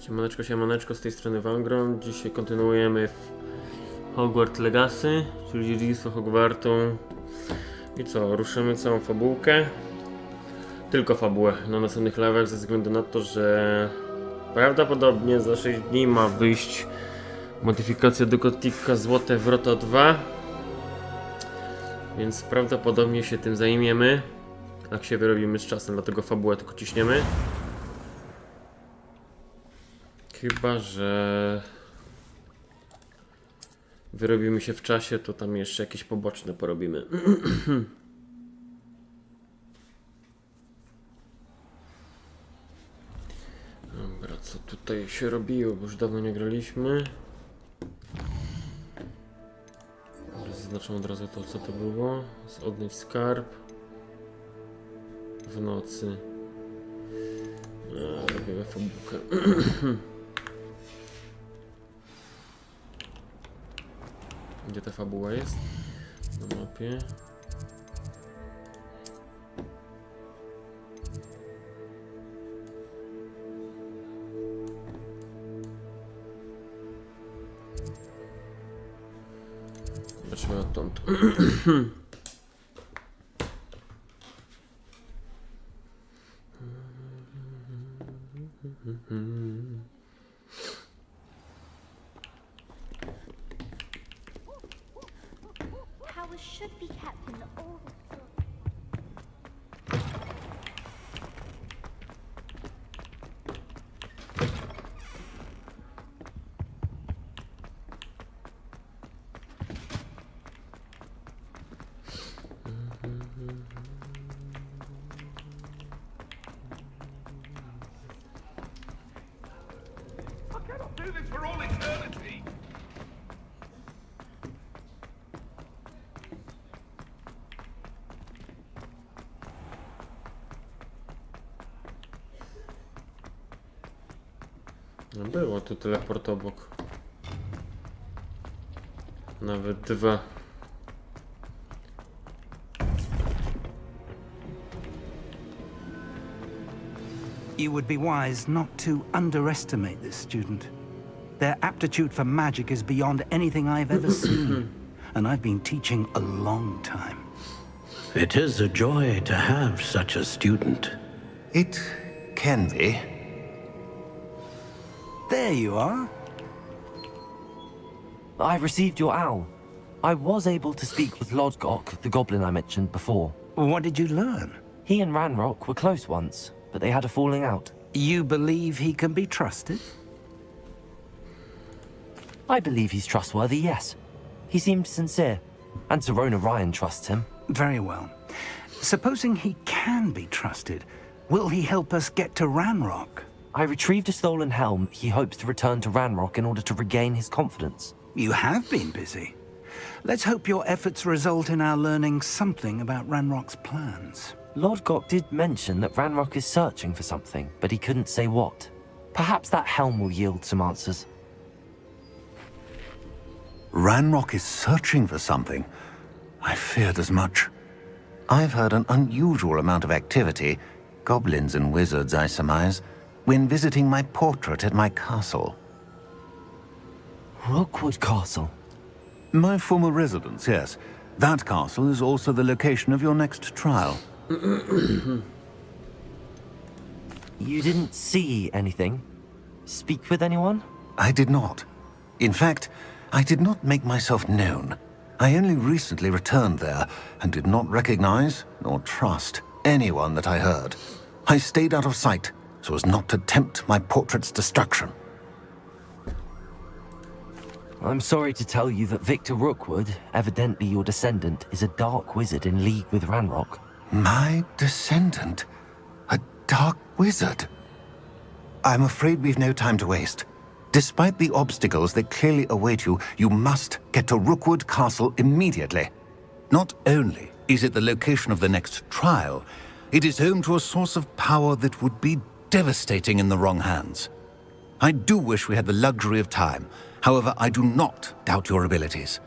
Siemaneczko, siemaneczko, z tej strony Wangron. Dzisiaj kontynuujemy w Hogwart Legacy, czyli Dziedzictwo Hogwartu. I co, ruszymy całą fabułkę. Tylko fabułę na następnych levelach, ze względu na to, że prawdopodobnie za 6 dni ma wyjść modyfikacja do Gotika Złote Wrota 2. Więc prawdopodobnie się tym zajmiemy. Jak się wyrobimy z czasem, dlatego fabułę tylko ciśniemy. Chyba że wyrobimy się w czasie, to tam jeszcze jakieś poboczne porobimy. Dobra, co tutaj się robiło, bo już dawno nie graliśmy. Zaznaczam od razu to, co to było. Odnieść skarb w nocy. Robimy fabułkę. Gdzie ta fabuła jest? Na mapie. Zobaczmy odtąd. Powers should be kept in the old. I cannot do this for all eternity! No było tu teleport obok. Nawet dwa. You would be wise not to underestimate this student. Their aptitude for magic is beyond anything I've ever seen, and I've been teaching a long time. It is a joy to have such a student. It can be. There you are. I received your owl. I was able to speak with Lodgok, the goblin I mentioned before. What did you learn? He and Ranrock were close once, but they had a falling out. You believe he can be trusted? I believe he's trustworthy, yes. He seemed sincere, and Serona Ryan trusts him. Very well. Supposing he can be trusted, will he help us get to Ranrock? I retrieved a stolen helm he hopes to return to Ranrock in order to regain his confidence. You have been busy. Let's hope your efforts result in our learning something about Ranrock's plans. Lodgok did mention that Ranrock is searching for something, but he couldn't say what. Perhaps that helm will yield some answers. Ranrock is searching for something. I feared as much. I've heard an unusual amount of activity, goblins and wizards, I surmise, when visiting my portrait at my castle. Rookwood Castle. My former residence, yes. That castle is also the location of your next trial. You didn't see anything? Speak with anyone? I did not. In fact, I did not make myself known. I only recently returned there and did not recognize nor trust anyone that I heard. I stayed out of sight so as not to tempt my portrait's destruction. I'm sorry to tell you that Victor Rookwood, evidently your descendant, is a dark wizard in league with Ranrock. My descendant? A dark wizard? I'm afraid we've no time to waste. Despite the obstacles that clearly await you, you must get to Rookwood Castle immediately. Not only is it the location of the next trial, it is home to a source of power that would be devastating in the wrong hands. I do wish we had the luxury of time. However, I do not doubt your abilities.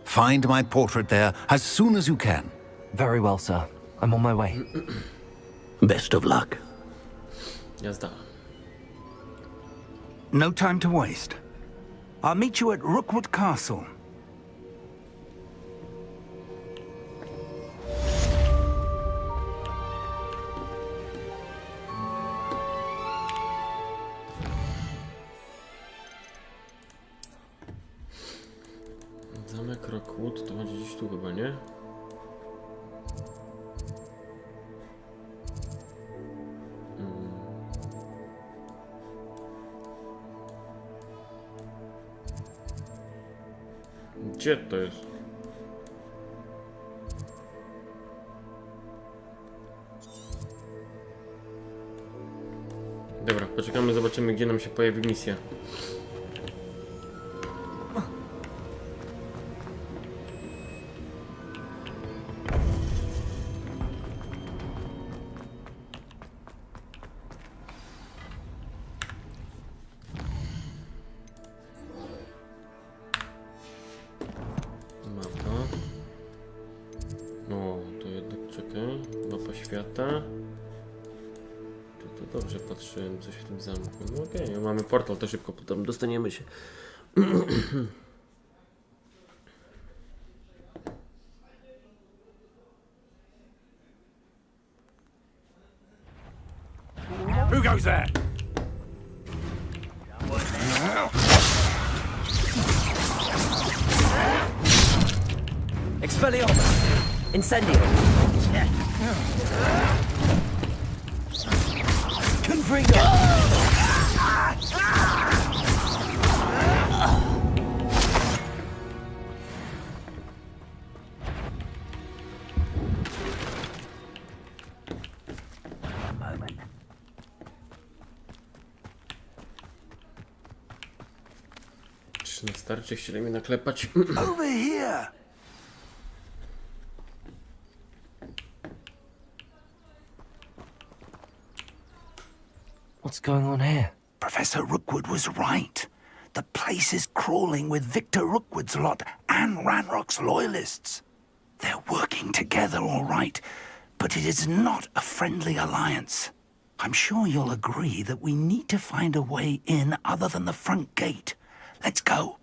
Find my portrait there as soon as you can. Very well, sir. I'm on my way. Best of luck. Jazda. No time to waste. I'll meet you at Rookwood Castle. Zamek Rookwood to będzie gdzieś tu chyba, nie? Gdzie to jest? Dobra, poczekamy, zobaczymy, gdzie nam się pojawi misja. Świata. To dobrze patrzyłem, coś w tym zamku. No okej, mamy portal, to szybko potem dostaniemy się. Who goes there? Expelliarmus! Incendio! Confringo! Czy na starcie chcieli mnie naklepać? Over here! What's going on here? Professor Rookwood was right. The place is crawling with Victor Rookwood's lot and Ranrock's loyalists. They're working together, all right, but it is not a friendly alliance. I'm sure you'll agree that we need to find a way in other than the front gate. Let's go.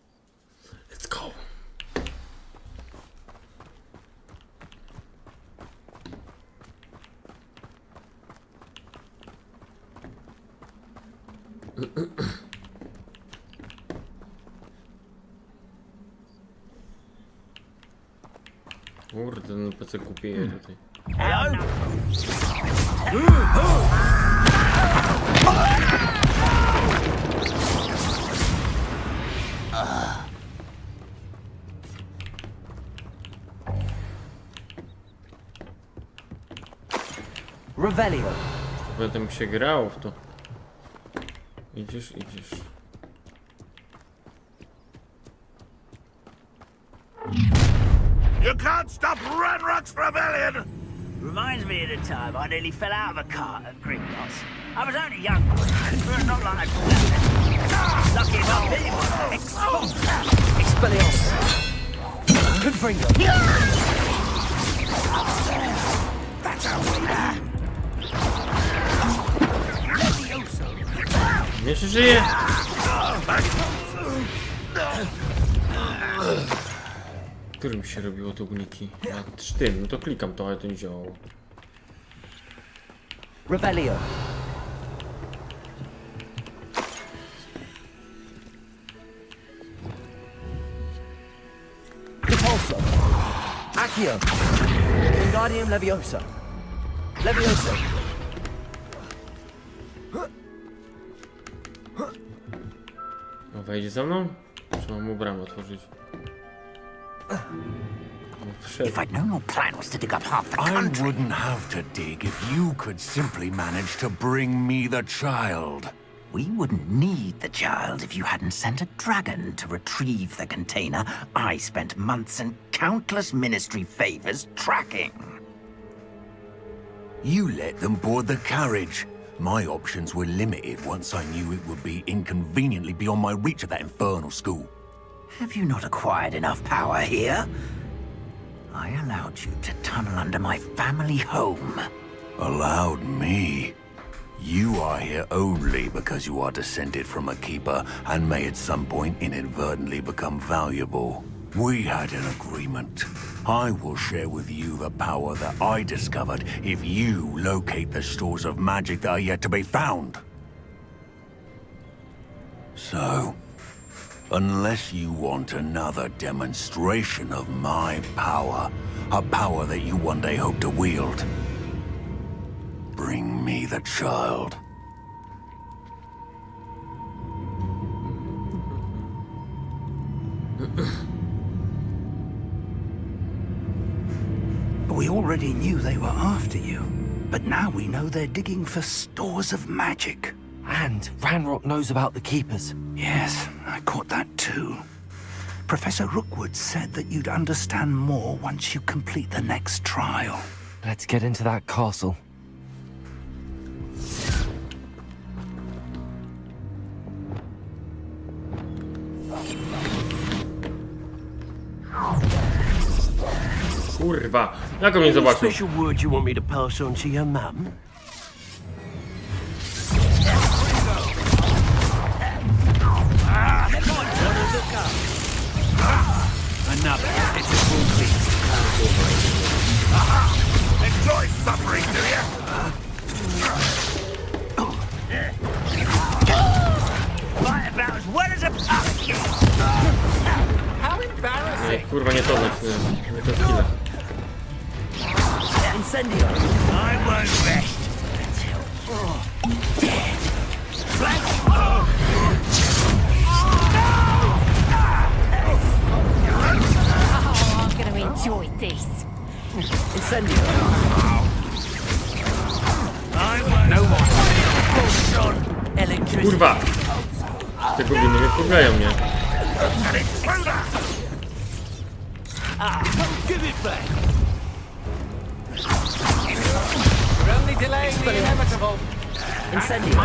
Let's go. Kurde, no PC kupię tutaj. Revelio. Będę mi się grało w to. Idziesz. You can't stop Ranrock's rebellion! Reminds me of the time I nearly fell out of a cart at Gringotts. I was only young, but not like I pulled out. Lucky enough, anyone. Expelliarmus! Confringo! That's our way back. Nie się żyje! Którym się robiło te uniki? A tym, no to klikam to, ale to nie działało. Revelio. Repulso. Accio. Wingardium Leviosa. Leviosa. No wejdzie za mną? Czy mam mu bramę otworzyć? Wszedł. If I'd known your plan was to dig up half the I country. wouldn't have to dig if you could simply manage to bring me the child. We wouldn't need the child if you hadn't sent a dragon to retrieve the container I spent months and countless ministry favors tracking. You let them board the carriage. My options were limited once I knew it would be inconveniently beyond my reach at that infernal school. Have you not acquired enough power here? I allowed you to tunnel under my family home. Allowed me? You are here only because you are descended from a keeper and may at some point inadvertently become valuable. We had an agreement. I will share with you the power that I discovered if you locate the stores of magic that are yet to be found. So, unless you want another demonstration of my power, a power that you one day hope to wield, bring me the child. We already knew they were after you, but now we know they're digging for stores of magic. And Ranrock knows about the Keepers. Yes, I caught that too. Professor Rookwood said that you'd understand more once you complete the next trial. Let's get into that castle. Kurwa, jak on mnie zobaczył? Special word you want me to pass on to your mum? Another. It's a full beast. Enjoy suffering, do you? Right about as well as a pumpkin. How embarrassing! Nie, kurwa, nie to znaczy, nie to chwilę. Incendio. I won't rest until dead. Oh, I'm gonna enjoy this. Incendio. I won't. No more. Push on. Electricity. Kurwa! Te gobliny mnie wkurwiają mnie. Give it back. We're only delaying the inevitable. Incendio.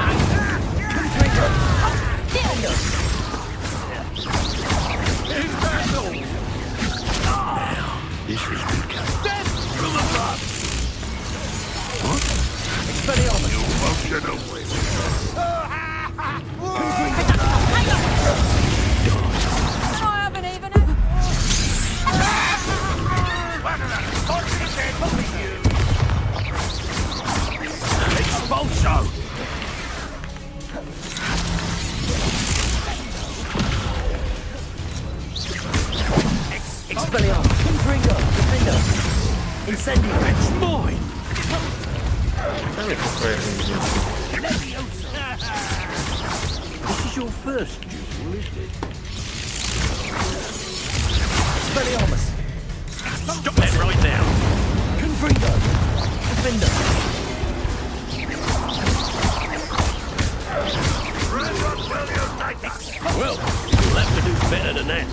This is weaker. From above. You won't get away. I haven't even. Expulso! Expelliarmus. Confringo. Defender. Incendio. It's mine. Tam jest to frajer, nie widziałem. This is your first duel, isn't it? Expelliarmus. Stop that right now. Confringo. Defender. Well, you'll have to do better than that.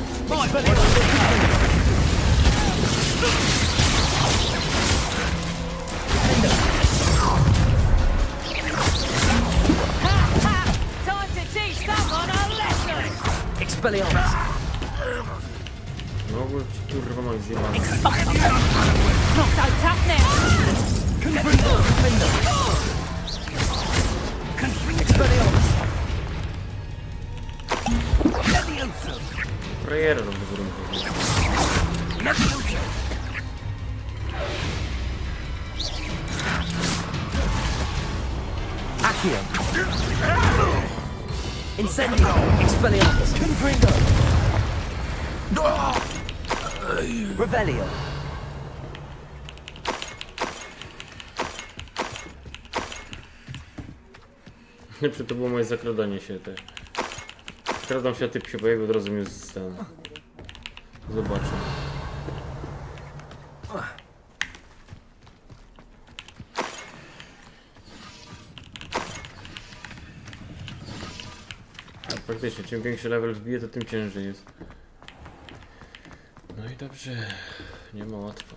Time to teach someone a lesson. Expelliarmus. No bo ci kurwa mam zjebane. Not so tough now. Confringo. Defender. Expelliarmus. Frajera do góry. Accio. Incendio. Expelliarmus. Confringo. Revelio. Lepsze to było moje zakradanie się te. Skradam się, a typ się pojawił, od razu mnie stan. Zobaczę. A faktycznie, czym większy level wbije, to tym ciężej jest. No i dobrze, nie ma łatwo.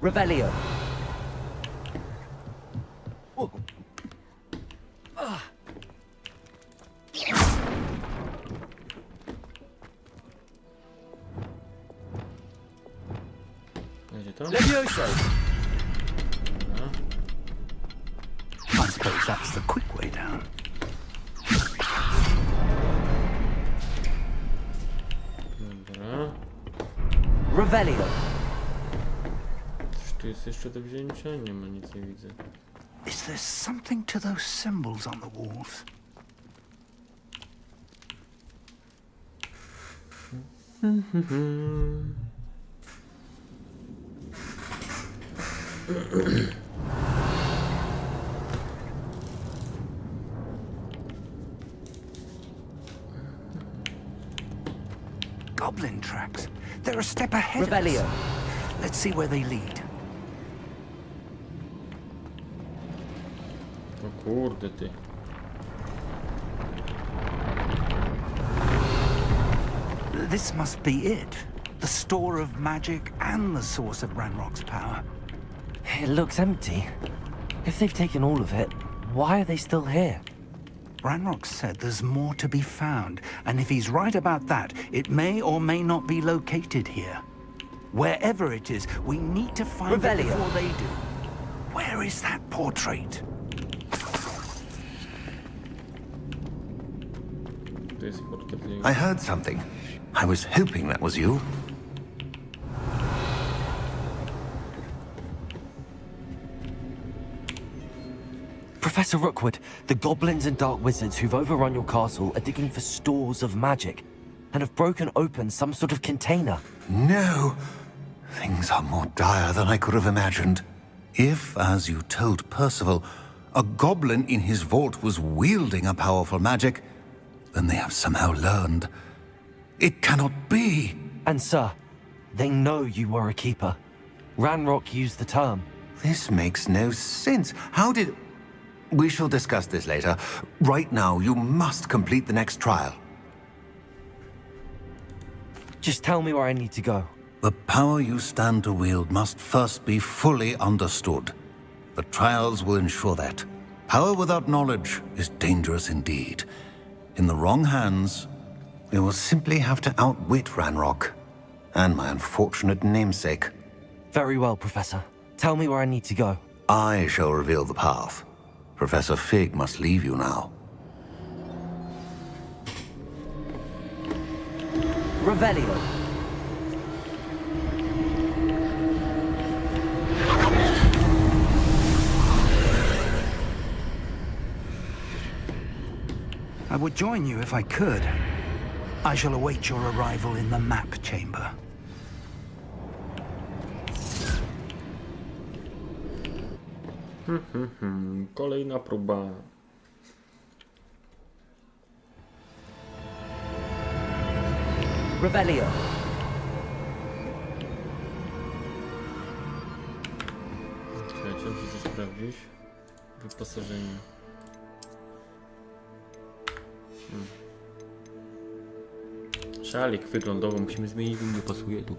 Revelio. to? Levioso! I suppose that's the quick way down. Dobra. Revelio! Czy tu jest jeszcze do wzięcia? Nie ma, nic nie widzę. Is there something to those symbols on the walls? Goblin tracks. They're a step ahead of us. Revelio! Let's see where they lead. O kurde ty. This must be it. The store of magic and the source of Ranrock's power. It looks empty. If they've taken all of it, why are they still here? Ranrock said there's more to be found, and if he's right about that, it may or may not be located here. Wherever it is, we need to find it Revelio. before they do. Where is that portrait? To jest portret jej. I heard something. I was hoping that was you. Professor Rookwood, the goblins and dark wizards who've overrun your castle are digging for stores of magic and have broken open some sort of container. No. Things are more dire than I could have imagined. If, as you told Percival, a goblin in his vault was wielding a powerful magic, then they have somehow learned. It cannot be. And sir, they know you were a keeper. Ranrock used the term. This makes no sense. How did... We shall discuss this later. Right now, you must complete the next trial. Just tell me where I need to go. The power you stand to wield must first be fully understood. The trials will ensure that. Power without knowledge is dangerous indeed. In the wrong hands, we will simply have to outwit Ranrock and my unfortunate namesake. Very well, Professor. Tell me where I need to go. I shall reveal the path. Professor Fig must leave you now. Revelio. I would join you if I could. I shall await your arrival in the map chamber. Kolejna próba. Revelio. Czekajcie, muszę to sprawdzić. Wyposażenie. Szalik wyglądowo musimy zmienić, bo nie pasuje tu.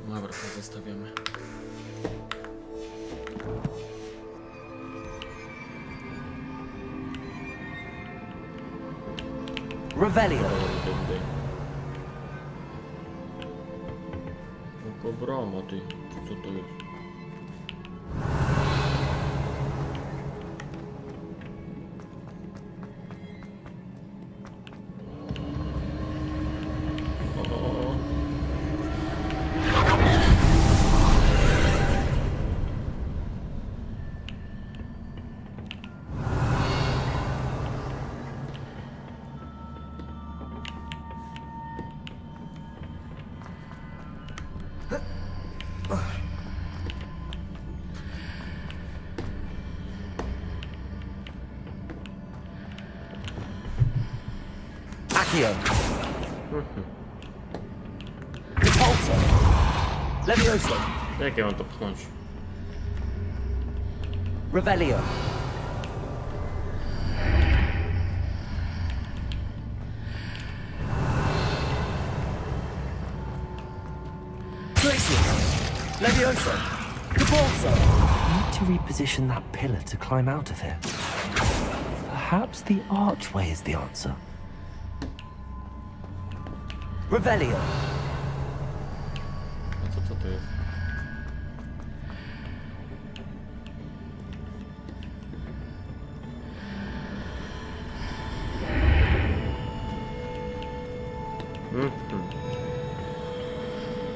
Dobra, to zostawiamy. Revelio. Oko bromo, ty. Co to jest? Accio. Repulsor. Levioso. Jak ja mam to pchnąć? Revelio. Levioso! Capulso! Need to reposition that pillar to climb out of here. Perhaps the archway is the answer. Revelio! A to co to jest?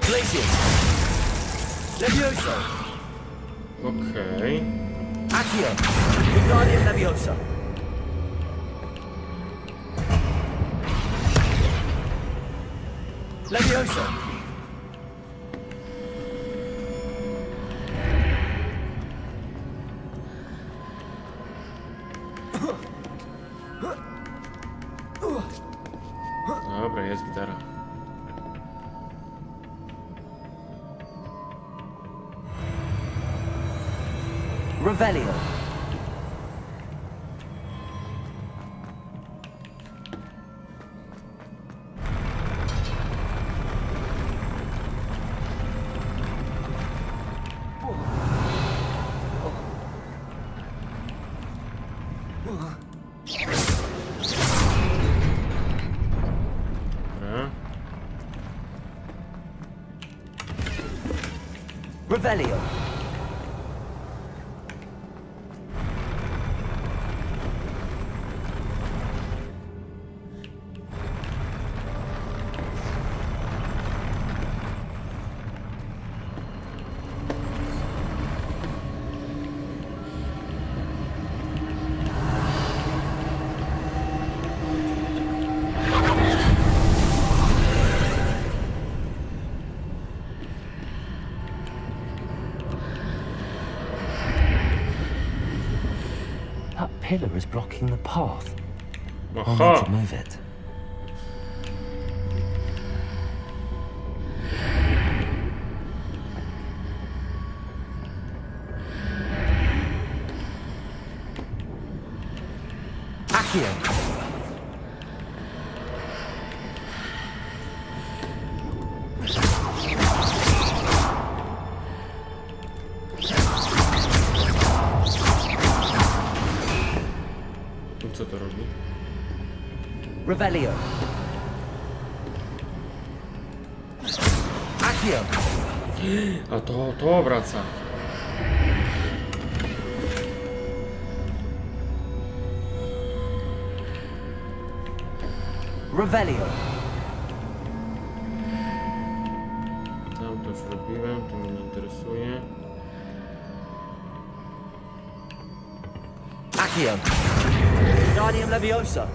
Glacius! Levioso! Okej. Accio! Wingardium Leviosa! Levioso! Dobra, jest gitara. Revelio! Dobra. Revelio! That pillar is blocking the path. I'll need Aha! to move it. Accio! I co to robi? Revelio! Accio! A to wraca. Revelio! Tam to już robiłem, to mnie nie interesuje. Accio! Wingardium Leviosa!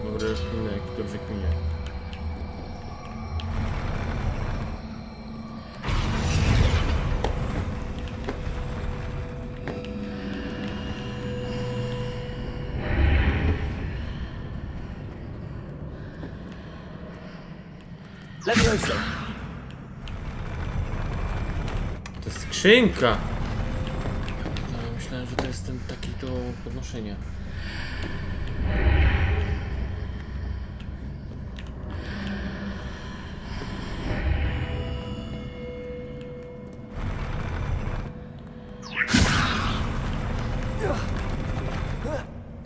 Dobry kminek, dobrze kminie. Leviosa! To jest skrzynka! Ja myślałem, że to jest ten taki do podnoszenia.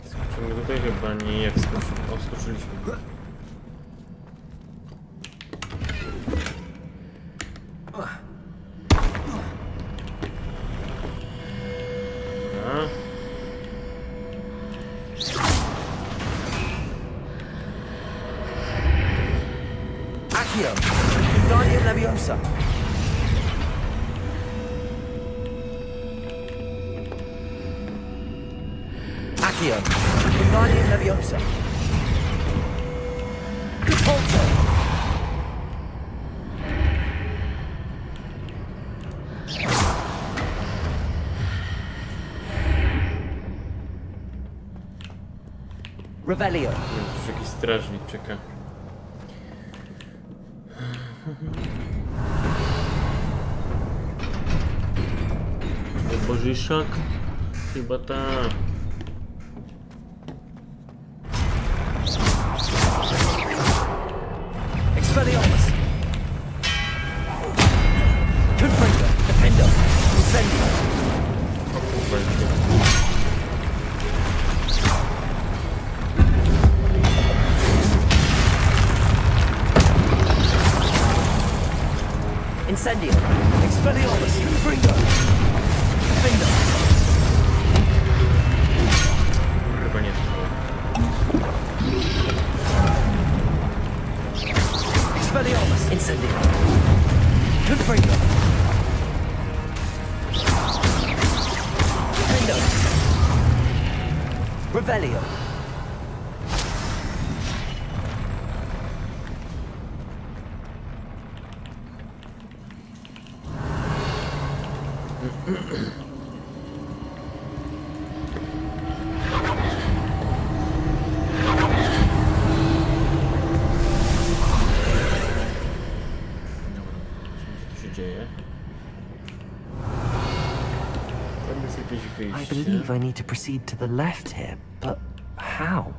Skoczymy tutaj chyba nie wskoczyliśmy. Dobra. Accio! Wingardium Leviosa! Accio! Wingardium Leviosa! Capulso! Revelio! Już jakiś strażnik czeka. Bożyszak? Chyba tak. Expelliarmus! Confringo! Defender! Incendio! O kurwa, Incendio! Expelliarmus! Confringo! Defender! kurwa nie trwało. Expelliarmus! Incendio! Confringo! Defender! Revelio! Co się dzieje? Tam jest jakieś I wyjście. believe I need to proceed to the left here, but how?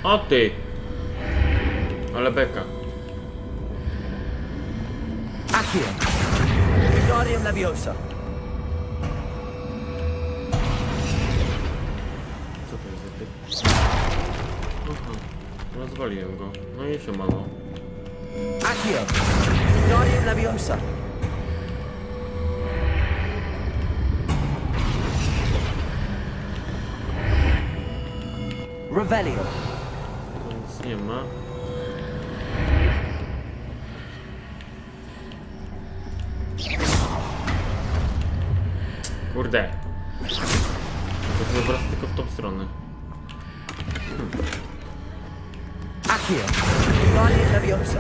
O ty! Ale beka. Accio! Guardian Leviosa! Co to jest za typ? Aha, rozwaliłem go. No i się malo. Accio! Guardian Leviosa! Revelio! Nic nie ma. Kurde. To po prostu tylko w tą stronę. Accio! Guardian Leviosa!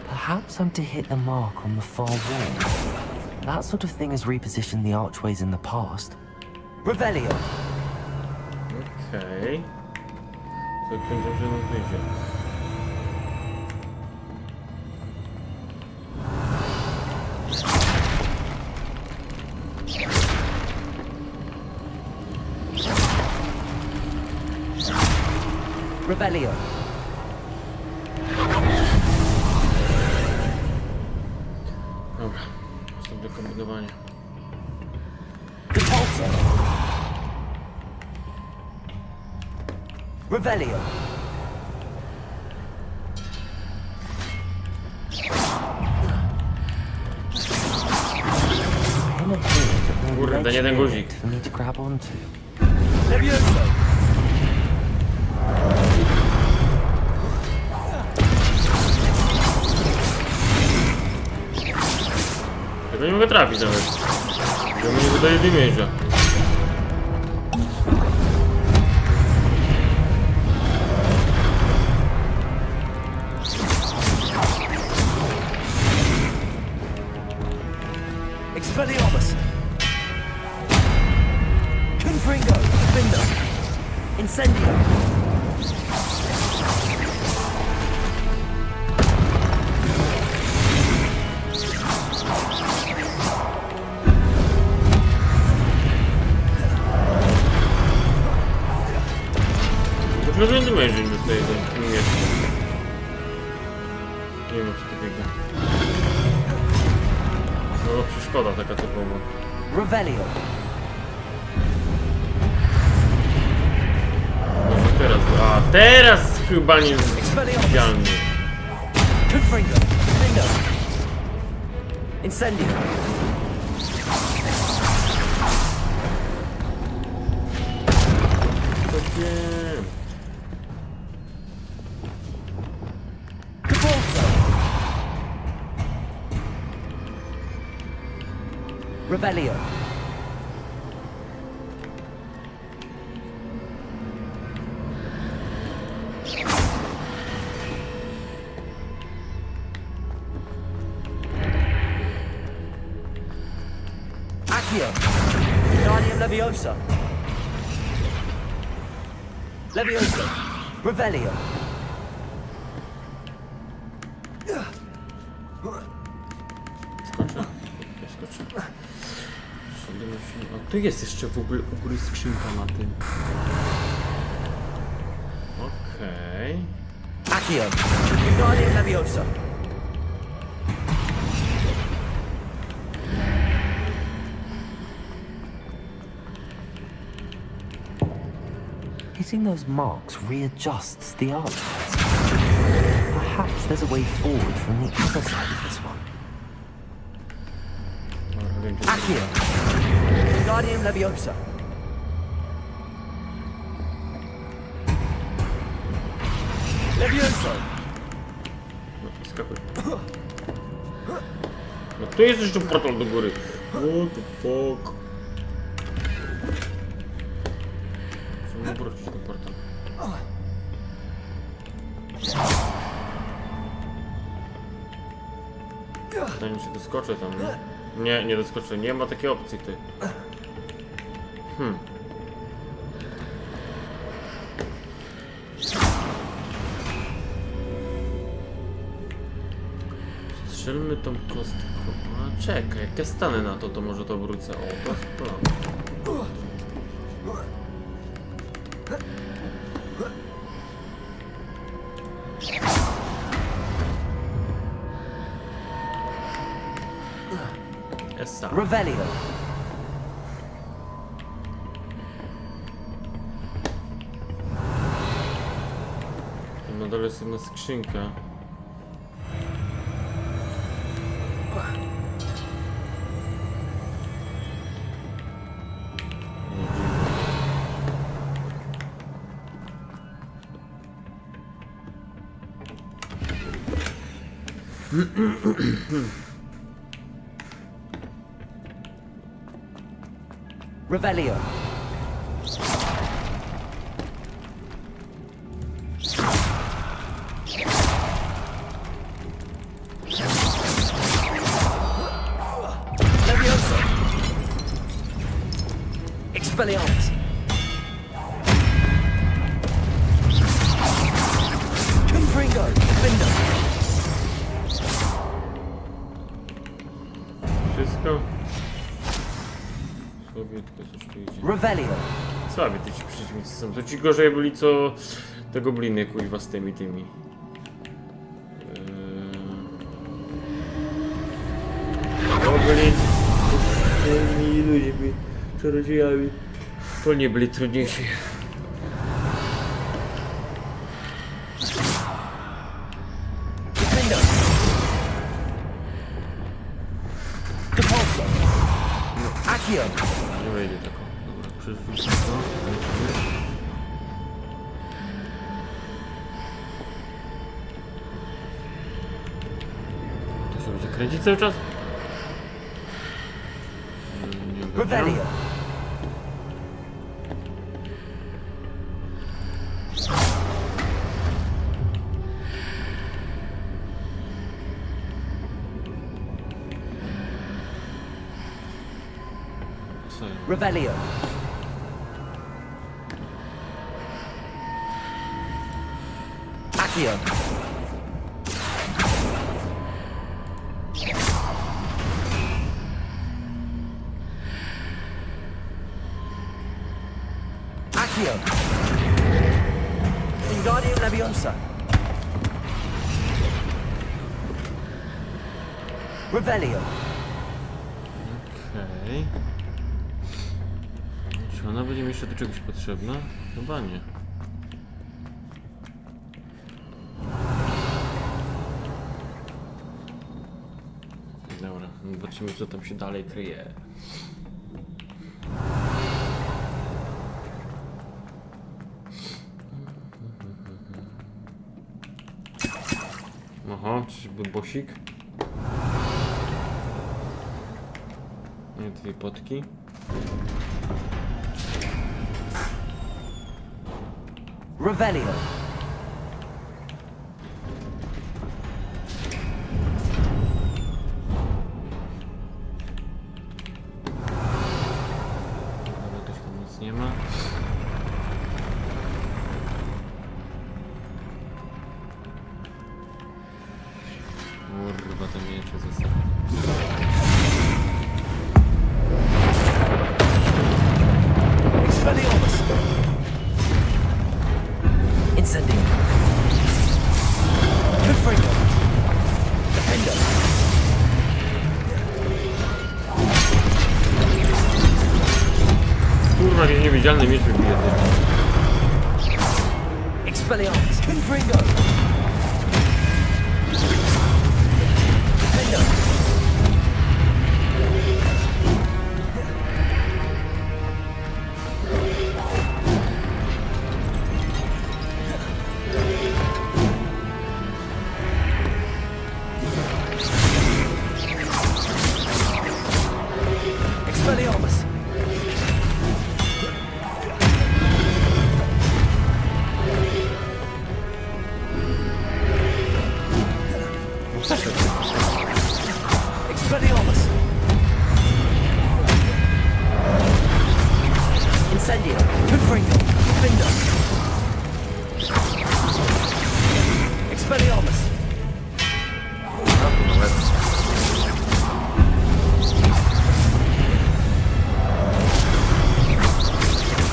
Perhaps I'm to hit the mark on the far wall. That sort of thing has repositioned the archways in the past. Revelio! Okej. Co kończę, że na wyjdzie. Revelio! Dobra. Następne kombinowanie. Repulsor! Revelio! Kurde, nie ten guzik. For me to grab onto. Leviosa! Tego nie mogę trafić nawet. Tego mi nie wydaje damage'a. Expelliarmus! Confringo! Defender! Incendio! Może nie damage'a nie dostaje do mnie. Nie wiem co takiego. No przeszkoda taka typowa. Revelio! Może teraz. A teraz chyba nie jest idealnie. Confringo! Defender! Incendio! To wiem. Repulsor! Revelio. Accio. Guardian Leviosa. Leviosa. Revelio. Skoczę. Nie skoczę. O, tu jest jeszcze w ogóle u góry skrzynka na tym. Okej. Accio. Guardian Leviosa. Hitting those marks readjusts the artifacts. Perhaps there's a way forward from the other side of this one. Dobra, wiem, gdzie Accio. Guardian Leviosa. Leviosa. No, skakuj. No tu jest jeszcze portal do góry. What the fuck? Muszę obrócić ten portal. Zanim się doskoczę tam, nie? Nie, nie doskoczę. Nie ma takiej opcji, ty. Strzelmy tą kostką. A czekaj, jak ja stanę na to, to może to wrócę. O, to jest plan. Essa. Revelio. Na dole jest jedna skrzynka. Revelio. Leviosa. Expelliarmus. Confringo. Finder. Wszystko? Słabiutko coś tu idzie. Revelio. Słabi te ci przeciwnicy są. To ci gorzej byli co te gobliny kuźwa z tymi. Goblin z tymi ludźmi, czarodziejami. To nie byli trudniejsi. Defender. Depulso. Accio. Nie wejdzie tako. Dobra, przerzucę to. To się będzie kręcić cały czas? Nie będzie. Revelio. Co ja? Revelio. Accio. Accio. Wingardium Leviosa. Revelio. Okej. Czy ona będzie mi jeszcze do czegoś potrzebna? Chyba nie. Dobra, zobaczymy co tam się dalej kryje. Aha, czyżby bosik? Dwie potki. Revelio. Ale też tam nic nie ma. Kurwa, te miecze ze sobą. Expelliarmus. Incendio. Confringo. Defender. Kurwa, jakiś niewidzialny miecz wybije. Expelliarmus. Confringo. Defender. Expelliarmus. Expelliarmus. Incendio. Confringo. Defender. Expelliarmus.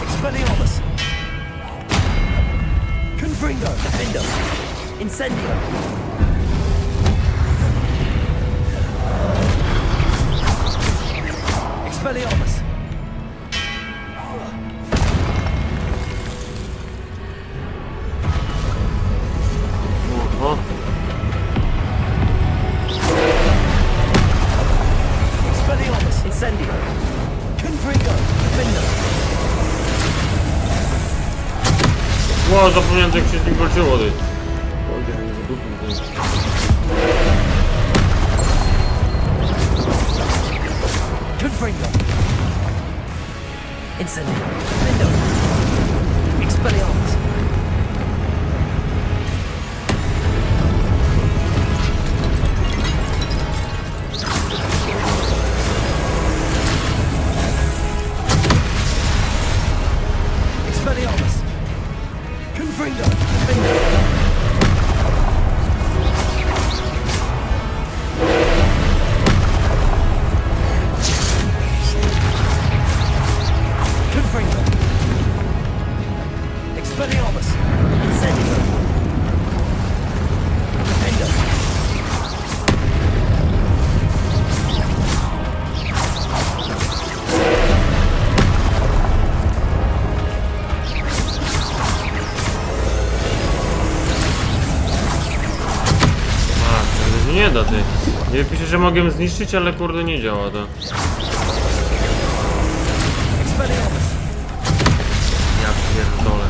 Expelliarmus. Confringo. Defender. Incendio. Expelliarmus. Oho. Expelliarmus. Incendio. Confringo. Defender. Ło, zapomniałem, jak się z nim walczyło, ty. Oj, nie wydupił ten. Confringo. Incendio. Defender. Expelliarmus. Expelliarmus. Confringo. Defender. Confringo. Expelliarmus. Incendio. Defender. A, to nie da, ty. Nie pisze, że mogę zniszczyć, ale kurde nie działa to. Expelliarmus. Ja pierdolę.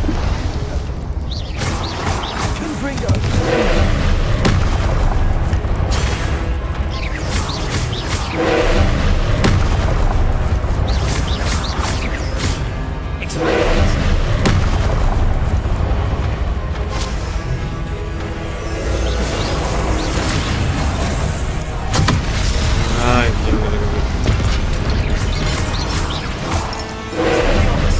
Confringo. Expelliarmus. Aj, nie mogę tego wyjść. Expelliarmus.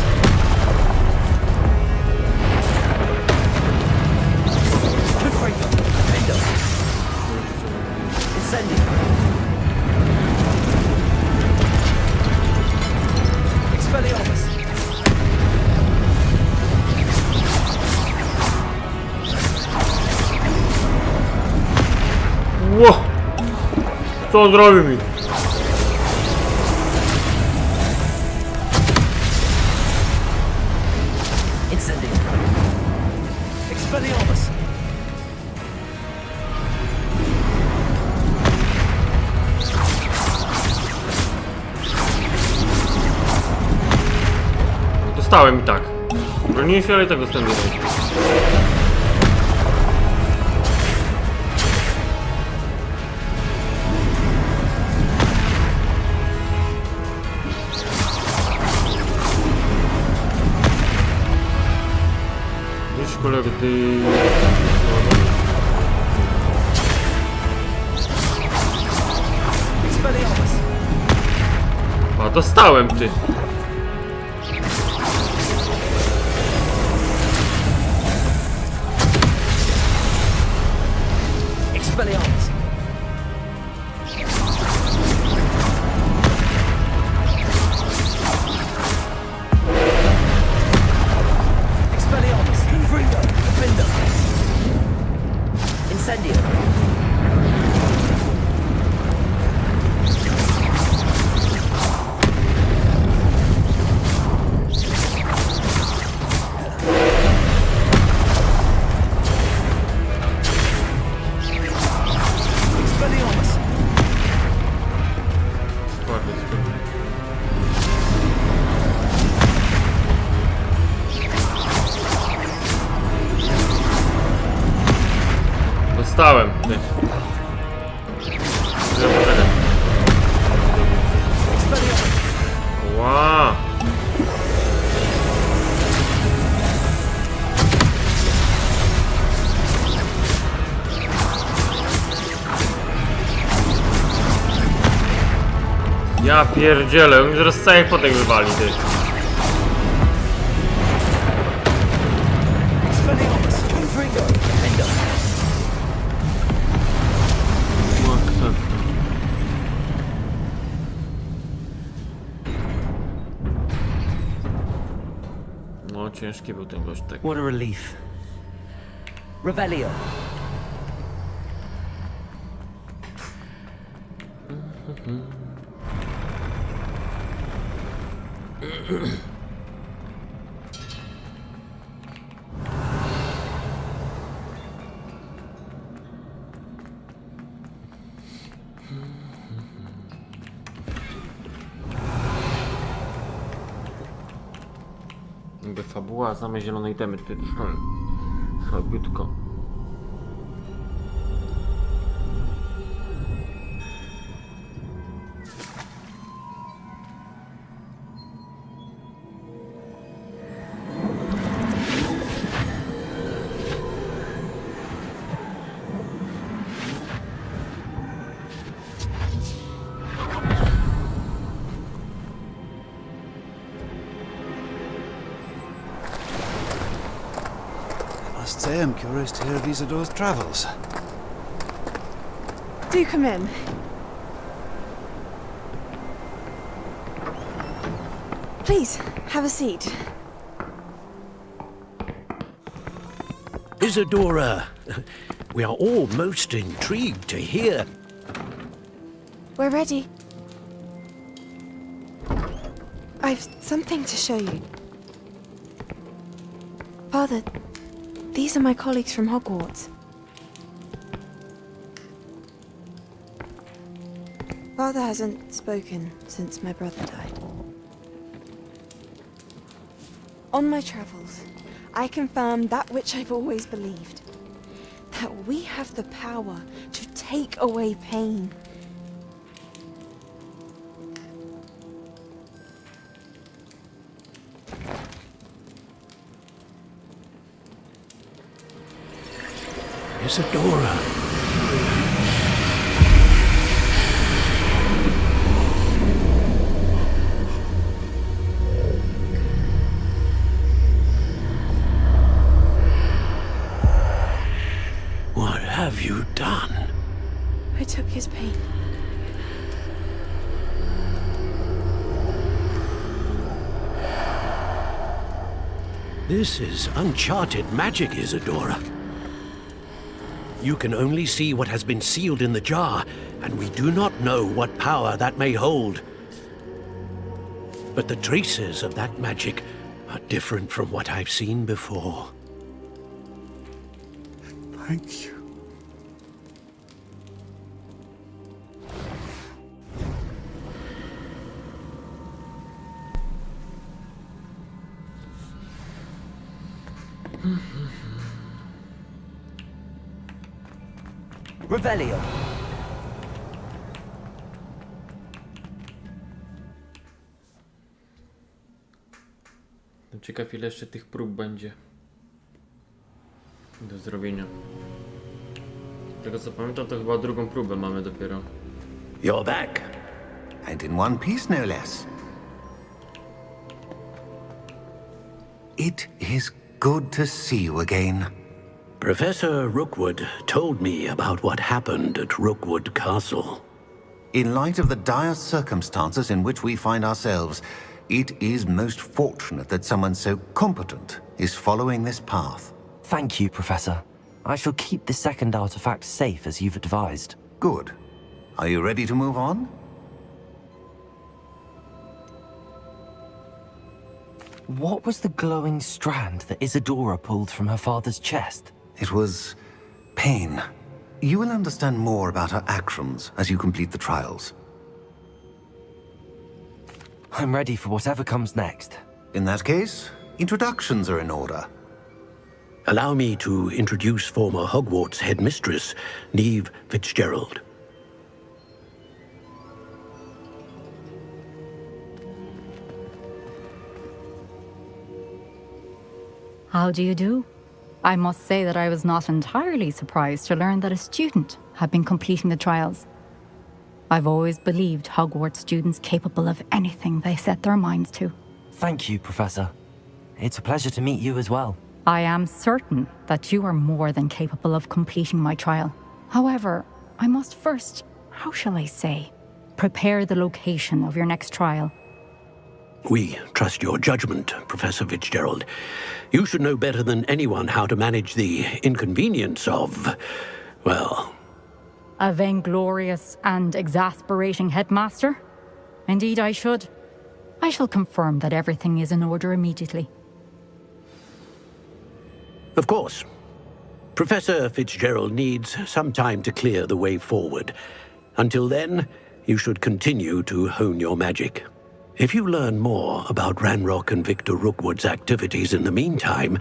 Confringo. Defender. Incendio. Expelliarmus. Ło! Co on zrobił mi? Incendio. Expelliarmus. Dostałem i tak. Broniłem się, ale i tak dostałem jeden. kule, gdy... A, dostałem, ty! Expelliarmus. Expelliarmus. Confringo. Defender. Incendio. Dostałem, ty. Wow. Ja pierdzielę, on mi zaraz cały potek wywali, ty. No, ciężki był ten gość, tak. What a relief. Revelio. Jakby fabuła, same zielone itemy, ty. Słabiutko. I must say I'm curious to hear of Isidore's travels. Do come in. Please, have a seat. Isadora, we are all most intrigued to hear. We're ready. I've something to show you. Father, these are my colleagues from Hogwarts. Father hasn't spoken since my brother died. On my travels, I confirmed that which I've always believed. That we have the power to take away pain. Isadora. What have you done? I took his pain. This is uncharted magic, Isadora. You can only see what has been sealed in the jar, and we do not know what power that may hold. But the traces of that magic are different from what I've seen before. Thank you. Revelio. Ciekaw, ile jeszcze tych prób będzie. do zrobienia. Z tego co pamiętam, to chyba drugą próbę mamy dopiero. You're back. And in one piece, no less. It is good to see you again. Professor Rookwood told me about what happened at Rookwood Castle. In light of the dire circumstances in which we find ourselves, it is most fortunate that someone so competent is following this path. Thank you, Professor. I shall keep the second artifact safe as you've advised. Good. Are you ready to move on? What was the glowing strand that Isadora pulled from her father's chest? It was pain. You will understand more about her actions as you complete the trials. I'm ready for whatever comes next. In that case, introductions are in order. Allow me to introduce former Hogwarts headmistress, Neve Fitzgerald. How do you do? I must say that I was not entirely surprised to learn that a student had been completing the trials. I've always believed Hogwarts students capable of anything they set their minds to. Thank you, Professor. It's a pleasure to meet you as well. I am certain that you are more than capable of completing my trial. However, I must first, how shall I say, prepare the location of your next trial. We trust your judgment, Professor Fitzgerald. You should know better than anyone how to manage the inconvenience of, well... A vainglorious and exasperating headmaster? Indeed I should. I shall confirm that everything is in order immediately. Of course. Professor Fitzgerald needs some time to clear the way forward. Until then, you should continue to hone your magic. If you learn more about Ranrock and Victor Rookwood's activities in the meantime,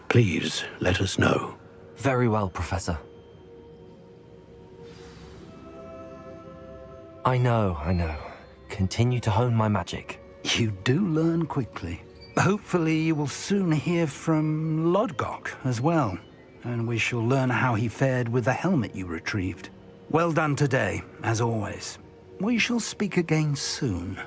please let us know. Very well, Professor. I know. Continue to hone my magic. You do learn quickly. Hopefully you will soon hear from Lodgok as well, and we shall learn how he fared with the helmet you retrieved. Well done today, as always. We shall speak again soon.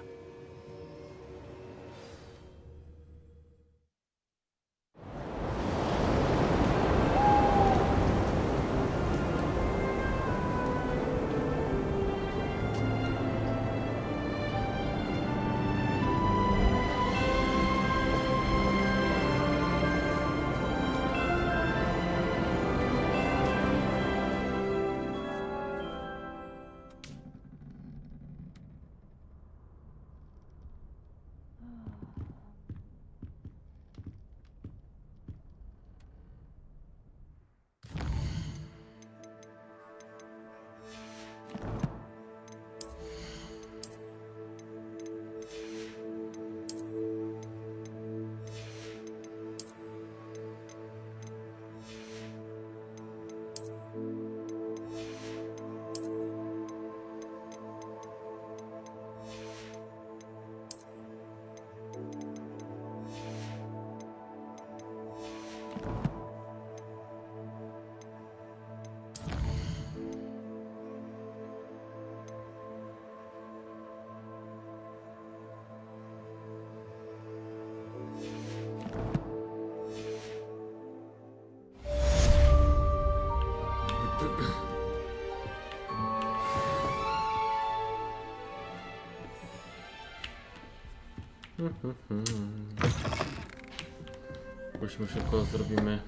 Pójdźmy szybko, zrobimy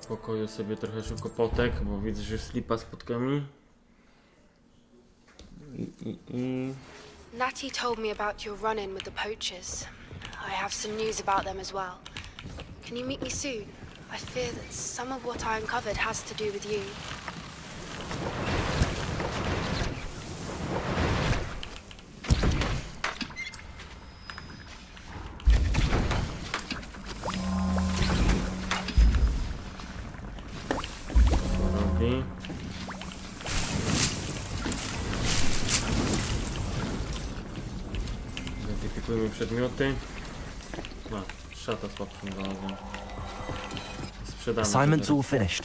w pokoju sobie trochę szybko potek, bo widzę, że slipa z podkami. Natty told me about your run-in with the poachers. I have some news about them as well. Can you meet me soon? I fear that some of what I uncovered has to do with you. Identyfikujmy przedmioty. Szata słabszym znalazłem. Sprzedamy. Assignment's to all finished.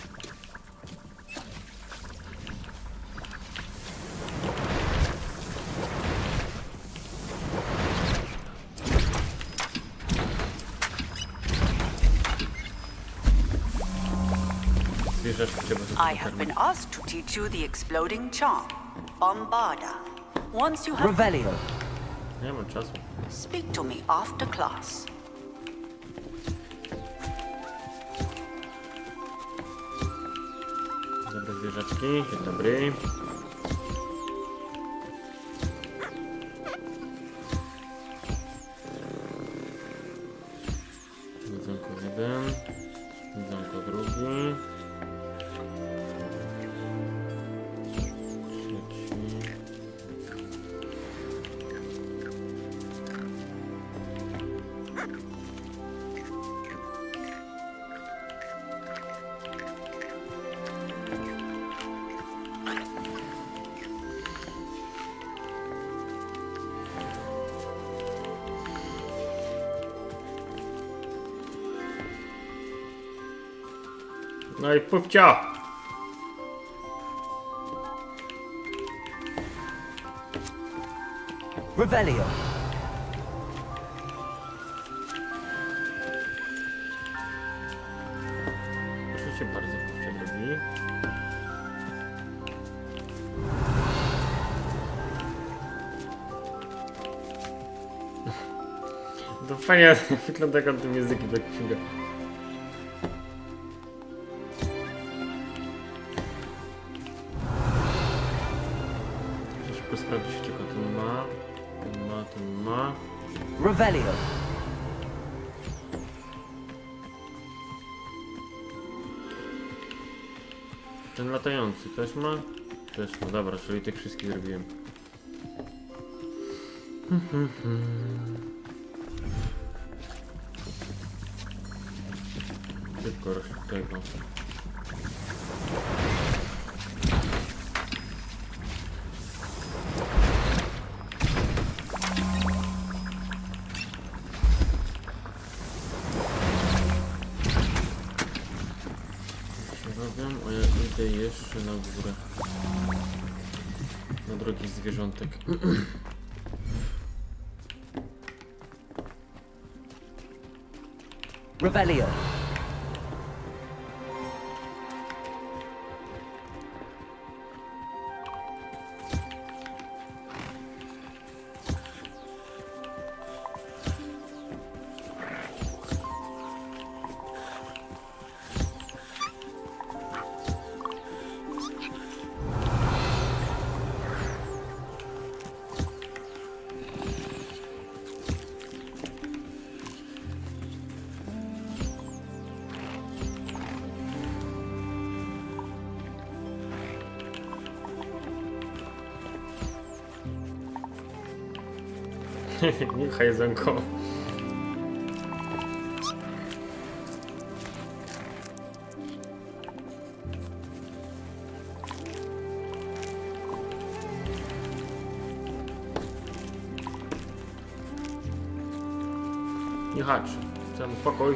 Zwierzaczki trzeba sobie I have pokarmić. been asked to teach you the exploding charm, Bombarda. Once you have... Revelio. Nie mam czasu. Speak to me after class. Dobre zwierzaczki, dzień dobry. Jedzonko jeden, jedzonko drugi. Trzeci. No i pufcio! Revelio. Proszę cię bardzo, pufcio drogi. To fajnie wygląda jak tym językiem tak księga. Muszę sprawdzić tylko ten ma. Ten ma. Revelio. Ten latający też ma? Też ma, dobra, czyli tych wszystkich zrobiłem. Szybko tego. Robią, a ja idę jeszcze na górę. Na drogi zwierzątek. Revelio. Niechaj jedzonko. Nie hacz. Sam spokój.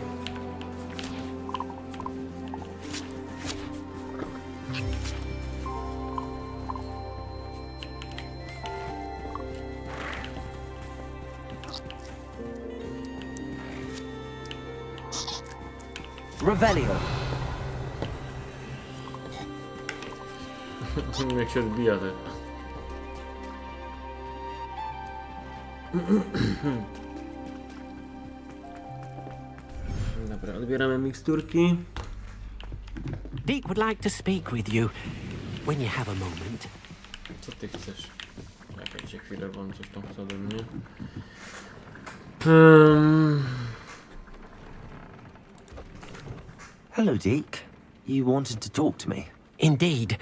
Revelio. Jak się odbija te. Dobra, odbieramy miksturki. Deek would like to speak with you when you have a moment. Co ty chcesz? Czekajcie chwilę, bo on coś tam chce ode mnie. Hello, Deke. You wanted to talk to me? Indeed.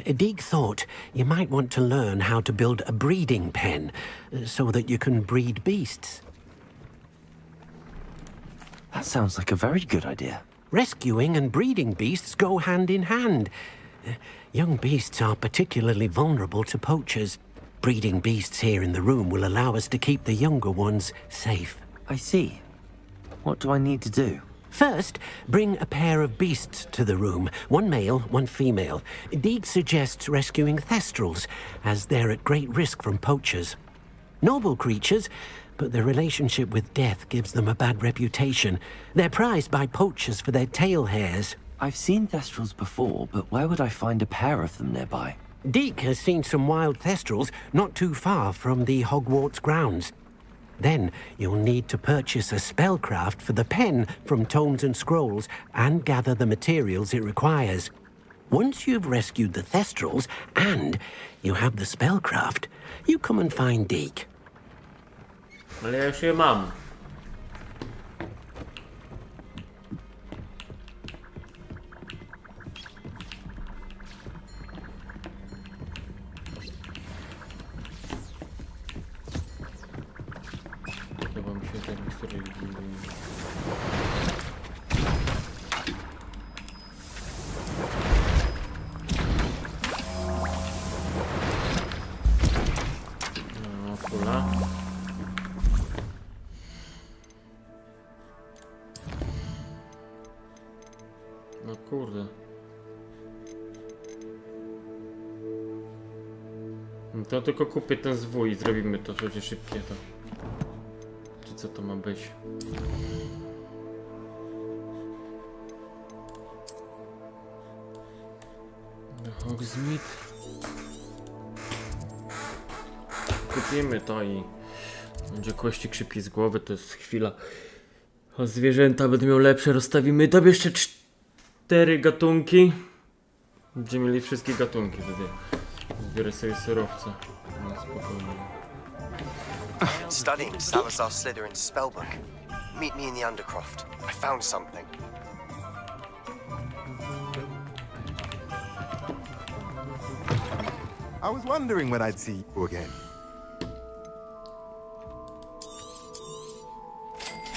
Deek thought you might want to learn how to build a breeding pen so that you can breed beasts. That sounds like a very good idea. Rescuing and breeding beasts go hand in hand. Young beasts are particularly vulnerable to poachers. Breeding beasts here in the room will allow us to keep the younger ones safe. I see. What do I need to do? First, bring a pair of beasts to the room. One male, one female. Deek suggests rescuing thestrals, as they're at great risk from poachers. Noble creatures, but their relationship with death gives them a bad reputation. They're prized by poachers for their tail hairs. I've seen thestrals before, but where would I find a pair of them nearby? Deek has seen some wild thestrals not too far from the Hogwarts grounds. Then you'll need to purchase a spellcraft for the pen from Tomes and Scrolls and gather the materials it requires. Once you've rescued the thestrals and you have the spellcraft, you come and find Deek. Ale ja już je mam. Chyba mi się te mikstury... No, kula. No kurde. No to tylko kupię ten zwój i zrobimy to, będzie szybkie to. Czy co to ma być? Hogsmeade. Kupimy to i będzie kościk szybki z głowy, to jest chwila. O, zwierzęta będą miał lepsze, rozstawimy tam jeszcze 4 gatunki. Będziemy mieli wszystkie gatunki wtedy. Zbiorę sobie surowce. No spokojnie. Studying Salazar Slytherin's spellbook. Meet me in the Undercroft. I found something. I was wondering when I'd see you again.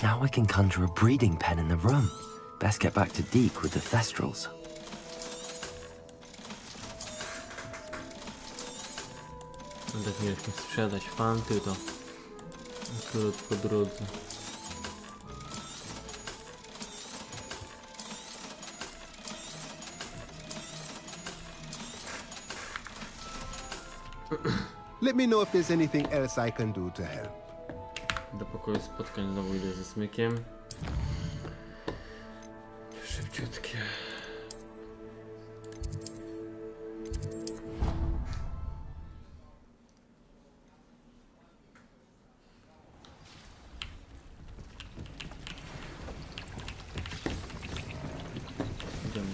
Now I can conjure a breeding pen in the room. Best get back to Deek with the thestrals. Będę miał sprzedać fanty, to akurat po drodze. Let me know if there's anything else I can do to help. Do pokoju spotkań znowu idę ze smykiem. Szybciutkie. Idziemy.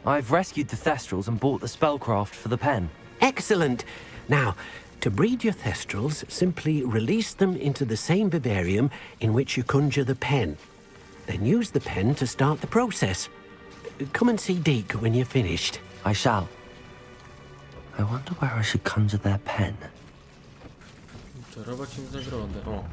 I've rescued the thestrals and bought the spellcraft for the pen. Excellent! Now, to breed your thestrals, simply release them into the same vivarium in which you conjure the pen. Then use the pen to start the process. Come and see Deek when you're finished. I shall. I wonder where I should conjure their pen. Czarować im zagrodę. O.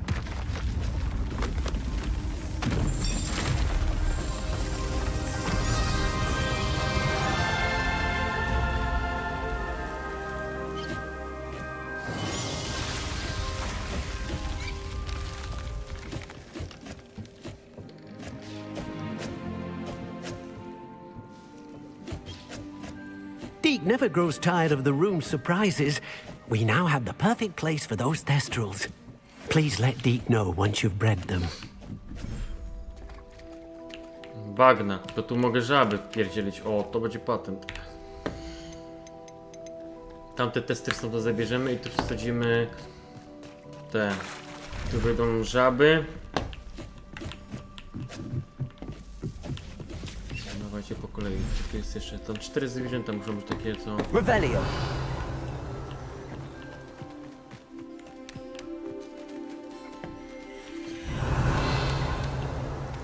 Deek never grows tired of the room's surprises. We now have the perfect place for those thestrals. Please let Deek know once you've bred them. Bagna. To tu mogę żaby wpierdzielić. O, to będzie patent. Tamte testy stąd to zabierzemy i tu wsadzimy te. Tu będą żaby. Dawajcie po kolei. Tu jest jeszcze. Tam 4 zwierzęta muszą być takie, co... Revelio.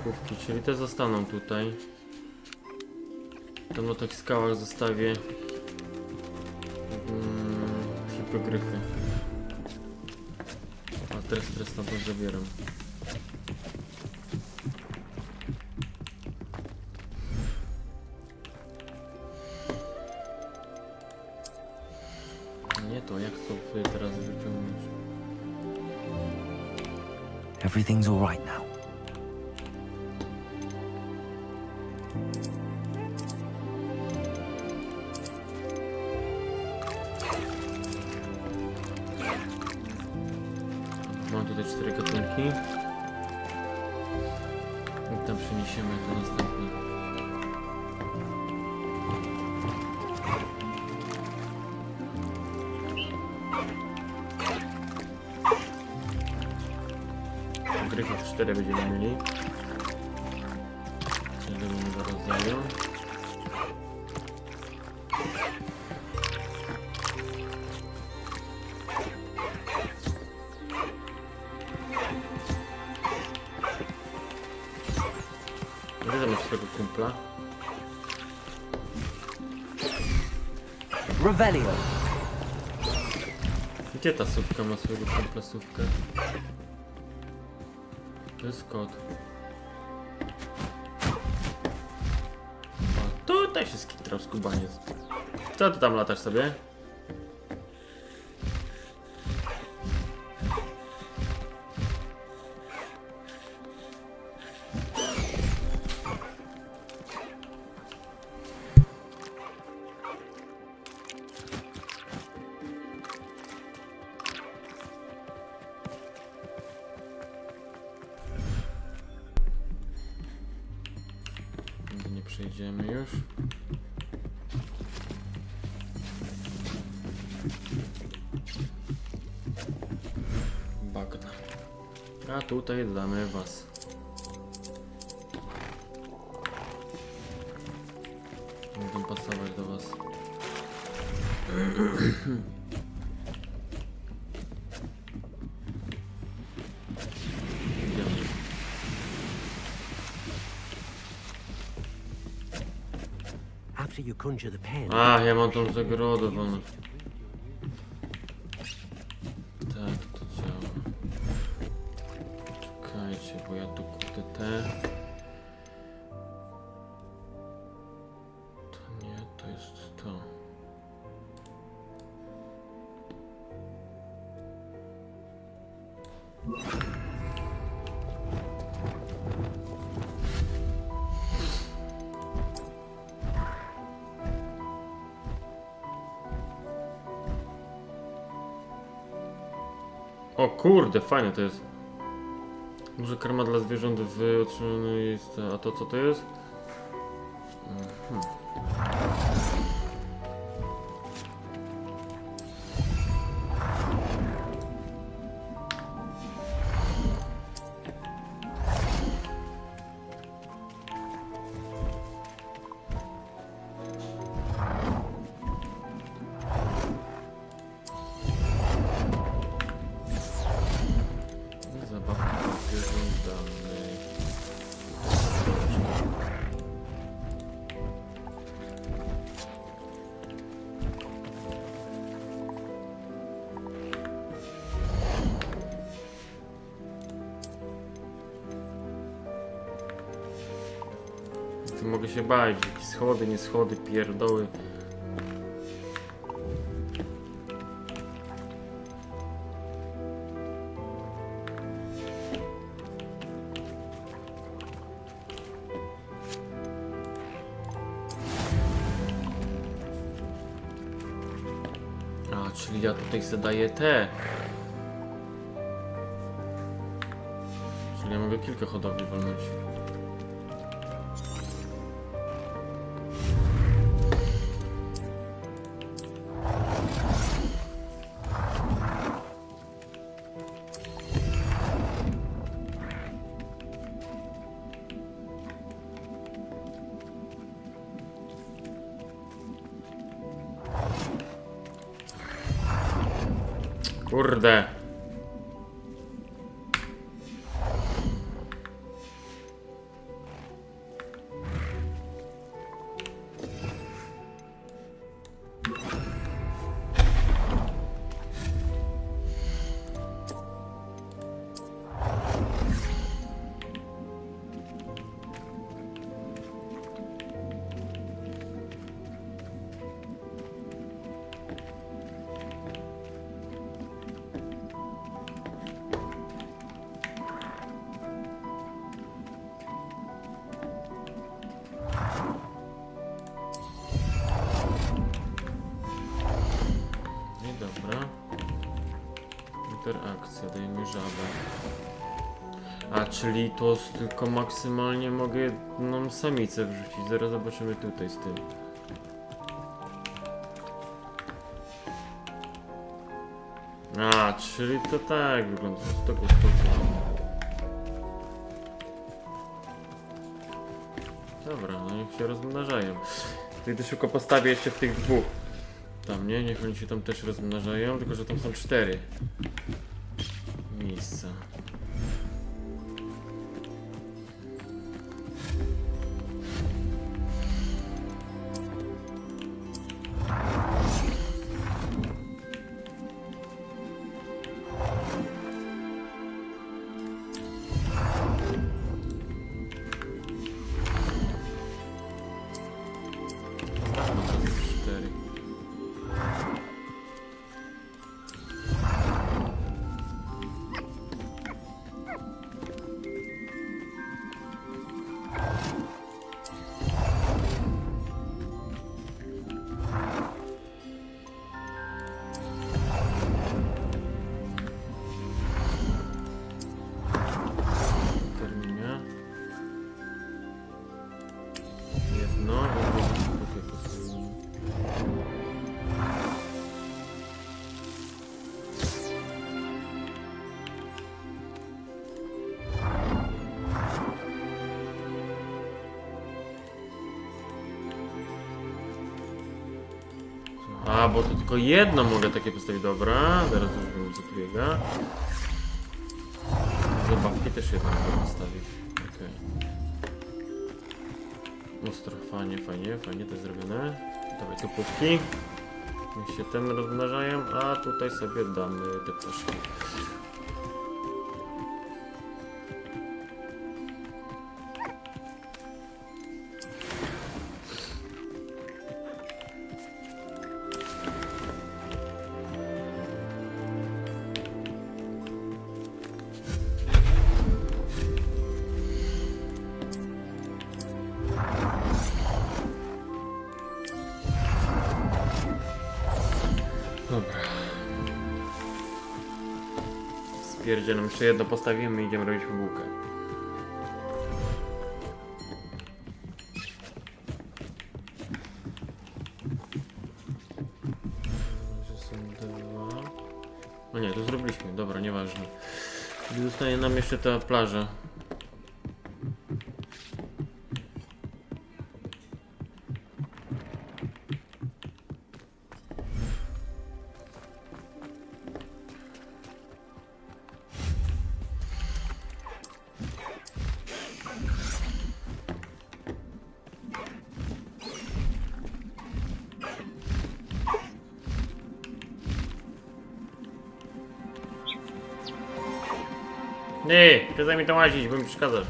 Kówki, czyli te zostaną tutaj. Tam na tych skałach zostawię hipogryfy. A teraz na to zabieram. to? Jak to wy teraz wyciągnąć? Everything's all right now. Mam tutaj 4 gatunki. I tam przeniesiemy to następne. Gryfów 4 będziemy mieli. Każdego rodzaju. Gdzie tam masz swojego kumpla? Revelio. Gdzie ta sówka ma swojego kumpla sówkę? To jest kot. O, tutaj się skitrał skubaniec. Co ty tam latasz sobie? Nie przejdziemy już. Bagna. A tutaj damy was. Będę pasować do was. Idziemy. After you conjure the pen. Ach, ja mam tą zagrodę wolną. Tak to działa. Czekajcie, bo ja tu kupię te. To nie, to jest to. O kurde, fajne to jest. Może karma dla zwierząt w otrzymanej jest. A to co to jest? Zabawka zwierzątami. Tu mogę się bać, jakieś schody, nie schody, pierdoły. A, czyli ja tutaj zadaję te. Czyli ja mogę kilka hodowli walnąć. Kurde. Akcja, dajmy żabę. A, czyli to tylko maksymalnie mogę jedną samicę wrzucić. Zaraz zobaczymy tutaj z tym. A, czyli to tak wygląda. To tak Dobra, no niech się rozmnażają. Wtedy szybko postawię jeszcze w tych dwóch. Tam, nie? Niech oni się tam też rozmnażają, tylko że tam są 4 miejsca. A, bo to tylko jedno mogę takie postawić. Dobra, zaraz już wiem, co tu biega. Zabawki też jedno mogę postawić. Okej. Ostro, fajnie, fajnie, fajnie to jest zrobione. Dawaj tu pówki. Niech się ten rozmnażają, a tutaj sobie damy te ptaszki. Dobra. Spierdzielam, jeszcze jedno postawimy i idziemy robić fabułkę. No nie, to zrobiliśmy, dobra, nieważne. Zostaje nam jeszcze ta plaża. Nie, przestań mi to łazić, bo mi przeszkadzasz.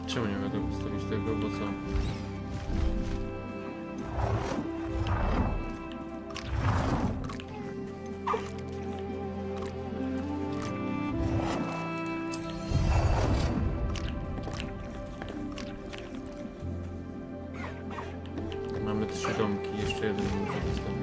Czemu nie mogę postawić tego, bo co? Mamy 3 domki, jeszcze jeden muszę postawić.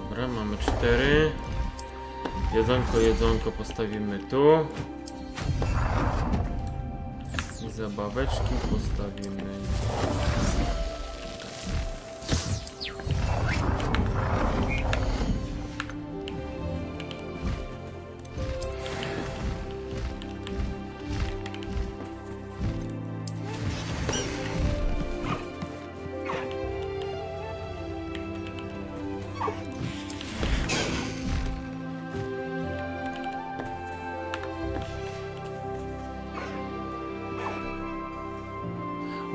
Dobra, mamy 4. Jedzonko postawimy tu. I zabaweczki postawimy.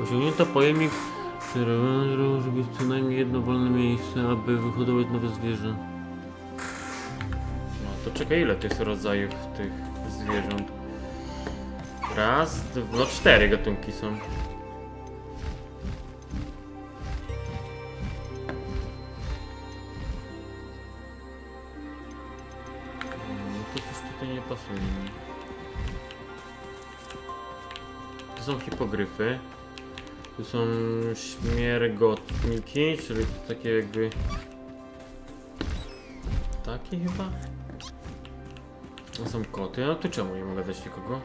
Osiągnięto pojemnik, który może być co najmniej jedno wolne miejsce, aby wyhodować nowe zwierzę. No to czekaj, ile to jest rodzajów tych zwierząt? Raz, no 4 gatunki są. No to coś tutaj nie pasuje mi. To są hipogryfy. Tu są śmiergotniki, czyli to takie jakby... Takie chyba? To są koty, no to czemu nie mogę dać nikogo?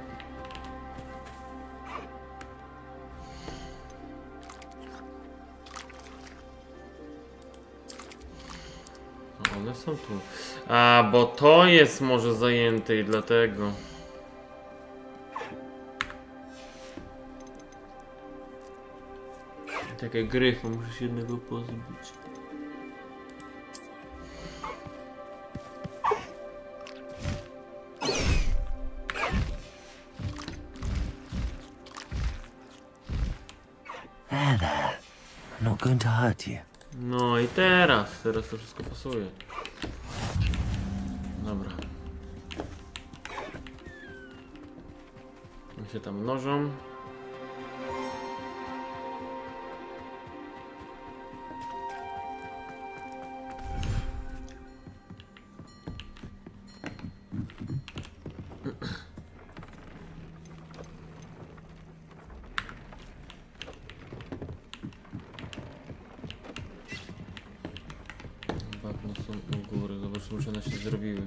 No one są tu. A, bo to jest może zajęte i dlatego. Takie gryfy, muszę się jednego pozbyć. There, there. I'm not going to hurt you. No i teraz to wszystko pasuje. Dobra. Oni się tam mnożą. Bagno są u góry, zobaczymy, czy one się zrobiły.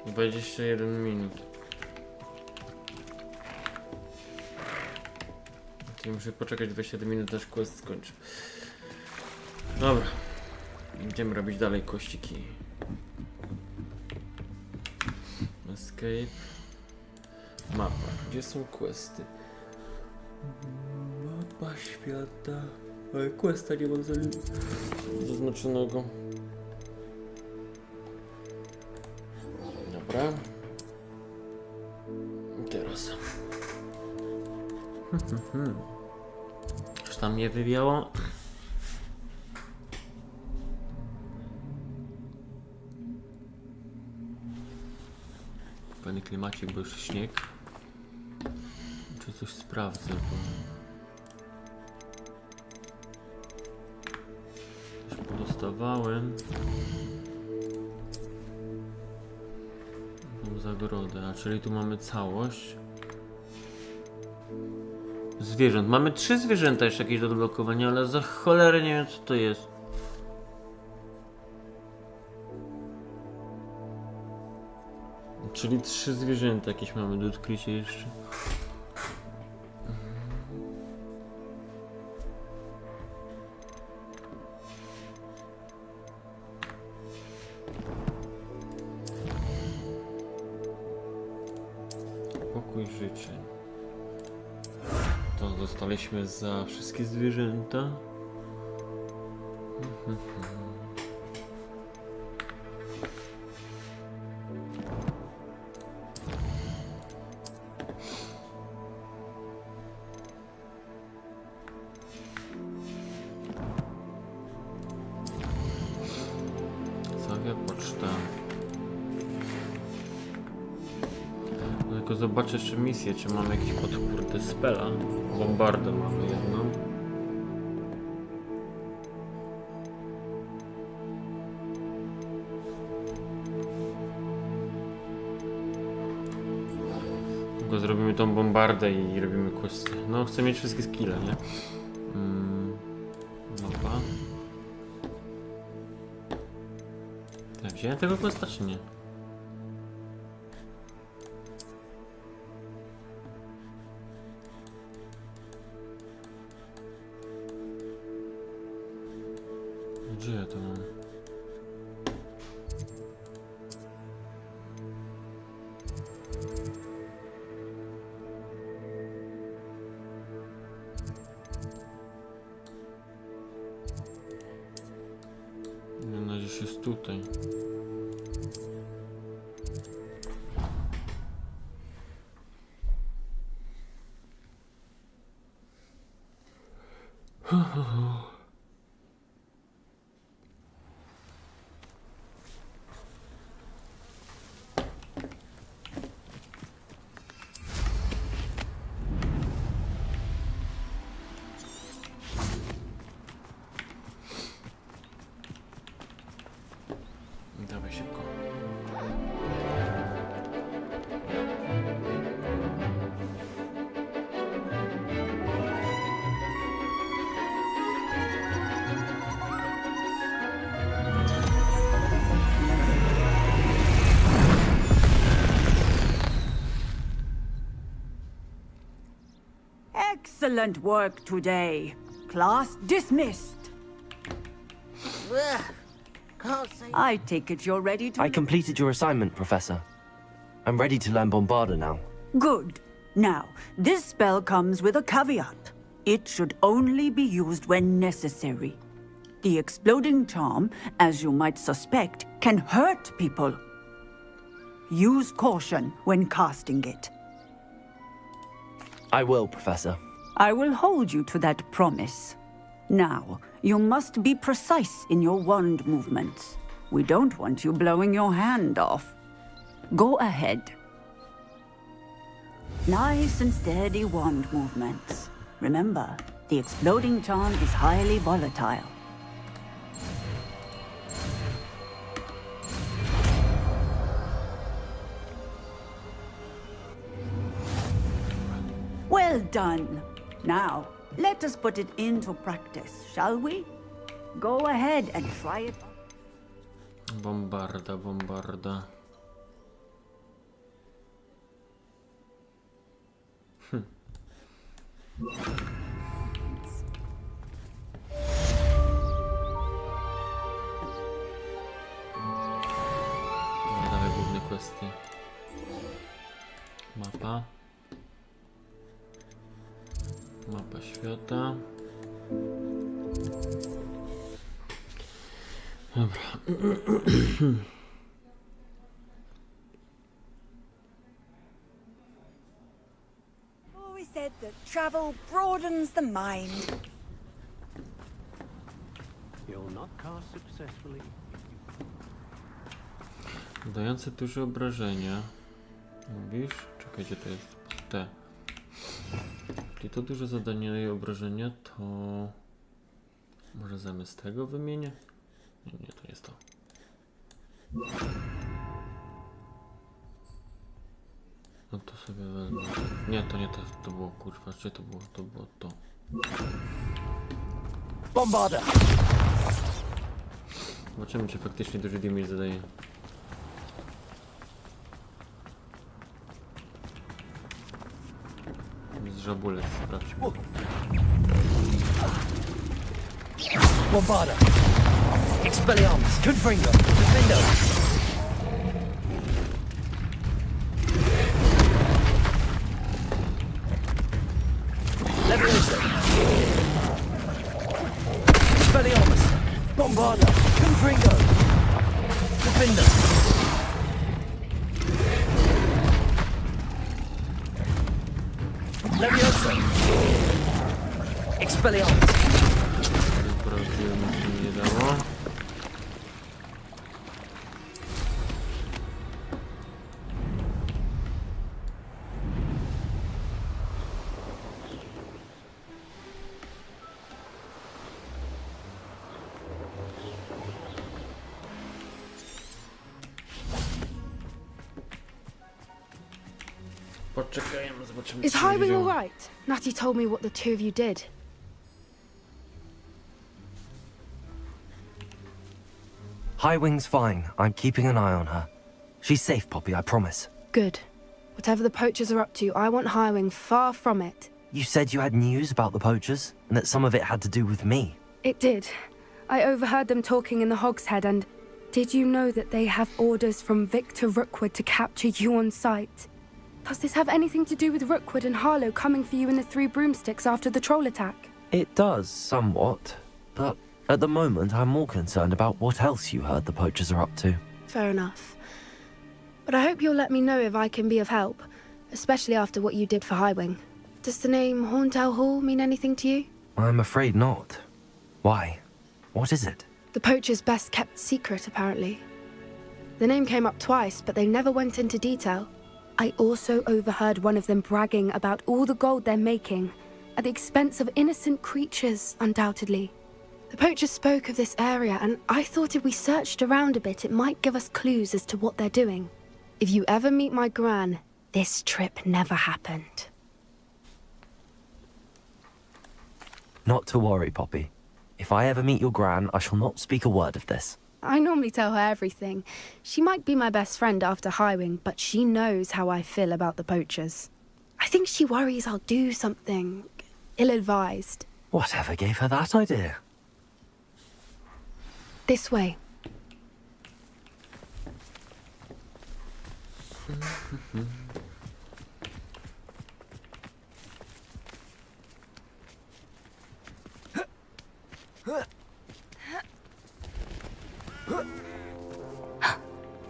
21 minut. Czyli muszę poczekać 27 minut, aż quest skończy. Dobra. Będziemy robić dalej kościki. Escape. Mapa. Gdzie są questy? Mapa świata. Ale questa nie mam zaznaczonego. Dobra. I teraz. Już tam nie wybiało. Fajny klimacik, bo już śnieg. Czy coś sprawdzę, bo... Coś podostawałem. Tą zagrodę, a czyli tu mamy całość. Zwierząt. Mamy 3 zwierzęta jeszcze jakieś do odblokowania, ale za cholerę nie wiem, co to jest. Czyli 3 zwierzęta jakieś mamy do odkrycia jeszcze. Pokój życzeń. To dostaliśmy za wszystkie zwierzęta. Poczta. No tylko zobaczę jeszcze misję, czy mamy jakiś podkurde spela. Bombardę mamy jedną. Tylko zrobimy tą bombardę i robimy questy. No chcę mieć wszystkie skille, nie? Dobra. Wziąłem tego questa czy nie? Gdzie ja to mam? No gdzieś jest tutaj. Dawaj szybko. Excellent work today. Class dismissed. I take it you're ready to... I completed your assignment, Professor. I'm ready to learn Bombarda now. Good. Now, this spell comes with a caveat. It should only be used when necessary. The exploding charm, as you might suspect, can hurt people. Use caution when casting it. I will, Professor. I will hold you to that promise. Now, you must be precise in your wand movements. We don't want you blowing your hand off. Go ahead. Nice and steady wand movements. Remember, the exploding charm is highly volatile. Well done. Now, let us put it into practice, shall we? Go ahead and try it. Bombarda, bombarda. Dawaj główne kwestie. Mapa. Mapa świata. Dobra. Always said that travel broadens the mind. You'll not cast successfully. Dające duże obrażenia. Mówisz? Czekaj, gdzie to jest? Te. Jeśli to duże zadanie daje obrażenia, to... Może zamiast tego wymienię? Nie, to jest to. No to sobie wezmę. Nie, to nie to było, kurwa, gdzie to było? To było to. Bombarda! Zobaczymy, czy faktycznie duży damage zadaje. Z żabulec, sprawdźmy. Bombarda! Expelliarmus! Confringo! Defendo! Leviosa! Expelliarmus! Bombarda! Confringo! Defendo! Leviosa! Expelliarmus! Prawdziwe mi się nie dało. Poczekajmy, zobaczymy. Is Highwing all right? Natty told me what the two of you did. Highwing's fine. I'm keeping an eye on her. She's safe, Poppy, I promise. Good. Whatever the poachers are up to, I want Highwing far from it. You said you had news about the poachers, and that some of it had to do with me. It did. I overheard them talking in the Hogshead, and did you know that they have orders from Victor Rookwood to capture you on sight? Does this have anything to do with Rookwood and Harlow coming for you in the Three Broomsticks after the troll attack? It does, somewhat. But at the moment, I'm more concerned about what else you heard the poachers are up to. Fair enough. But I hope you'll let me know if I can be of help, especially after what you did for Highwing. Does the name Horntail Hall mean anything to you? I'm afraid not. Why? What is it? The poacher's best kept secret, apparently. The name came up twice, but they never went into detail. I also overheard one of them bragging about all the gold they're making, at the expense of innocent creatures, undoubtedly. The poacher spoke of this area, and I thought if we searched around a bit, it might give us clues as to what they're doing. If you ever meet my gran, this trip never happened. Not to worry, Poppy. If I ever meet your gran, I shall not speak a word of this. I normally tell her everything. She might be my best friend after Highwing, but she knows how I feel about the poachers. I think she worries I'll do something ill-advised. Whatever gave her that idea? This way.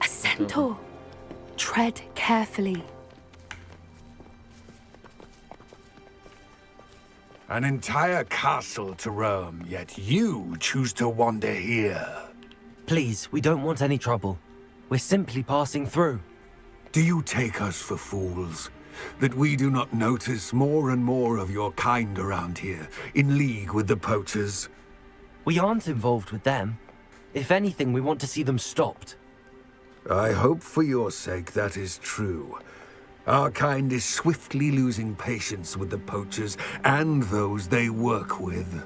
A centaur. Tread carefully. An entire castle to roam, yet you choose to wander here. Please, we don't want any trouble. We're simply passing through. Do you take us for fools? That we do not notice more and more of your kind around here, in league with the poachers? We aren't involved with them. If anything, we want to see them stopped. I hope for your sake that is true. Our kind is swiftly losing patience with the poachers and those they work with.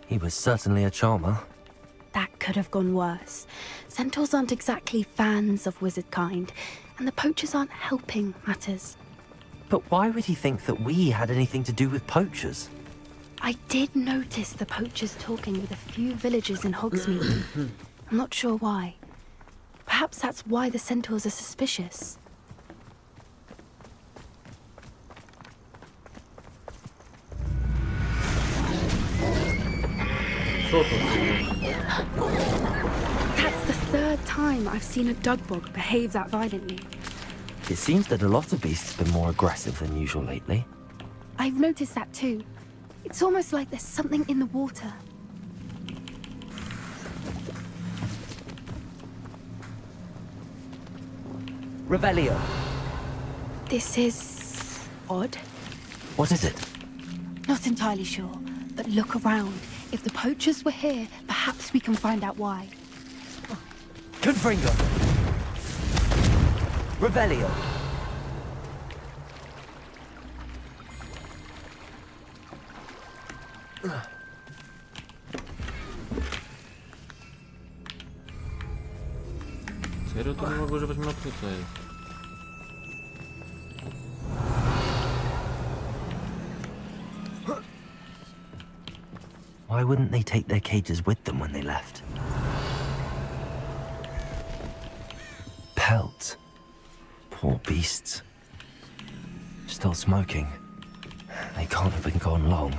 He was certainly a charmer. That could have gone worse. Centaurs aren't exactly fans of wizard kind, and the poachers aren't helping matters. But why would he think that we had anything to do with poachers? I did notice the poachers talking with a few villagers in Hogsmeade. I'm not sure why. Perhaps that's why the centaurs are suspicious. That's the third time I've seen a dugbog behave that violently. It seems that a lot of beasts have been more aggressive than usual lately. I've noticed that too. It's almost like there's something in the water. Revelio. This is odd. What is it? Not entirely sure, but look around. If the poachers were here, perhaps we can find out why. Confringo. Revelio. Serio to nie mogę używać mapy tutaj. Why wouldn't they take their cages with them when they left? Pelts. Poor beasts. Still smoking. They can't have been gone long.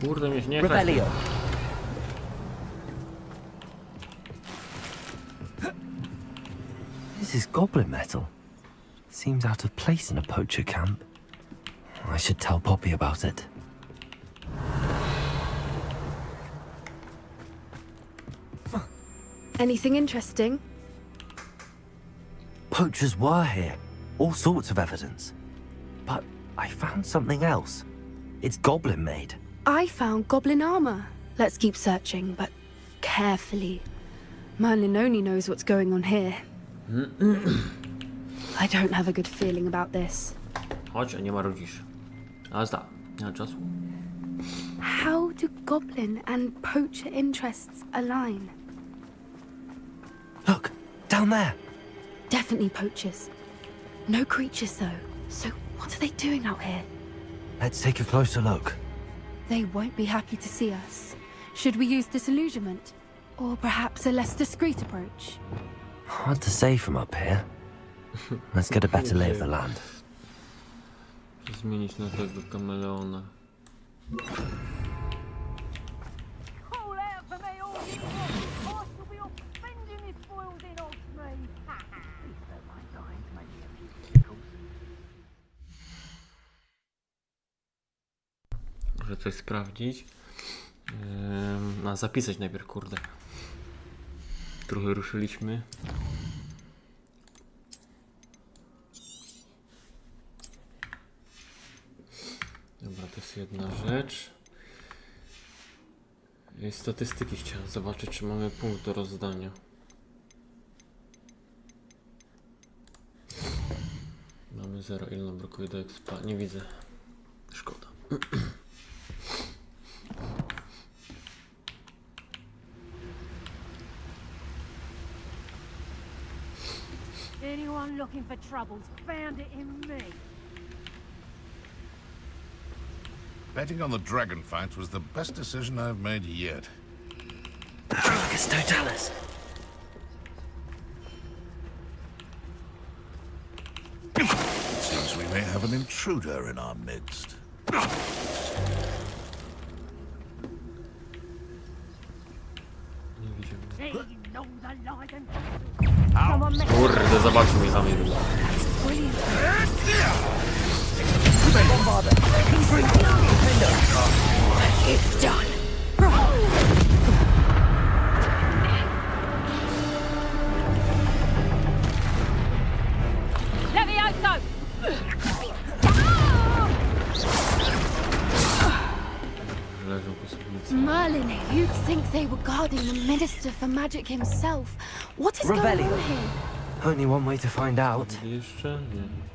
Kurde, mnie nie Revelio. This is goblin metal. Seems out of place in a poacher camp. I should tell Poppy about it. Anything interesting? Poachers were here. All sorts of evidence. But I found something else. It's goblin made. I found goblin armor. Let's keep searching, but carefully. Merlin only knows what's going on here. I don't have a good feeling about this. Chodź, a nie marudzisz. A zda, nie ma czasu. How do goblin and poacher interests align? Look, down there. Definitely poachers. No creatures though. So what are they doing out here? Let's take a closer look. They won't be happy to see us. Should we use disillusionment? Or perhaps a less discreet approach? Hard to say from up here. Let's get a better lay of the land. Zmienić na tego kameleona. Muszę coś sprawdzić. A zapisać najpierw, kurde. Trochę ruszyliśmy. Dobra, to jest jedna rzecz. Statystyki chciałem zobaczyć, czy mamy punkt do rozdania. Mamy 0, ile nam brakuje do expa? Nie widzę. Szkoda. Anyone looking for troubles found it in me. Betting on the dragon fight was the best decision I've made yet. Argus Totalis. It seems we may have an intruder in our midst. Kurde, zobaczmy mnie zamierzył. It's done. Levioso! Merlin, you'd think they were guarding the Minister for Magic himself. What is going on here? Only one way to find out. Jeszcze? Nie.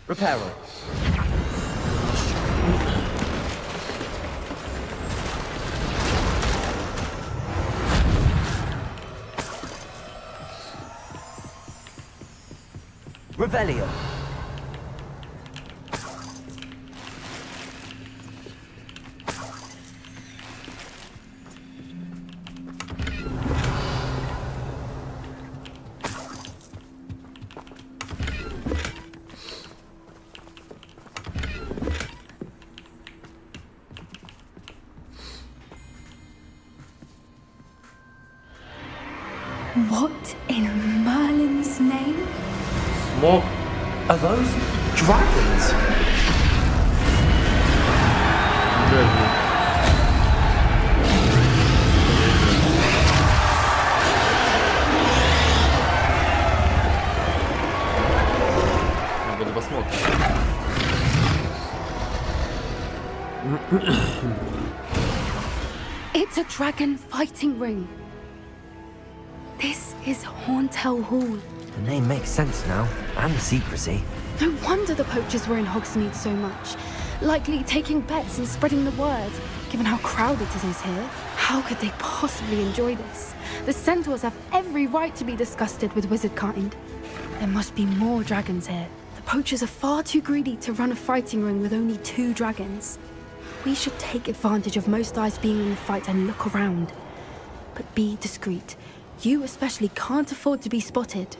Repairer. Revelio. What in Merlin's name? Smoke. Are those dragons? Albo dwa smoki. It's a dragon fighting ring. This is Hauntel Hall. The name makes sense now, and the secrecy. No wonder the poachers were in Hogsmeade so much. Likely taking bets and spreading the word, given how crowded it is here. How could they possibly enjoy this? The centaurs have every right to be disgusted with wizard kind. There must be more dragons here. The poachers are far too greedy to run a fighting ring with only 2 dragons. We should take advantage of most eyes being in the fight and look around. But be discreet. You especially can't afford to be spotted.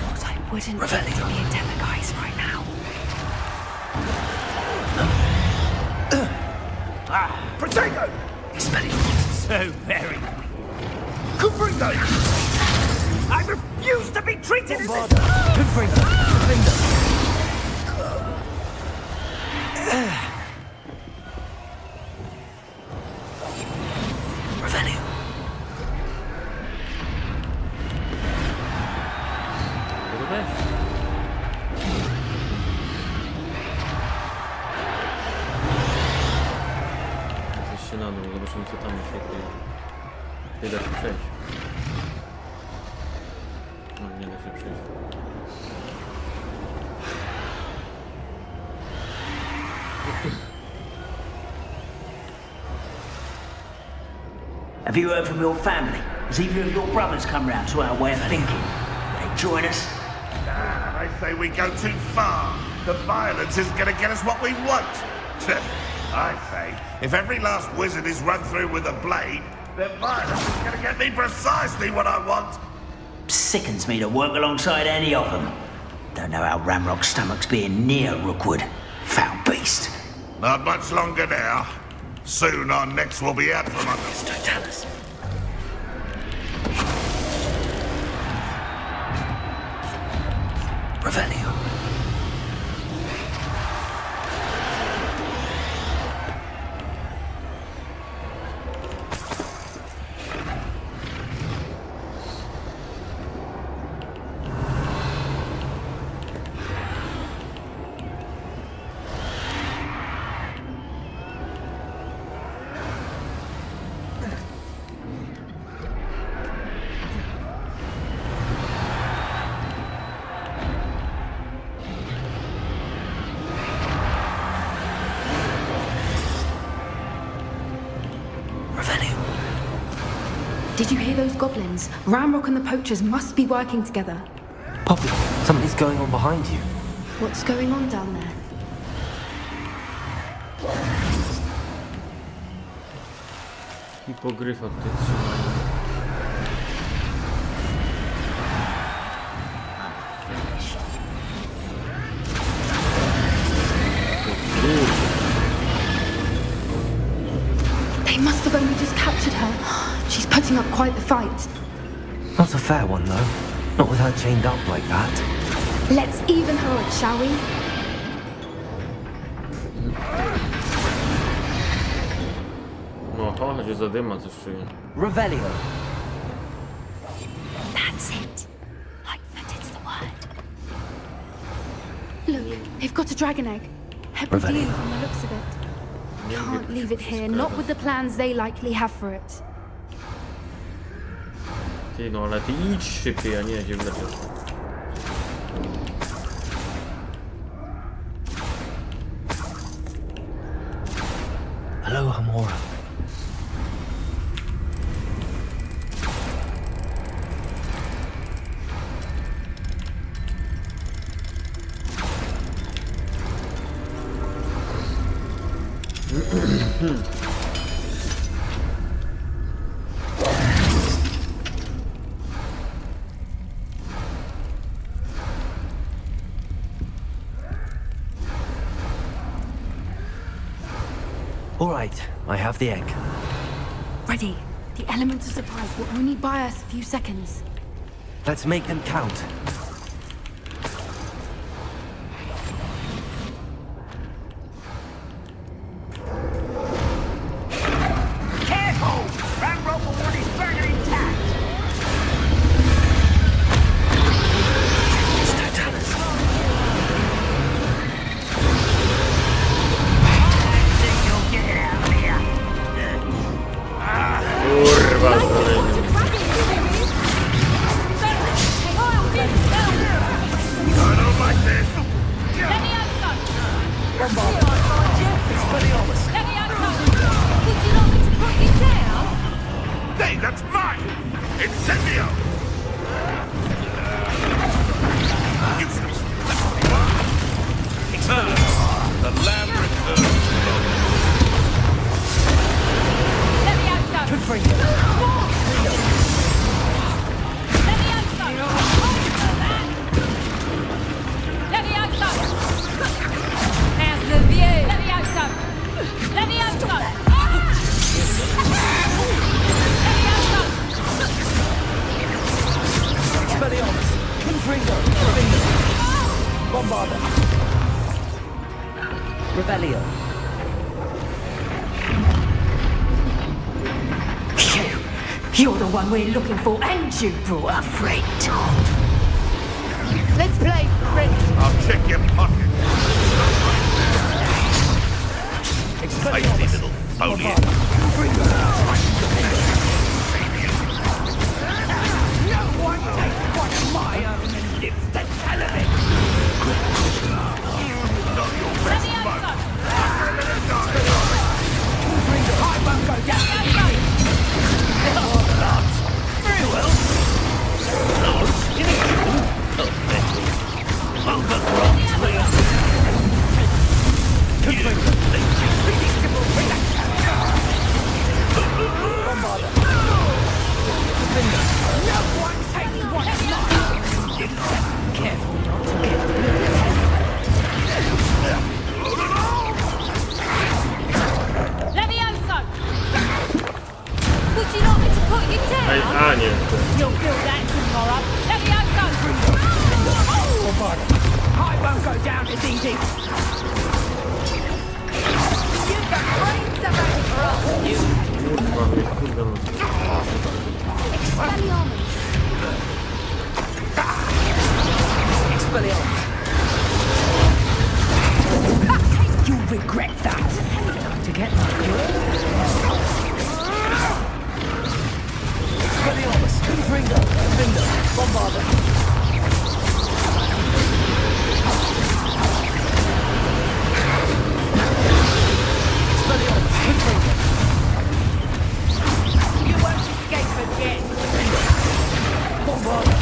What I wouldn't do to be a Demiguise right now. Protego! So very weak. Cubrigo! I refuse to be treated as Revelio. Jesteście na dół, zobaczymy co tam się dzieje. Nie da się przejść. No, nie da się przejść. Have you heard from your family? Has either of your brothers come round to our way of thinking? Will they join us? I say we go too far. The violence isn't going to get us what we want. I say, if every last wizard is run through with a blade, then violence is going to get me precisely what I want. Sickens me to work alongside any of them. Don't know how Ramrock's stomach's being near Rookwood. Foul beast. Not much longer now. Soon our necks will be out from under us. Totalis. Revelio. Did you hear those goblins? Ramrock and the poachers must be working together. Poppy, something's going on behind you. What's going on down there? Hipogryfa tutaj trzymają. They must have only just captured her. She's putting up quite the fight. Not a fair one, though. Not with her chained up like that. Let's even her out, shall we? Oho, chodzi za dyma, coś czuję. Revelio. That's it. Like that it's the word. Look, they've got a dragon egg. Heavily from the looks of it. Can't leave it here, not with the plans they likely have for it. Ty, no ale ty idź szybciej, a nie jedziesz lepiej. Hello, Hamora. All right, I have the egg. Ready. The element of surprise will only buy us a few seconds. Let's make them count. Careful! Ramrock will want his burger intact. It's Totalis. Kurwa, znaleźli. Hey, that's mine! Incendio! Useless. The lamb returns. Good for you. Revelio. You're the one we're looking for, and you brought a friend. Let's play, friend. I'll check your pocket. Spicy little phony. No one takes one of my own and lives to tell of it. Not your best mug. I won't go down. Very well. No one takes one of A nie. You'll feel that tomorrow. Let me go. I won't go down as easy. You've got brains about for us. You. Kurwa, mnie kurde no. Expelliarmus. You'll regret that. Time to get my Expelliarmus. Confringo. Finger. Bombarder. Expelliarmus. Confringo. You won't escape again. Bombarder.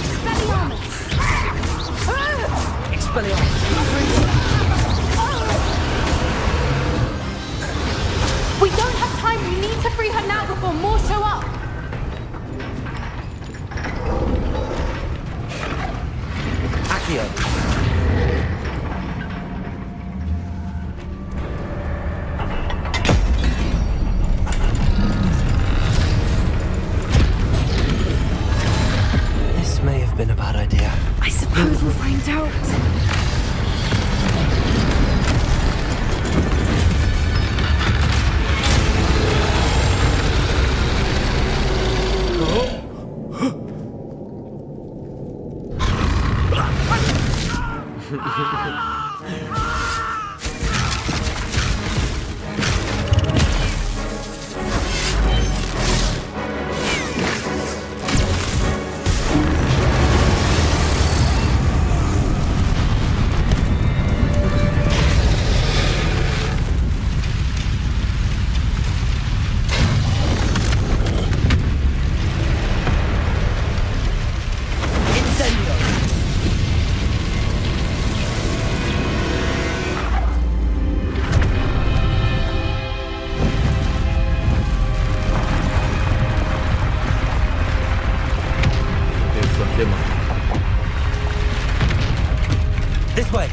Expelliarmus. Expelliarmus. We don't have time. We need to free her now before more show up. Accio. This may have been a bad idea. I suppose we'll find out. This way.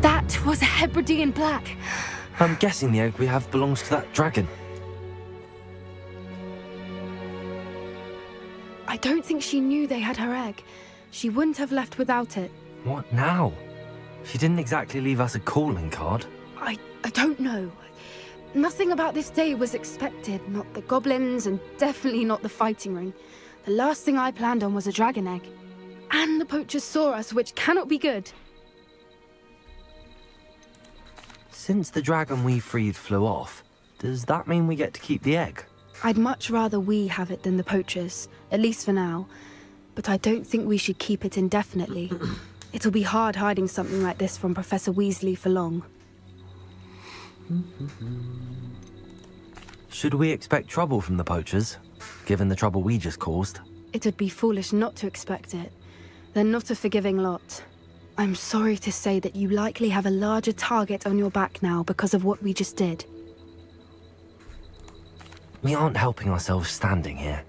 That was a Hebridean black. I'm guessing the egg we have belongs to that dragon. I don't think she knew they had her egg. She wouldn't have left without it. What now? She didn't exactly leave us a calling card. I don't know. Nothing about this day was expected. Not the goblins, and definitely not the fighting ring. The last thing I planned on was a dragon egg. And the poachers saw us, which cannot be good. Since the dragon we freed flew off, does that mean we get to keep the egg? I'd much rather we have it than the poachers, at least for now. But I don't think we should keep it indefinitely. It'll be hard hiding something like this from Professor Weasley for long. Should we expect trouble from the poachers, given the trouble we just caused? It'd be foolish not to expect it. They're not a forgiving lot. I'm sorry to say that you likely have a larger target on your back now because of what we just did. We aren't helping ourselves standing here.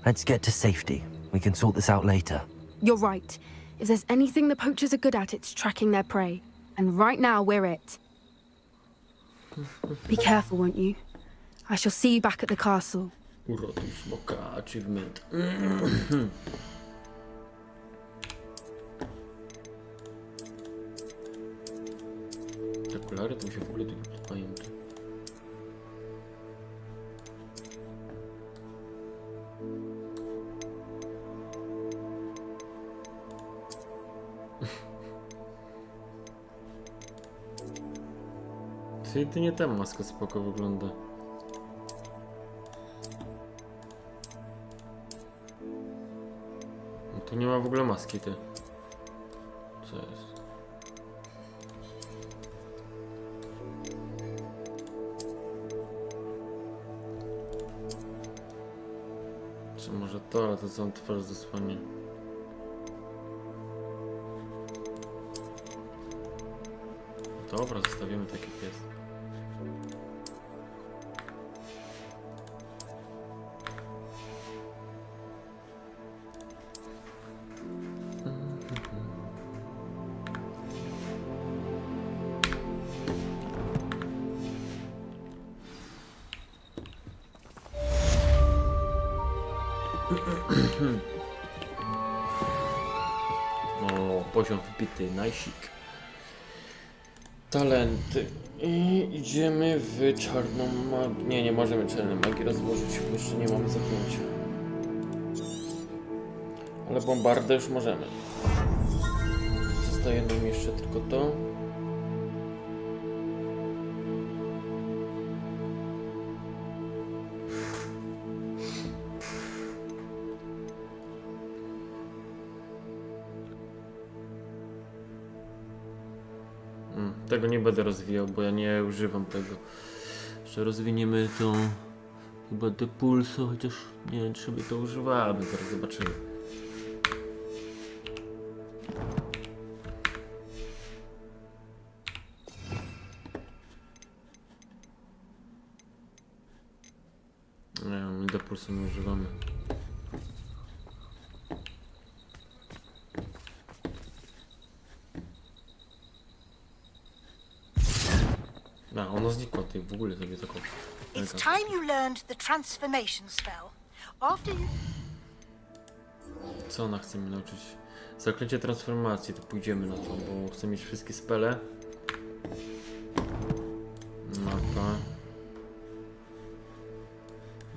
Let's get to safety. We can sort this out later. You're right. If there's anything the poachers are good at, it's tracking their prey. And right now, we're it. Be careful, won't you? I shall see you back at the castle. Uratuj smoka, achievement. Te okulary to mi się w ogóle tu nie podobają. Jedynie ta maska spoko wygląda. No tu nie ma w ogóle maski, ty. Co jest? Czy może to, ale to są twarz zasłania. Dobra, zostawimy tak jak jest. O, poziom wbity, najsik. Talenty. I idziemy w czarną magię. Nie możemy czarnej magii rozłożyć, bo jeszcze nie mamy zaklęcia. Ale bombardę już możemy. Zostaje nam jeszcze tylko to. Tego nie będę rozwijał, bo ja nie używam tego. Jeszcze rozwiniemy to chyba depulsu, chociaż nie wiem, czy sobie to używamy, zaraz zobaczymy. Nie, my depulsu nie używamy. No, ono znikło, ty w ogóle sobie taką... It's time you learned the transformation spell. After you... Co ona chce mi nauczyć? Zaklęcie transformacji, to pójdziemy na to, bo chcę mieć wszystkie spele. Mapa.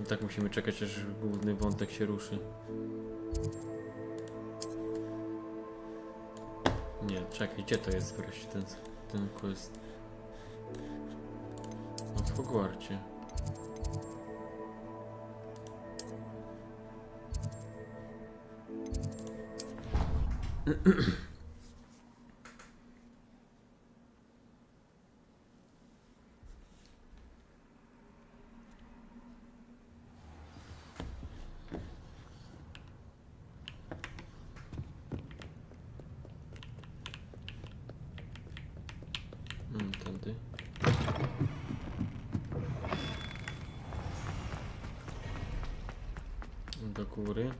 I tak musimy czekać, aż główny wątek się ruszy. Nie, czekaj, gdzie to jest wreszcie ten quest? No, w Hogwarcie. Tędy. Do góry.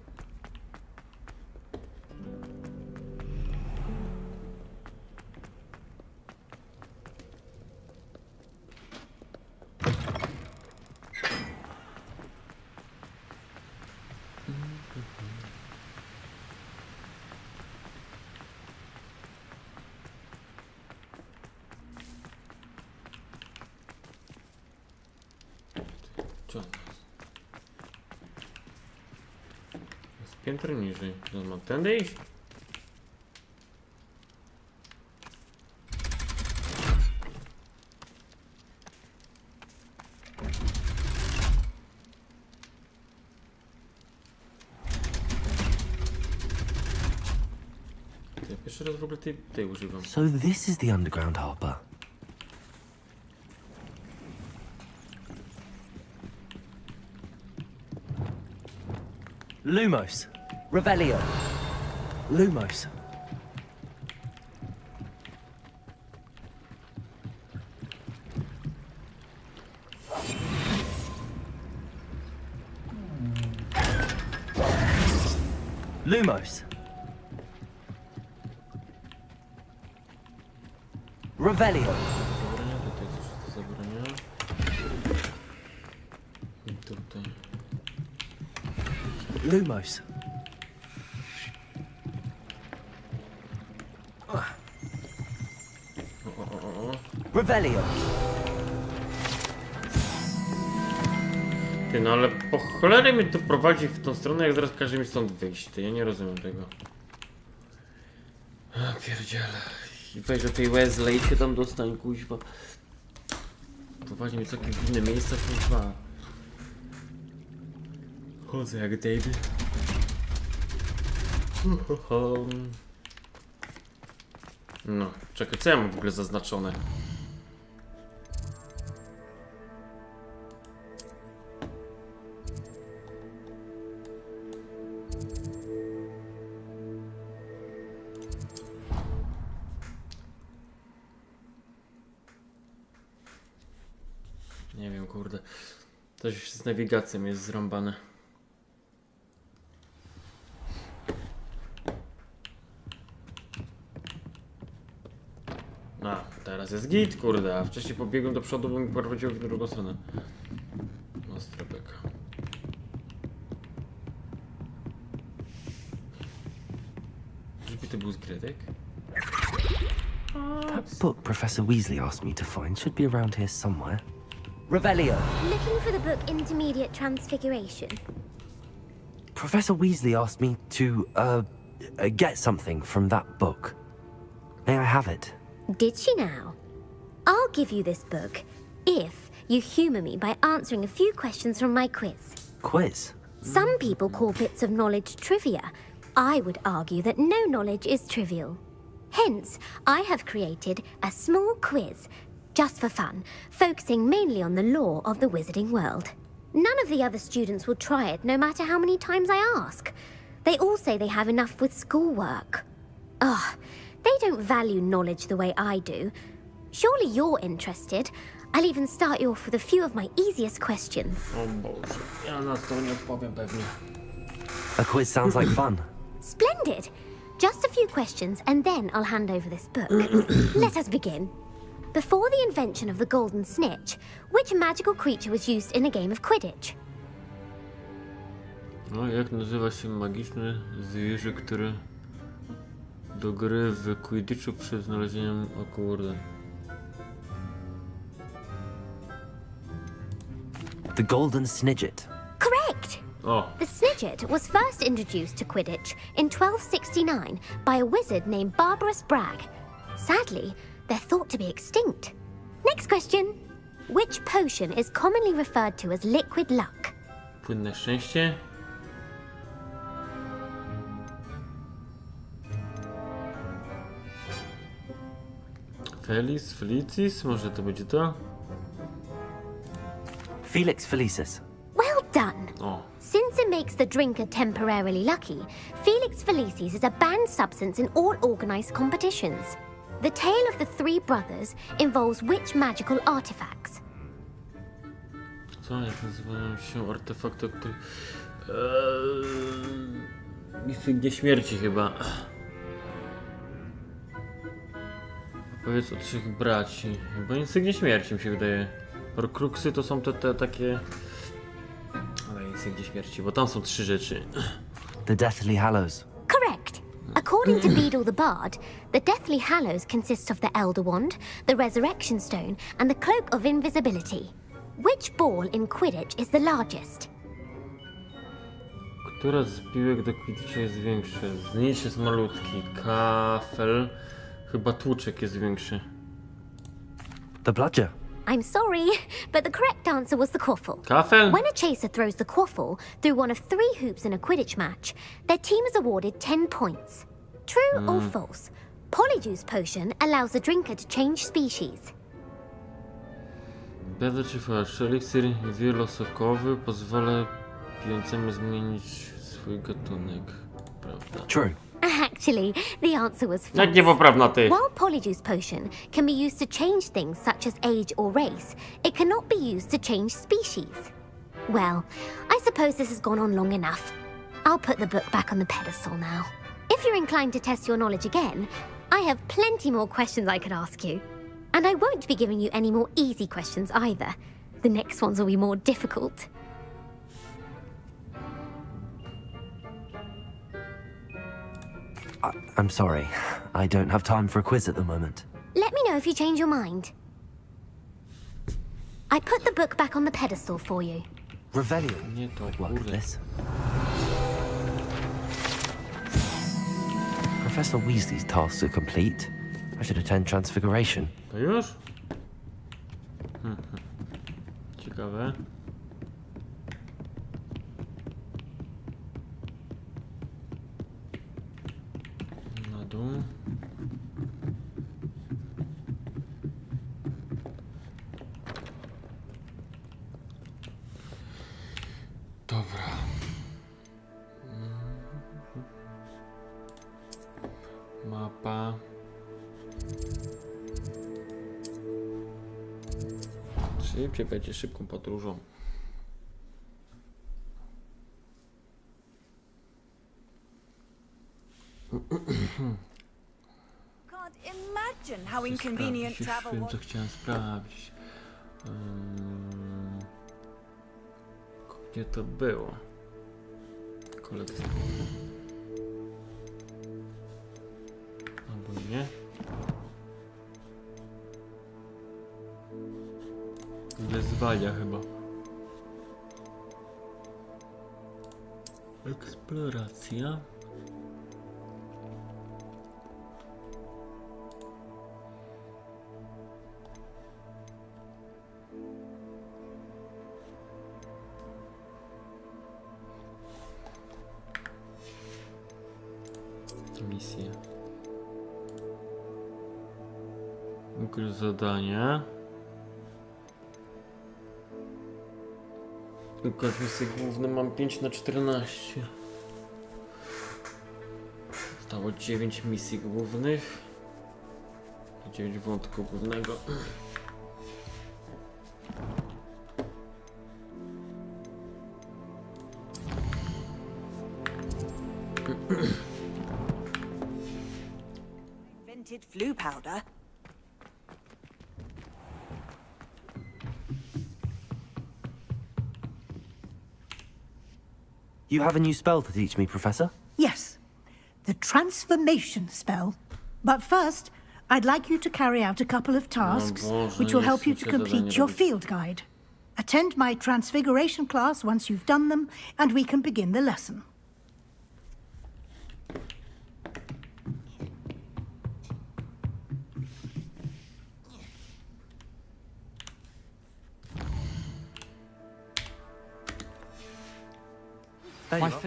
Co? Jest piętro niżej. No, mam tędy iść? Ja pierwszy raz w ogóle tej używam. So this is the underground harbor. Lumos. Revelio. Lumos. Lumos. Revelio. Zabrania. I tutaj. Lumos. Revelio. Ty, no ale po cholerę mnie to prowadzi w tą stronę, jak zaraz każe mi stąd wyjść. Ty, ja nie rozumiem tego. A, pierdziele. I weź do tej Wesley i się tam dostań, kuźwa. Prowadzi mnie całkiem w inne miejsca, kuźwa. Chodzę jak David. No, czekaj, co ja mam w ogóle zaznaczone? Nie wiem, kurde. Coś z nawigacją jest zrąbane. A, teraz jest git, kurde, a wcześniej pobiegłem do przodu, bo mi prowadziło w drugą stronę. Ostra beka. to był zgredek? That book Professor Weasley asked me to find should be around here somewhere. Revelio. Looking for the book Intermediate Transfiguration. Professor Weasley asked me to, get something from that book. May I have it? Did she now? I'll give you this book if you humour me by answering a few questions from my quiz. Quiz? Some people call bits of knowledge trivia. I would argue that no knowledge is trivial. Hence, I have created a small quiz, just for fun, focusing mainly on the lore of the wizarding world. None of the other students will try it, no matter how many times I ask. They all say they have enough with schoolwork. Ugh, they don't value knowledge the way I do. Surely you're interested. I'll even start you off with a few of my easiest questions. O Boże, ja na to nie odpowiem pewnie. A quiz sounds like fun. Splendid! Just a few questions and then I'll hand over this book. Let us begin. Before the invention of the golden snitch, which magical creature was used in a game of Quidditch? No, jak nazywa się magiczne zwierzę, które do gry w Quidditchu przed znalezieniem... O kurde. The golden snidget. Correct! Oh. The snidget was first introduced to Quidditch in 1269 by a wizard named Barbarous Bragg. Sadly, they're thought to be extinct. Next question. Which potion is commonly referred to as liquid luck? Płynne szczęście. Felicis? Może to będzie to? Felix Felicis. Well done! O. Since it makes the drinker temporarily lucky, Felix Felicis is a banned substance in all organized competitions. The tale of the three brothers involves which magical artifacts? Co? Jak nazywają się artefakty, które... Insygnie śmierci chyba. Powiedz o trzech braci. Chyba insygnie śmierci mi się wydaje. Horcruxy to są te takie... Ale insygnie śmierci, bo tam są trzy rzeczy. The Deathly Hallows. Correct. According to Beedle the Bard, the Deathly Hallows consists of the Elder Wand, the Resurrection Stone, and the Cloak of Invisibility. Which ball in Quidditch is the largest? Która z piłek do Quidditcha jest większa? Znicz jest malutki. Kafel. Chyba tłuczek jest większy. The bludger. I'm sorry, but the correct answer was the quaffle. Kafel? When a chaser throws the quaffle through one of 3 hoops in a Quidditch match, their team is awarded 10 points. True or false? Polyjuice potion allows the drinker to change species. Prawda czy fałsz? Eliksir wielosokowy pozwala pijącemu zmienić swój gatunek. Prawda? True. Actually, the answer was false. Jak niepoprawna ty? While Polyjuice potion can be used to change things such as age or race, it cannot be used to change species. Well, I suppose this has gone on long enough. I'll put the book back on the pedestal now. If you're inclined to test your knowledge again, I have plenty more questions I could ask you. And I won't be giving you any more easy questions either. The next ones will be more difficult. I'm sorry. I don't have time for a quiz at the moment. Let me know if you change your mind. I put the book back on the pedestal for you. Revelio. Nie to, Work with kurde. this. Professor Weasley's tasks are complete. I should attend Transfiguration. To już? Ciekawe. Na dół. Dobra. Mapa. Szybciej będzie szybką podróżą. Can't imagine how inconvenient travel Wiem, was. co chciałem sprawdzić. Gdzie to było? Kolekcja. nie? Wyzwania chyba. Eksploracja. Misje. Ukryć zadania. Układ misji główny mam 5/14. Zostało 9 misji głównych. 9 wątku głównego. Invented flu powder. You have a new spell to teach me, Professor? Yes, the transformation spell. But first, I'd like you to carry out a couple of tasks which will help you to complete your field guide. Attend my transfiguration class once you've done them, and we can begin the lesson.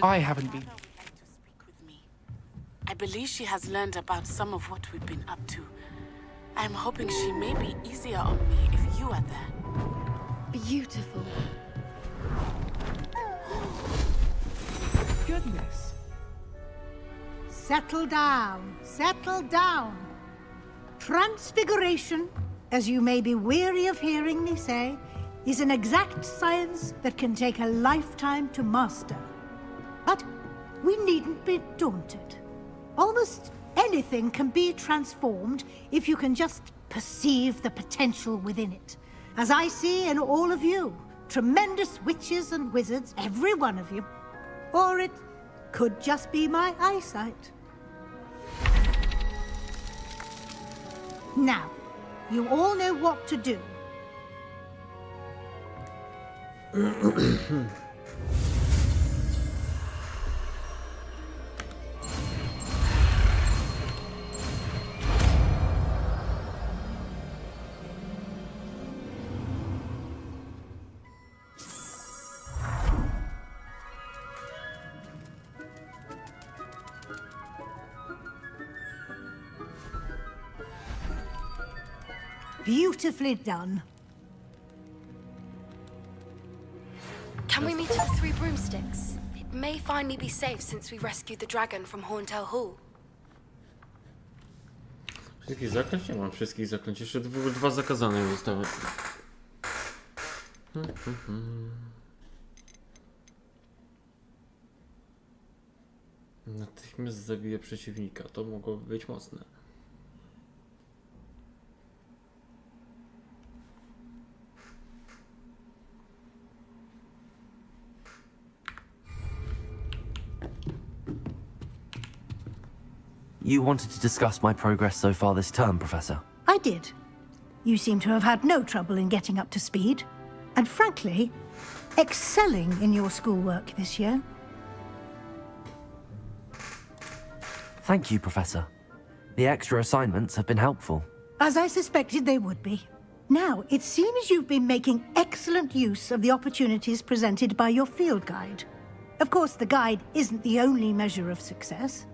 I haven't been. I believe she has learned about some of what we've been up to. I'm hoping she may be easier on me if you are there. Beautiful. Goodness. Settle down, settle down. Transfiguration, as you may be weary of hearing me say, is an exact science that can take a lifetime to master. But we needn't be daunted. Almost anything can be transformed if you can just perceive the potential within it. As I see in all of you, tremendous witches and wizards, every one of you. Or it could just be my eyesight. Now, you all know what to do. Beautifully done. Can we meet at the Three Broomsticks? It may finally be safe since we rescued the dragon from Horntail Hall. Wszystkich zaklęć? Nie mam wszystkich zaklęć. Jeszcze dwa zakazane zostały. Natychmiast zabije przeciwnika. To mogłoby być mocne. You wanted to discuss my progress so far this term, Professor? I did. You seem to have had no trouble in getting up to speed. And frankly, excelling in your schoolwork this year. Thank you, Professor. The extra assignments have been helpful. As I suspected they would be. Now, it seems you've been making excellent use of the opportunities presented by your field guide. Of course, the guide isn't the only measure of success.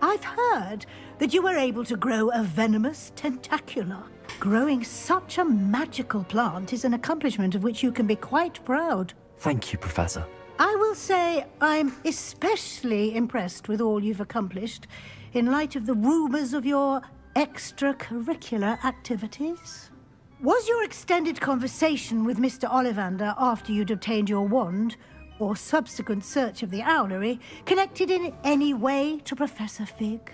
I've heard that you were able to grow a venomous tentacula. Growing such a magical plant is an accomplishment of which you can be quite proud. Thank you, Professor. I will say I'm especially impressed with all you've accomplished in light of the rumors of your extracurricular activities. Was your extended conversation with Mr. Ollivander after you'd obtained your wand, or subsequent search of the owlery, connected in any way to Professor Fig?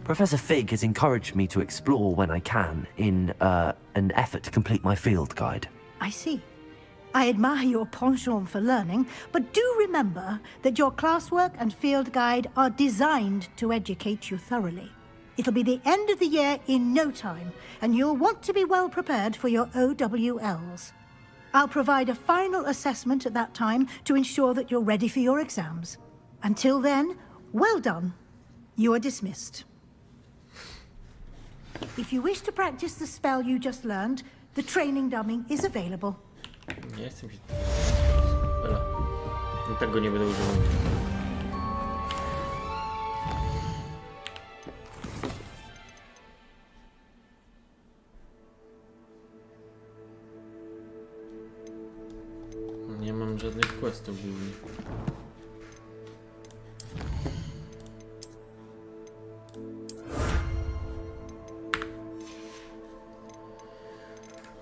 Professor Fig has encouraged me to explore when I can in an effort to complete my field guide. I see. I admire your penchant for learning, but do remember that your classwork and field guide are designed to educate you thoroughly. It'll be the end of the year in no time, and you'll want to be well prepared for your OWLs. I'll provide a final assessment at that time to ensure that you're ready for your exams. Until then, well done. You are dismissed. If you wish to practice the spell you just learned, the training dummy is available. Nie jestem się... Dobra. No tak go nie będę używał. Nie mam żadnych questów głównie.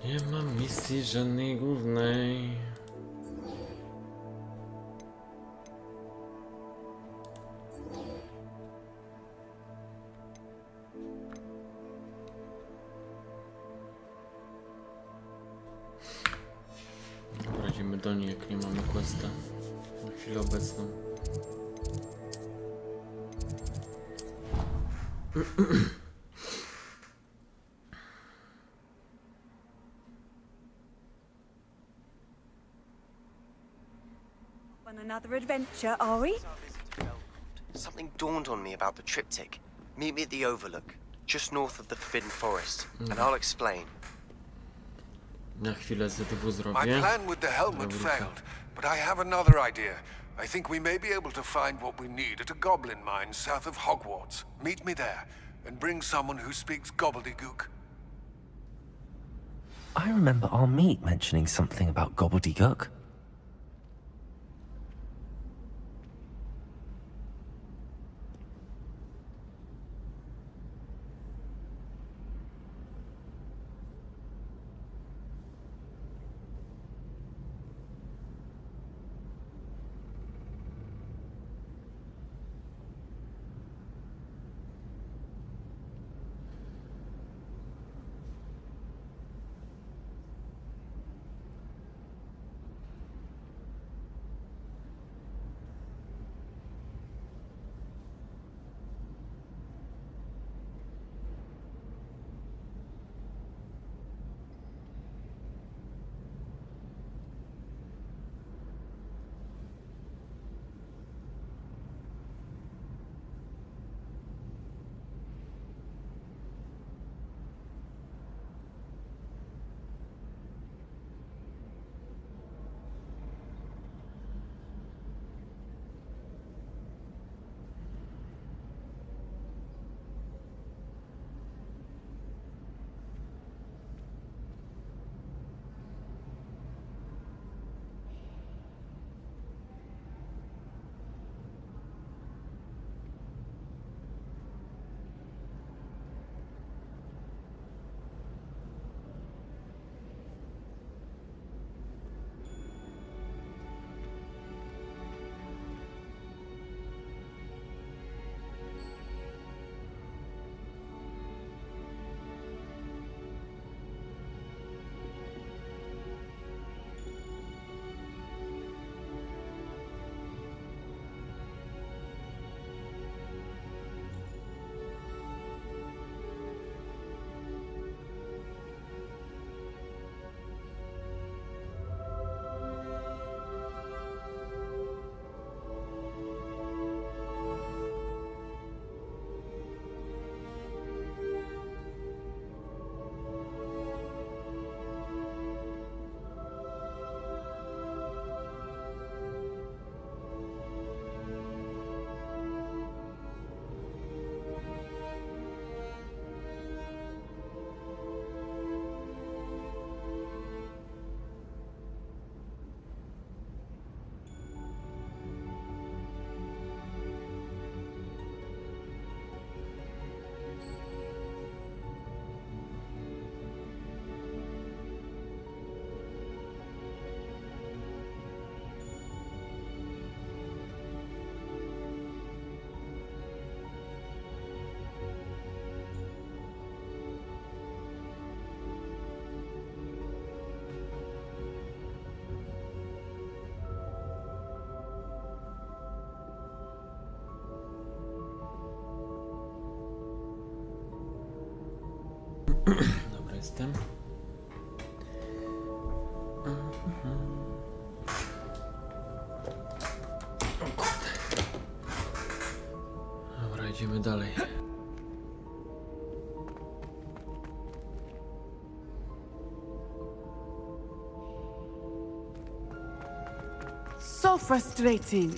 Nie mam misji żadnej głównej. Dobra, idziemy do niej, jak nie mamy questa na chwilę obecną. On another adventure, are we? Something dawned on me about the triptych. Meet me at the Overlook, just north of the Forbidden Forest, and I'll explain. Na chwilę ZW zrobię. My plan with the helmet failed, but I have another idea. I think we may be able to find what we need at a goblin mine south of Hogwarts. Meet me there, and bring someone who speaks gobbledygook. I remember our meet mentioning something about gobbledygook. Dobra, jestem. O kurde. Dobra, idziemy dalej. So frustrating.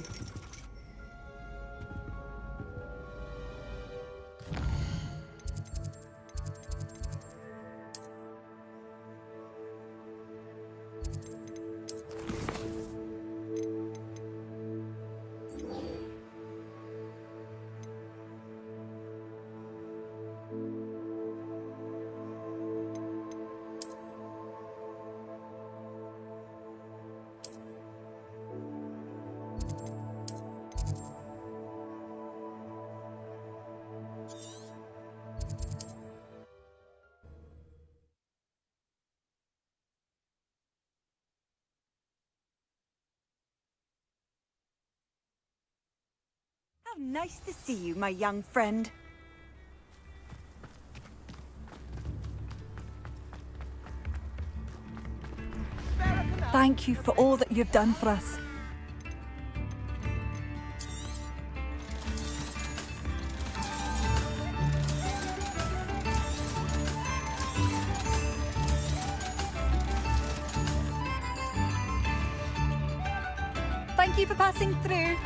How nice to see you, my young friend. Thank you for all that you've done for us. Thank you for passing through.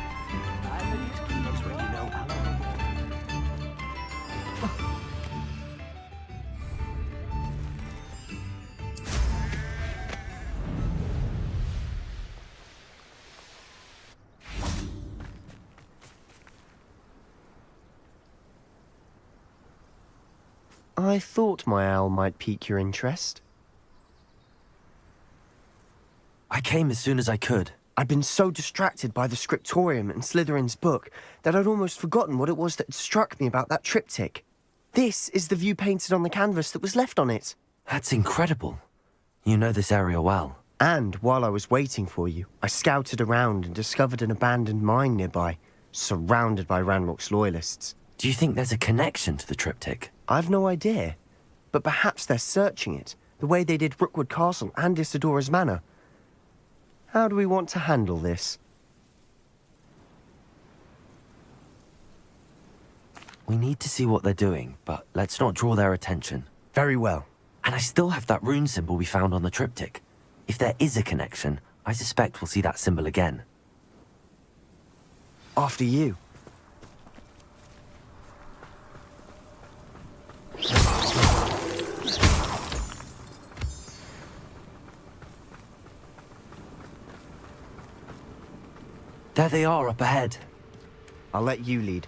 I thought my owl might pique your interest. I came as soon as I could. I'd been so distracted by the scriptorium and Slytherin's book that I'd almost forgotten what it was that had struck me about that triptych. This is the view painted on the canvas that was left on it. That's incredible. You know this area well. And while I was waiting for you, I scouted around and discovered an abandoned mine nearby, surrounded by Ranrock's loyalists. Do you think there's a connection to the triptych? I've no idea, but perhaps they're searching it, the way they did Rookwood Castle and Isidora's Manor. How do we want to handle this? We need to see what they're doing, but let's not draw their attention. Very well. And I still have that rune symbol we found on the triptych. If there is a connection, I suspect we'll see that symbol again. After you. There they are, up ahead. I'll let you lead.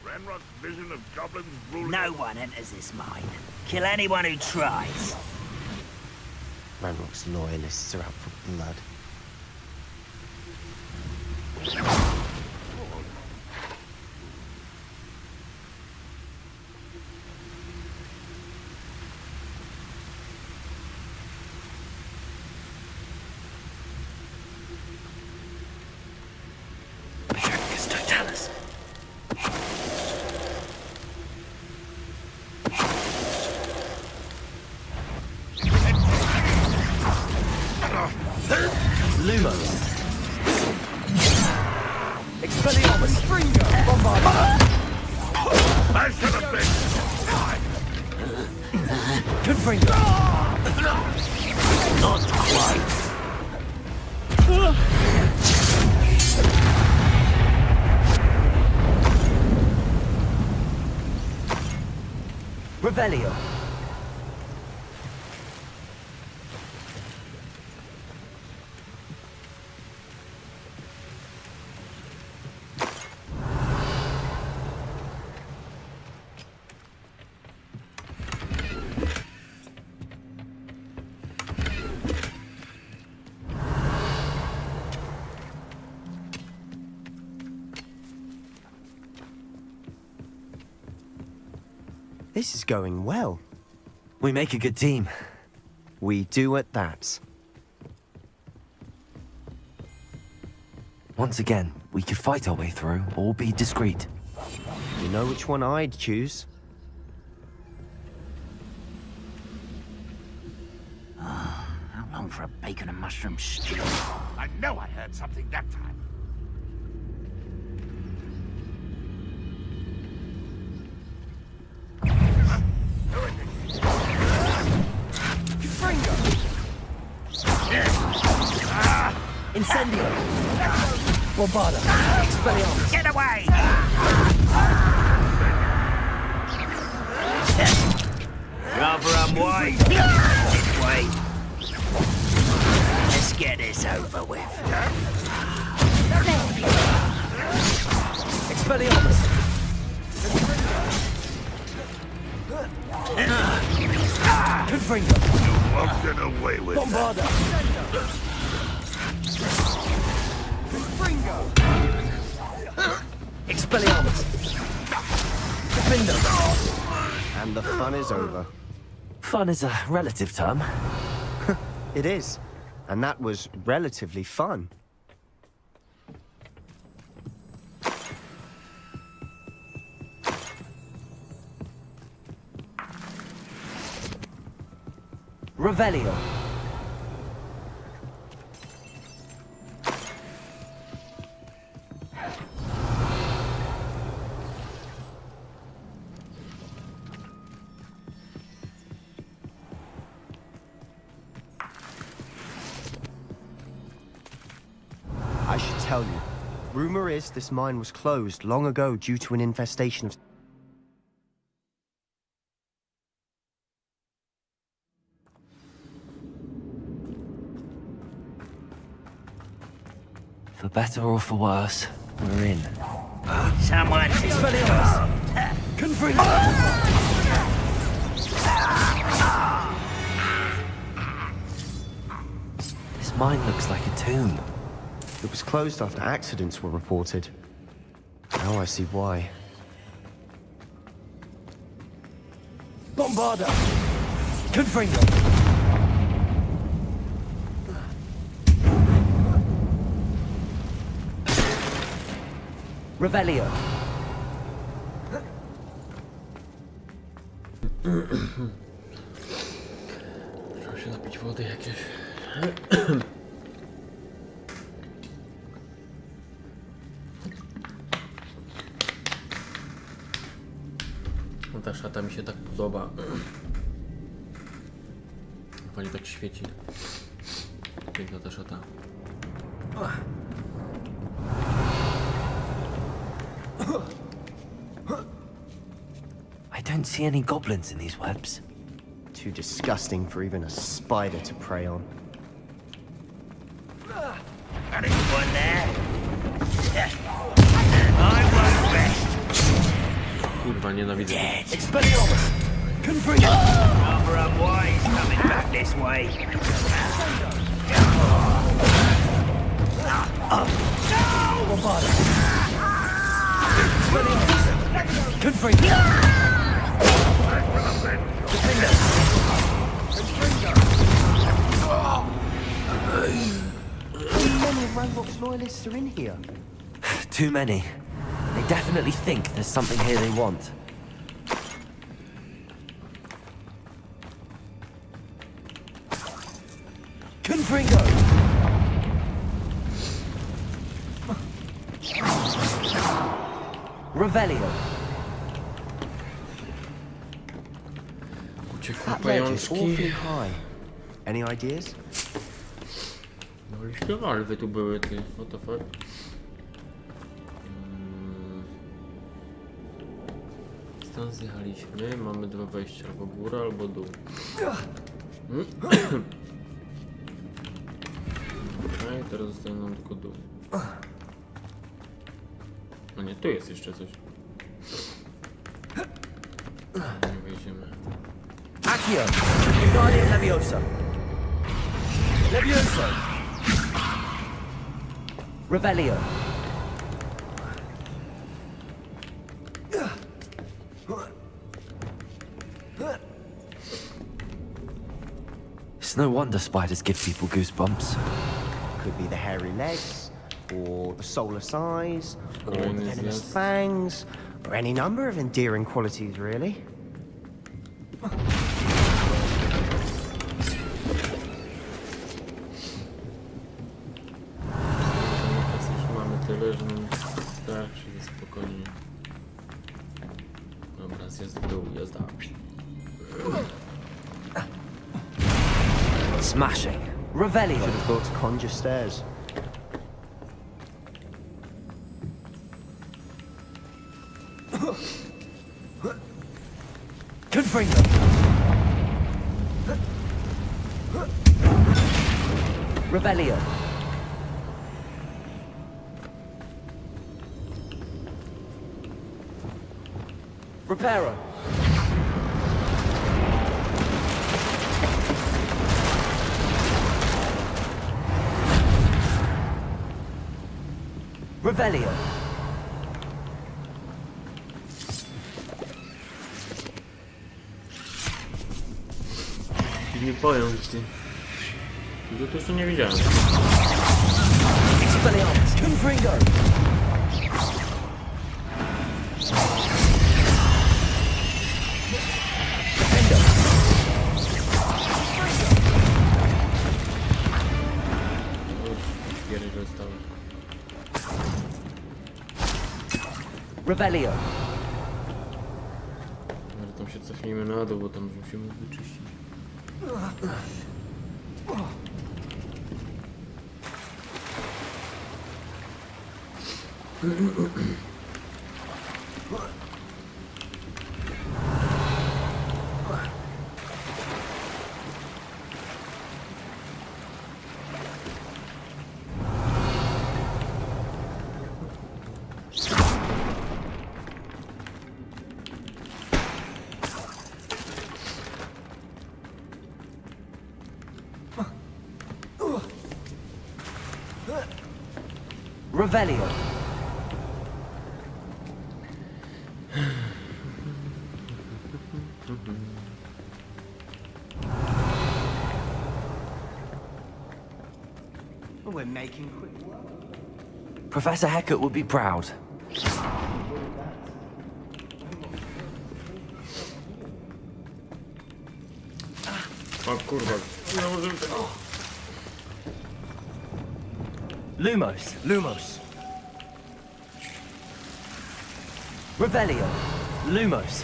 Ranrock's vision of goblins ruling... No one enters this mine. Kill anyone who tries. Ranrock's loyalists are out for blood. Revelio. This is going well. We make a good team. We do at that. Once again, we could fight our way through or be discreet. You know which one I'd choose? down for a bacon and mushroom stew. I know I heard something that time. Incendio! Bombarda! Expelliarmus! Get away! Rather unwise. This way. Let's get this over with. Expelliarmus! Confringo! You won't get away with Bombarda! Expelliarmus! Defender! And the fun is over. Fun is a relative term. It is. And that was relatively fun. Revelio. I should tell you. Rumor is this mine was closed long ago due to an infestation of... For better or for worse, we're in. Someone... Expelliarmus! Confringo! This mine looks like a tomb. It was closed after accidents were reported. Now I see why. Bombarda! Confringo! Revelio! Trzeba się napić wody jakieś. Ta szata mi się tak podoba. Fajnie tak świeci. Piękna ta szata. I don't see any goblins in these webs. Too disgusting for even a spider to prey on. Anyone there? I won't rest. Kurwa, nienawidzę. Expelliarmus! Confringo! Rather unwise coming back this way. Bombarda! Expelliarmus! Confringo! Defender! How many Roblox loyalists are in here? Too many. They definitely think there's something here they want. Confringo! Revelio! Uciekły That ledge is pajączki. awfully high. Any ideas? No i śpiewalwy tu były, ty. What the fuck? Stąd zjechaliśmy. Mamy dwa wejścia. Albo góra, albo dół. Okej, teraz zostaje nam tylko dół. No nie, tu jest jeszcze coś. Nie wejdziemy. Accio! Wingardium Leviosa! Leviosa! Revelio! It's no wonder spiders give people goosebumps. Could be the hairy legs, or the solar size, or the Venomous venomous fangs, or any number of endearing qualities, really. spokojnie. Dobra, zjazd w dół, jazda. Smashing. Revelio. Should have thought to conjure stairs. Confringo. Revelio. Reparo. Revelio. Nie pojąć ty. Tego to jeszcze nie widziałem. Expelliarmus. Confringo. Revelio. Ale tam się cofnijmy na dół, bo tam musimy wyczyścić. Revelio. We're making quick work. Professor Hecat would be proud. O kurwa, założyłem tego. Lumos. Lumos. Revelio. Lumos.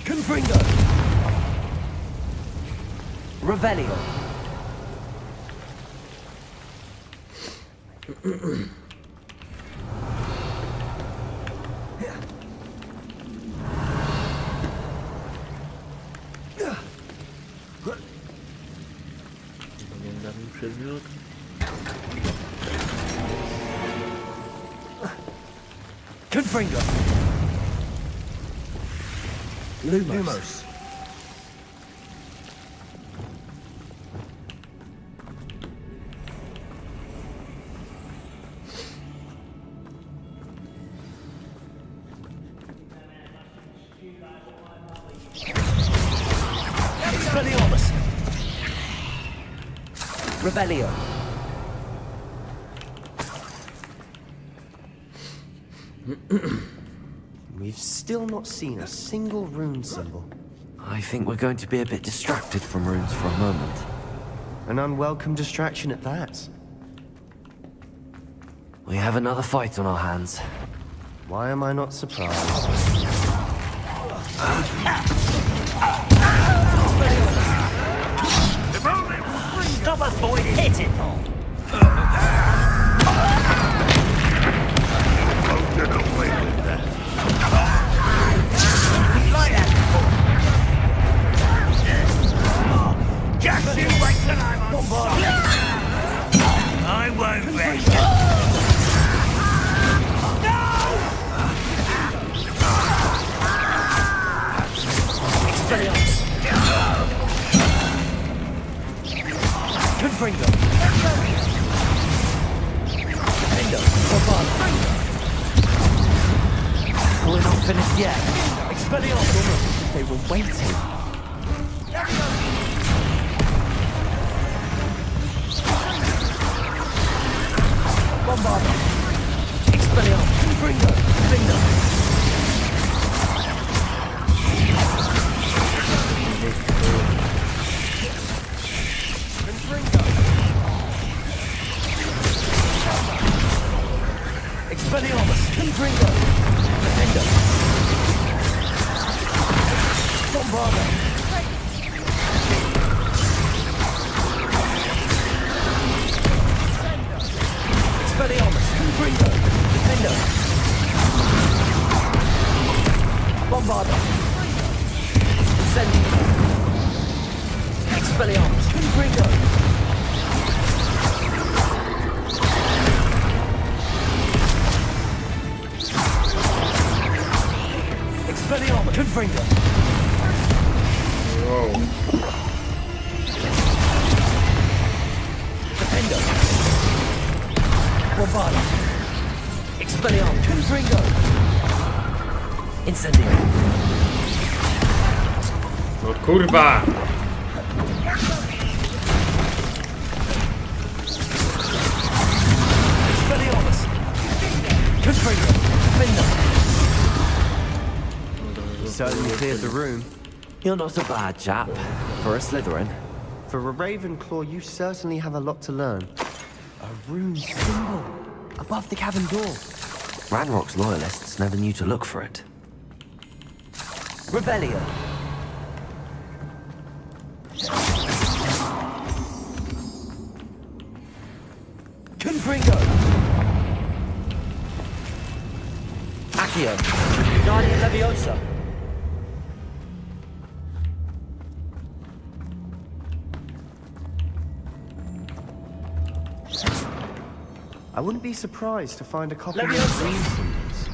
Confringo. Revelio. Legendarny przedmiot. Confringo. Lumos. Lumos. Expelliarmus. Revelio. We've still not seen a single rune symbol. I think we're going to be a bit distracted from runes for a moment. An unwelcome distraction at that. We have another fight on our hands. Why am I not surprised? Stop avoiding pitiful. Like that before. Just you wait till I'm on board. I won't rest. Expelliarmus. Confringo. Defendo. Bombard. We're not finished yet. Expelliarmus. Almost as if they were waiting. Bombard. Expelliarmus. Confringo. Defendo. Bombarda! Expelliarmus! Confringo! Defender! Bombarda! Incendio! Expelliarmus! Confringo! Expelliarmus! Confringo! Wow. Defender! Bombarda! Expelliarmus! Confringo! Incendio! No kurwa! Expelliarmus! Confringo! Defender! Certainly cleared the room. You're not a bad chap. For a Slytherin. For a Ravenclaw, you certainly have a lot to learn. A rune symbol above the cabin door. Ranrock's loyalists never knew to look for it. Revelio! Confringo! Accio! Guardian Leviosa! I wouldn't be surprised to find a copy of Leviosa! rune symbols.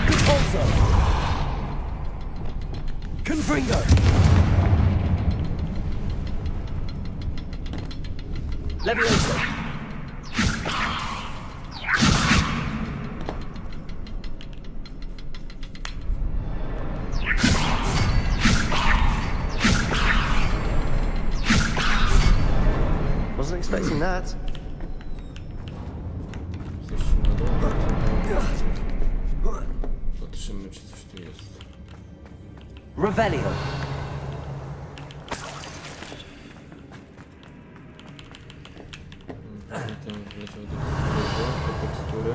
Compulso! Confringo! Leviosa! Wasn't expecting that. Patrzymy, czy coś tu jest. Revelio! Tam wleciał do tekstury.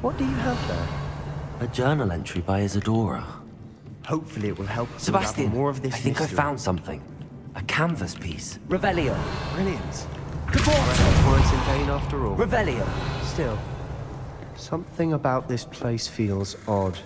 What do you have there? A journal entry by Isadora. Hopefully it will help us Sebastian, unravel more of this I think I mystery. found something. A canvas piece. Revelio! Brilliant. Caporso! Weren't in vain after all. Revelio! Still, something about this place feels odd.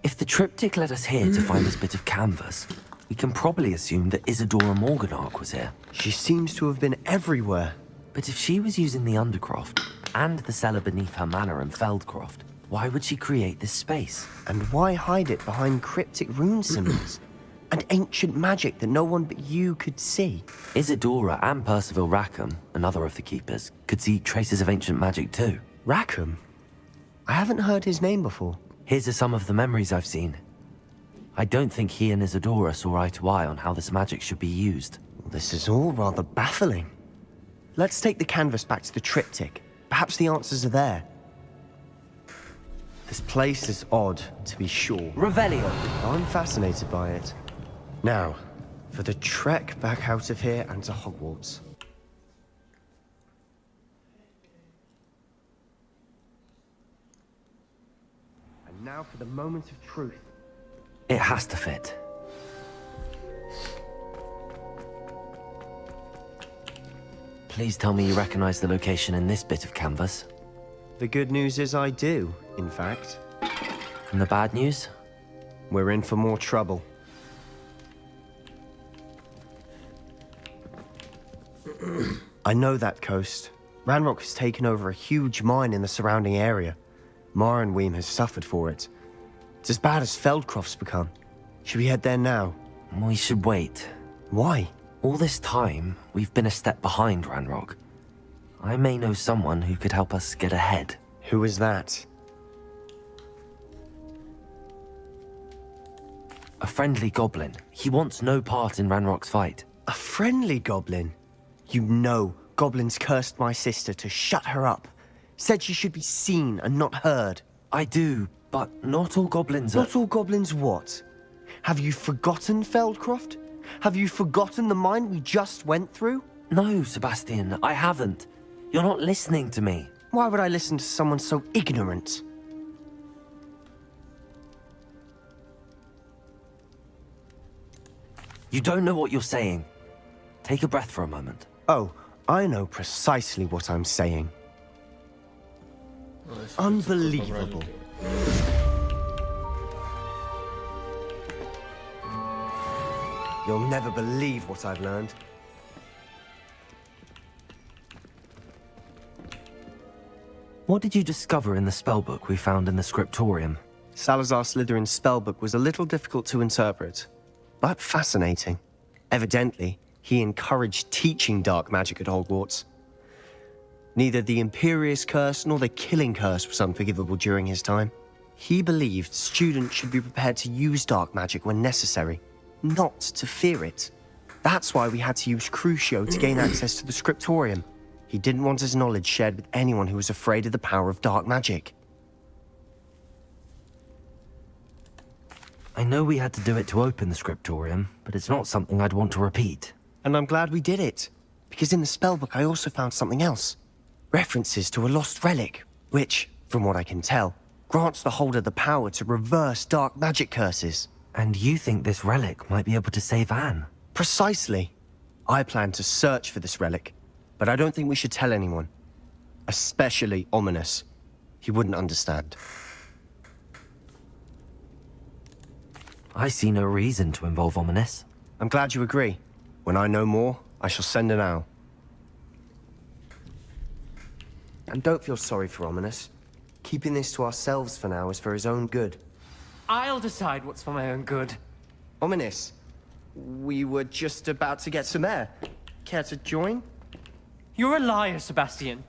If the triptych led us here to find this bit of canvas, we can probably assume that Isadora Morganach was here. She seems to have been everywhere. But if she was using the Undercroft and the cellar beneath her manor in Feldcroft, why would she create this space? And why hide it behind cryptic rune symbols? And ancient magic that no one but you could see? Isadora and Percival Rackham, another of the keepers, could see traces of ancient magic too. Rackham? I haven't heard his name before. Here's are some of the memories I've seen. I don't think he and Isadora saw eye to eye on how this magic should be used. This is all rather baffling. Let's take the canvas back to the triptych. Perhaps the answers are there. This place is odd, to be sure. Revelio! I'm fascinated by it. Now, for the trek back out of here and to Hogwarts. And now for the moment of truth. It has to fit. Please tell me you recognize the location in this bit of canvas. The good news is I do, in fact. And the bad news? We're in for more trouble. I know that coast. Ranrock has taken over a huge mine in the surrounding area. Marrenweem has suffered for it. It's as bad as Feldcroft's become. Should we head there now? We should wait. Why? All this time, we've been a step behind Ranrock. I may know someone who could help us get ahead. Who is that? A friendly goblin. He wants no part in Ranrock's fight. A friendly goblin? You know, goblins cursed my sister to shut her up. Said she should be seen and not heard. I do, but not all goblins are... Not all goblins what? Have you forgotten Feldcroft? Have you forgotten the mine we just went through? No, Sebastian, I haven't. You're not listening to me. Why would I listen to someone so ignorant? You don't know what you're saying. Take a breath for a moment. Oh, I know precisely what I'm saying. Unbelievable. You'll never believe what I've learned. What did you discover in the spellbook we found in the scriptorium? Salazar Slytherin's spellbook was a little difficult to interpret, but fascinating. Evidently, he encouraged teaching dark magic at Hogwarts. Neither the Imperious Curse nor the Killing Curse was unforgivable during his time. He believed students should be prepared to use dark magic when necessary, not to fear it. That's why we had to use Crucio to gain access to the scriptorium. He didn't want his knowledge shared with anyone who was afraid of the power of dark magic. I know we had to do it to open the scriptorium, but it's not something I'd want to repeat. And I'm glad we did it, because in the spellbook I also found something else. References to a lost relic, which, from what I can tell, grants the holder the power to reverse dark magic curses. And you think this relic might be able to save Anne? Precisely. I plan to search for this relic, but I don't think we should tell anyone. Especially Ominous. He wouldn't understand. I see no reason to involve Ominous. I'm glad you agree. When I know more, I shall send an owl. And don't feel sorry for Ominous. Keeping this to ourselves for now is for his own good. I'll decide what's for my own good. Ominous, we were just about to get some air. Care to join? You're a liar, Sebastian.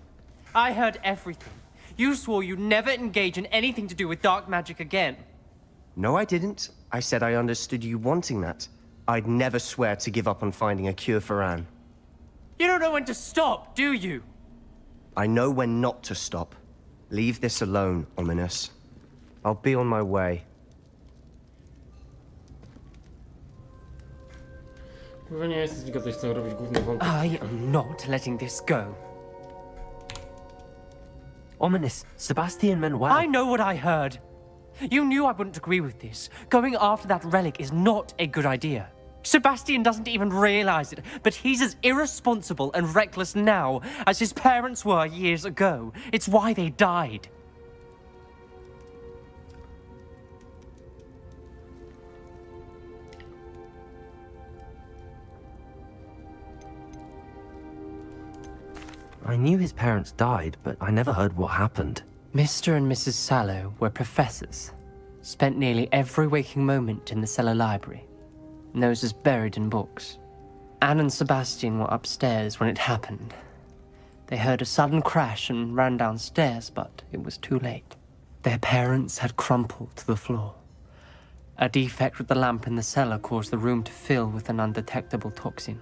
I heard everything. You swore you'd never engage in anything to do with dark magic again. No, I didn't. I said I understood you wanting that. I'd never swear to give up on finding a cure for Anne. You don't know when to stop, do you? I know when not to stop. Leave this alone, Ominous. I'll be on my way. I am not letting this go. Ominous, Sebastian meant well. I know what I heard. You knew I wouldn't agree with this. Going after that relic is not a good idea. Sebastian doesn't even realize it, but he's as irresponsible and reckless now as his parents were years ago. It's why they died. I knew his parents died, but I never heard what happened. Mr. and Mrs. Sallow were professors. Spent nearly every waking moment in the cellar library. Noses buried in books. Anne and Sebastian were upstairs when it happened. They heard a sudden crash and ran downstairs, but it was too late. Their parents had crumpled to the floor. A defect with the lamp in the cellar caused the room to fill with an undetectable toxin.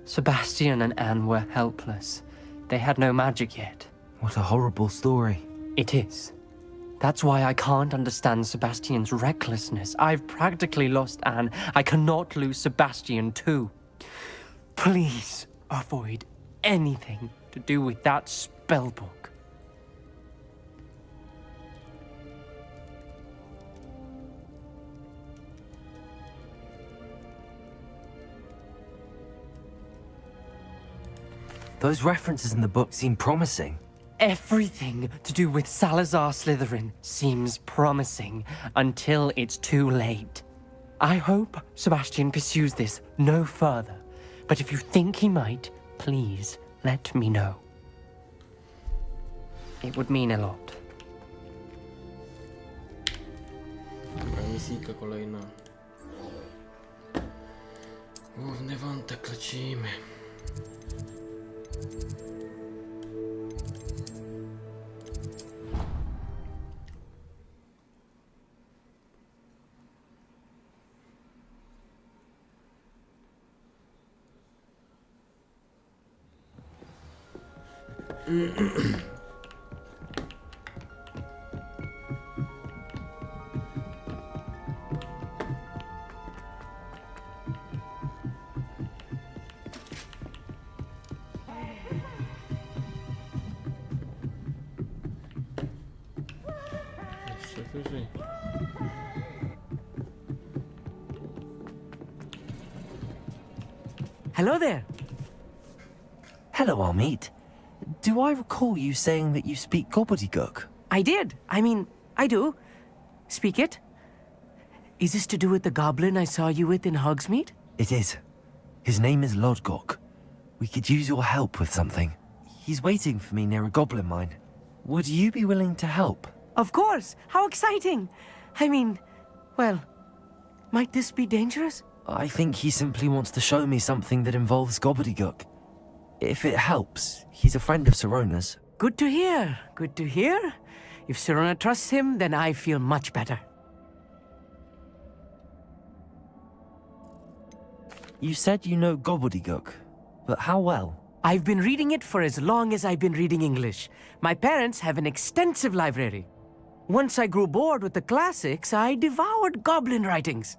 Sebastian and Anne were helpless. They had no magic yet. What a horrible story. It is. That's why I can't understand Sebastian's recklessness. I've practically lost Anne. I cannot lose Sebastian too. Please avoid anything to do with that spellbook. Those references in the book seem promising. Everything to do with Salazar Slytherin seems promising until it's too late. I hope Sebastian pursues this no further, but if you think he might, please let me know. It would mean a lot. Misyjka kolejna. Główny wątek, lecimy. Jeszcze wyżej. Hello there. Hello, Amit. Do I recall you saying that you speak gobbledygook? I did. I mean, I do. Speak it. Is this to do with the goblin I saw you with in Hogsmeade? It is. His name is Lodgok. We could use your help with something. He's waiting for me near a goblin mine. Would you be willing to help? Of course. How exciting. I mean, well, might this be dangerous? I think he simply wants to show me something that involves gobbledygook. If it helps, he's a friend of Sirona's. Good to hear. Good to hear. If Sirona trusts him, then I feel much better. You said you know gobbledygook, but how well? I've been reading it for as long as I've been reading English. My parents have an extensive library. Once I grew bored with the classics, I devoured goblin writings.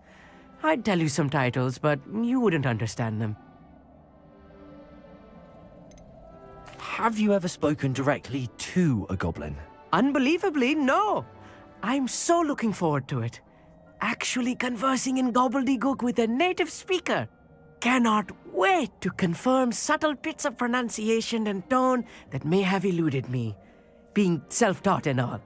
I'd tell you some titles, but you wouldn't understand them. Have you ever spoken directly to a goblin? Unbelievably, no. I'm so looking forward to it. Actually conversing in gobbledygook with a native speaker. Cannot wait to confirm subtle bits of pronunciation and tone that may have eluded me, being self-taught and all.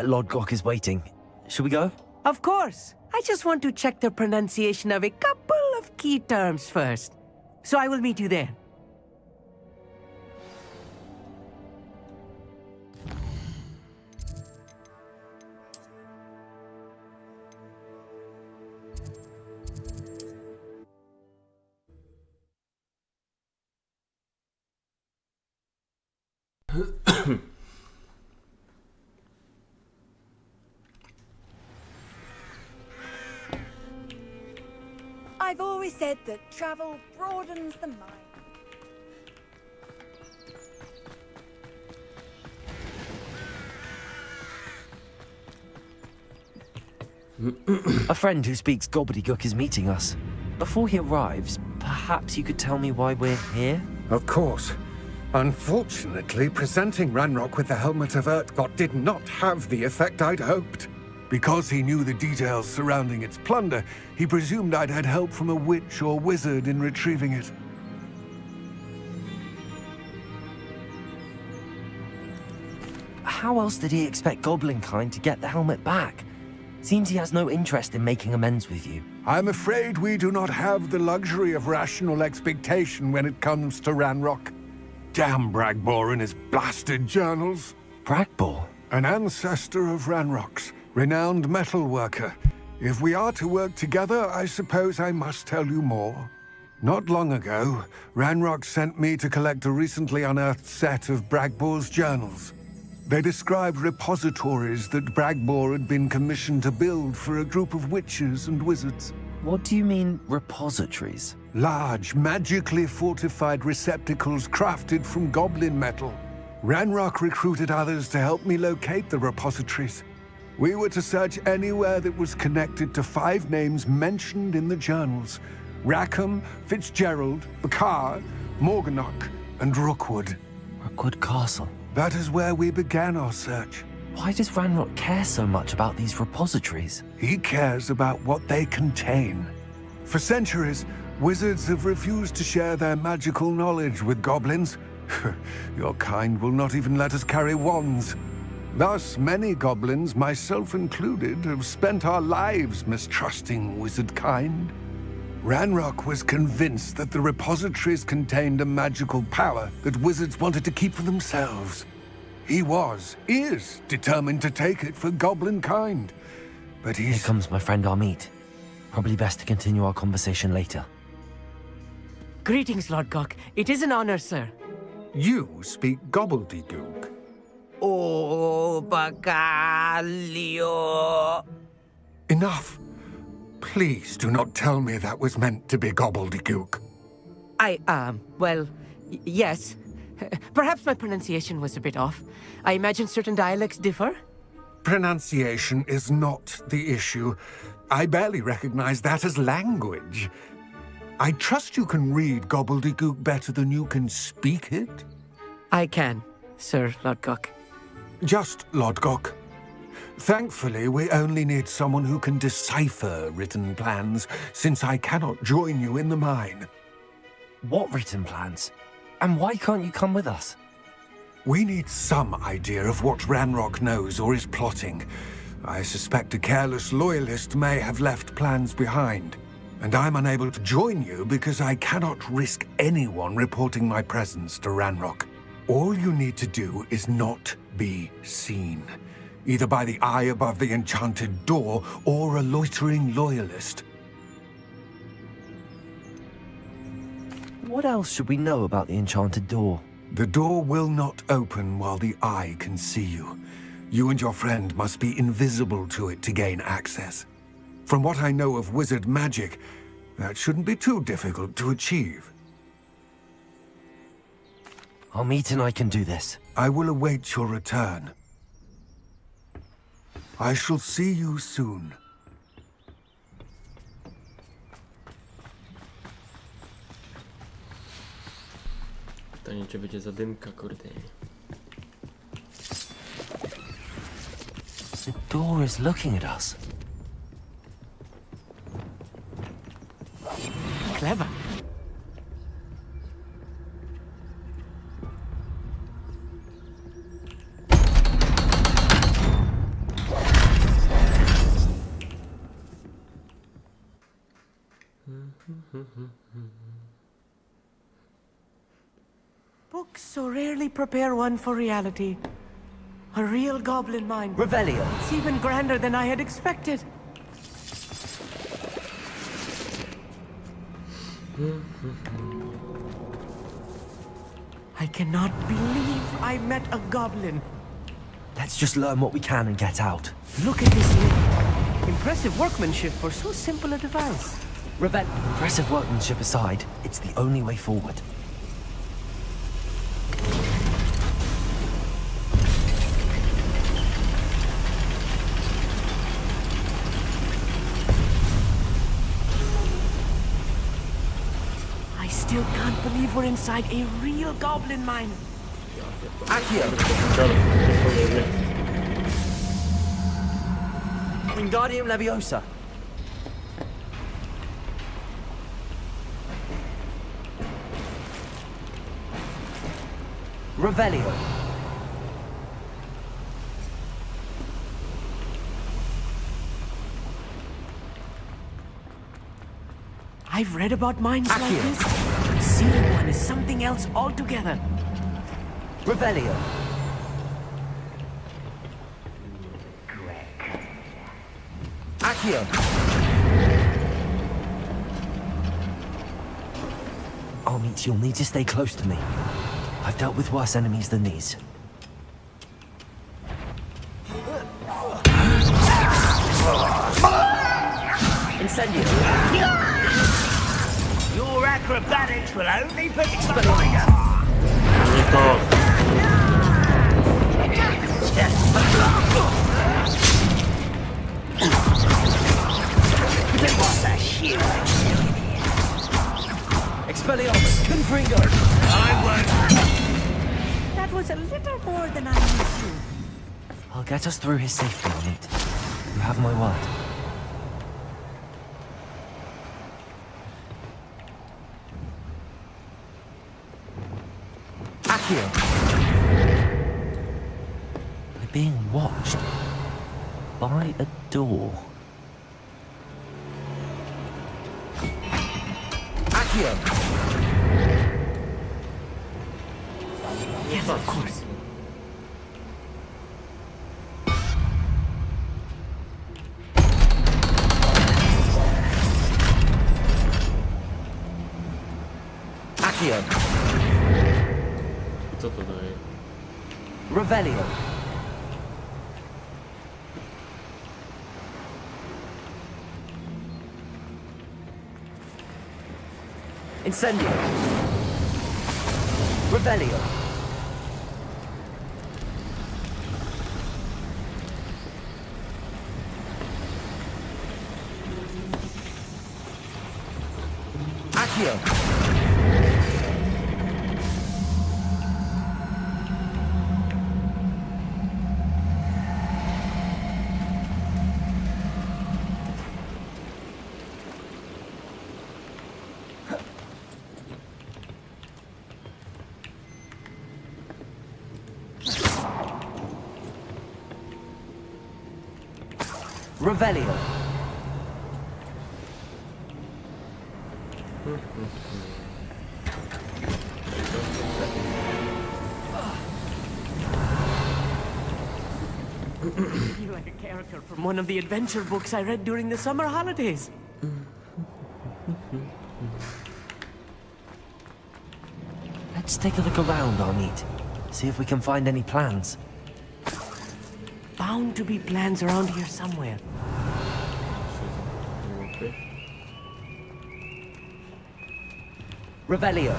Lodgok is waiting. Shall we go? Of course. I just want to check the pronunciation of a couple of key terms first. So I will meet you there. I've always said that travel broadens the mind. A friend who speaks gobbledygook is meeting us. Before he arrives, perhaps you could tell me why we're here? Of course. Unfortunately, presenting Ranrock with the Helmet of Urtkot did not have the effect I'd hoped. Because he knew the details surrounding its plunder, he presumed I'd had help from a witch or wizard in retrieving it. How else did he expect Goblinkind to get the helmet back? Seems he has no interest in making amends with you. I'm afraid we do not have the luxury of rational expectation when it comes to Ranrock. Damn Bragbor and his blasted journals. Bragbor? An ancestor of Ranrock's, renowned metal worker. If we are to work together, I suppose I must tell you more. Not long ago, Ranrock sent me to collect a recently unearthed set of Bragbor's journals. They described repositories that Bragbor had been commissioned to build for a group of witches and wizards. What do you mean, repositories? Large, magically fortified receptacles crafted from goblin metal. Ranrock recruited others to help me locate the repositories. We were to search anywhere that was connected to 5 names mentioned in the journals. Rackham, Fitzgerald, Bakar, Morganach, and Rookwood. Rookwood Castle? That is where we began our search. Why does Ranrock care so much about these repositories? He cares about what they contain. For centuries, wizards have refused to share their magical knowledge with goblins. Your kind will not even let us carry wands. Thus, many goblins, myself included, have spent our lives mistrusting wizard kind. Ranrock was convinced that the repositories contained a magical power that wizards wanted to keep for themselves. He is determined to take it for goblin kind. But Here comes my friend Amit. Probably best to continue our conversation later. Greetings, Lodgok. It is an honor, sir. You speak gobbledygook. Oh, Bacalio. Enough. Please do not tell me that was meant to be gobbledygook. Well, yes. Perhaps my pronunciation was a bit off. I imagine certain dialects differ? Pronunciation is not the issue. I barely recognize that as language. I trust you can read gobbledygook better than you can speak it? I can, Sir Lodgok. Just Lodgok. Thankfully, we only need someone who can decipher written plans, since I cannot join you in the mine. What written plans? And why can't you come with us? We need some idea of what Ranrock knows or is plotting. I suspect a careless loyalist may have left plans behind. And I'm unable to join you because I cannot risk anyone reporting my presence to Ranrock. All you need to do is not be seen, either by the eye above the enchanted door or a loitering loyalist. What else should we know about the enchanted door? The door will not open while the eye can see you. You and your friend must be invisible to it to gain access. From what I know of wizard magic, that shouldn't be too difficult to achieve. Our meet and I can do this. I will await your return. I shall see you soon. Pytanie, czy będzie zadymka, kurde. The door is looking at us. Clever. Books so rarely prepare one for reality. A real goblin mind. Revelio. It's even grander than I had expected. I cannot believe I met a goblin. Let's just learn what we can and get out. Look at this lift. Impressive workmanship for so simple a device. Impressive workmanship aside, it's the only way forward. I still can't believe we're inside a real goblin mine. Accio! Wingardium Leviosa. Revelio. I've read about mines like this, but seeing one is something else altogether. Revelio. Accio. Armit, you'll need to stay close to me. I've dealt with worse enemies than these. Incendio. Your acrobatics will only begin. Spider. It was a huge. Expelliarmus. Confringo. I won't. That was a little more than I used to. I'll get us through his safety, Armit. You have my word. Accio. We're being watched by a door. Accio. Yes, of course. Accio. Co to daje? Revelio. Incendio. Revelio. Accio. Revelio. I feel like a character from one of the adventure books I read during the summer holidays. Let's take a look around, Arneet. See if we can find any plans. Bound to be plans around here somewhere. Revelio.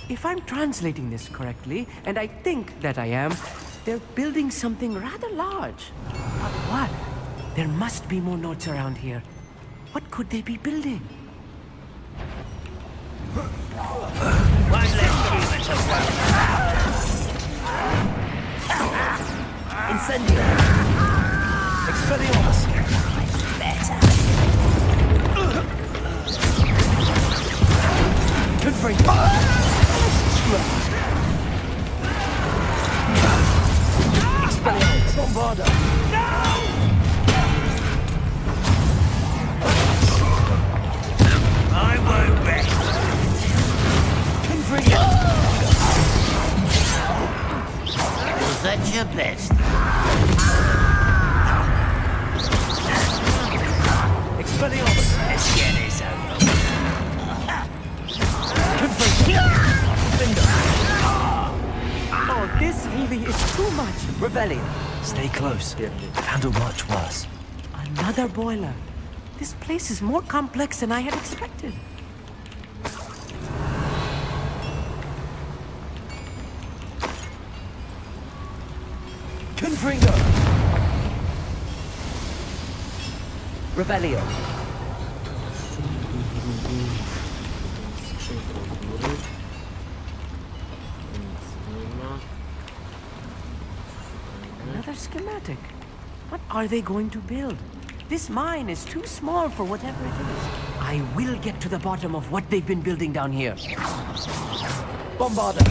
If I'm translating this correctly, and I think that I am, they're building something rather large. But what? There must be more notes around here. What could they be building? One less human to welcome. Incendio. Expelliarmus. Better. Confringo. Expelliarmus. Bombarda. I won't rest. Confringo. Was that your best? Expelliarmus. Let's get this over. Oh, this really is too much. Revelio. Stay close. I've handled much worse. Another boiler. This place is more complex than I had expected. Confringo. Revelio. Another schematic. What are they going to build? This mine is too small for whatever it is. I will get to the bottom of what they've been building down here. Bombarda.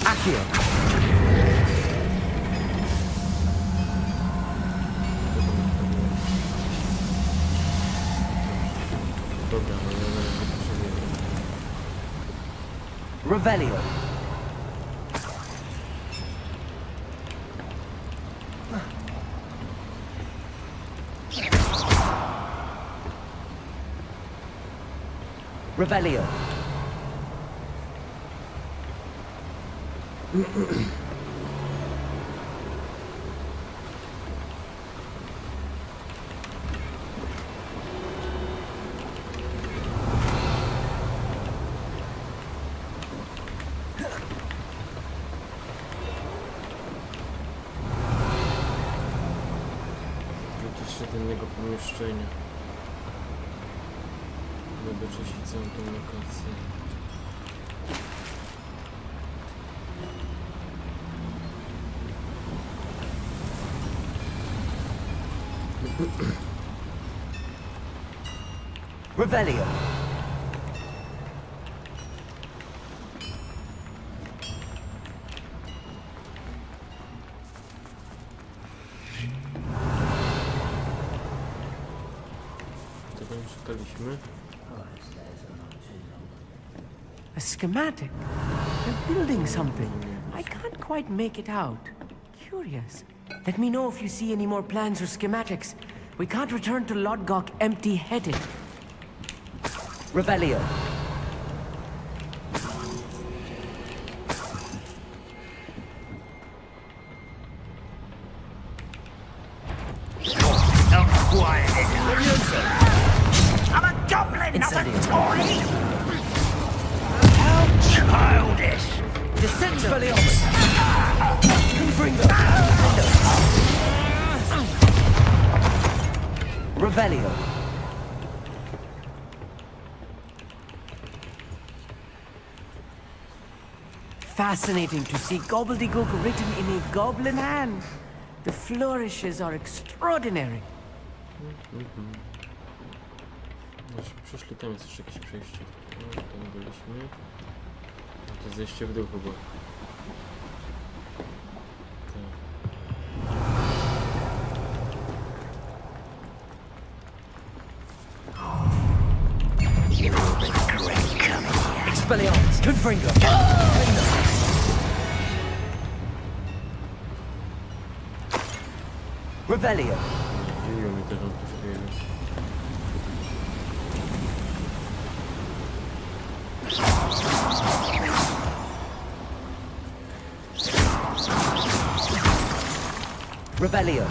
Accio. Revelio. Revelio. Innego pomieszczenia. Będę czyścić całą tą lokację. Revelio. A schematic. They're building something. I can't quite make it out. Curious. Let me know if you see any more plans or schematics. We can't return to Lodgok empty-headed. Revelio. I'm a goblin, not a toy! How childish! Expelliarmus! Confringo! Revelio. Fascinating to see gobbledygook written in a goblin hand. The flourishes are extraordinary. Przeszli tam, jest jeszcze jakieś przejście. No, tam byliśmy. To jest zejście w dół chyba. Expelliarmus! Confringo! Revelio. Dziwiło mi to, że on tu chwilę. Revelio.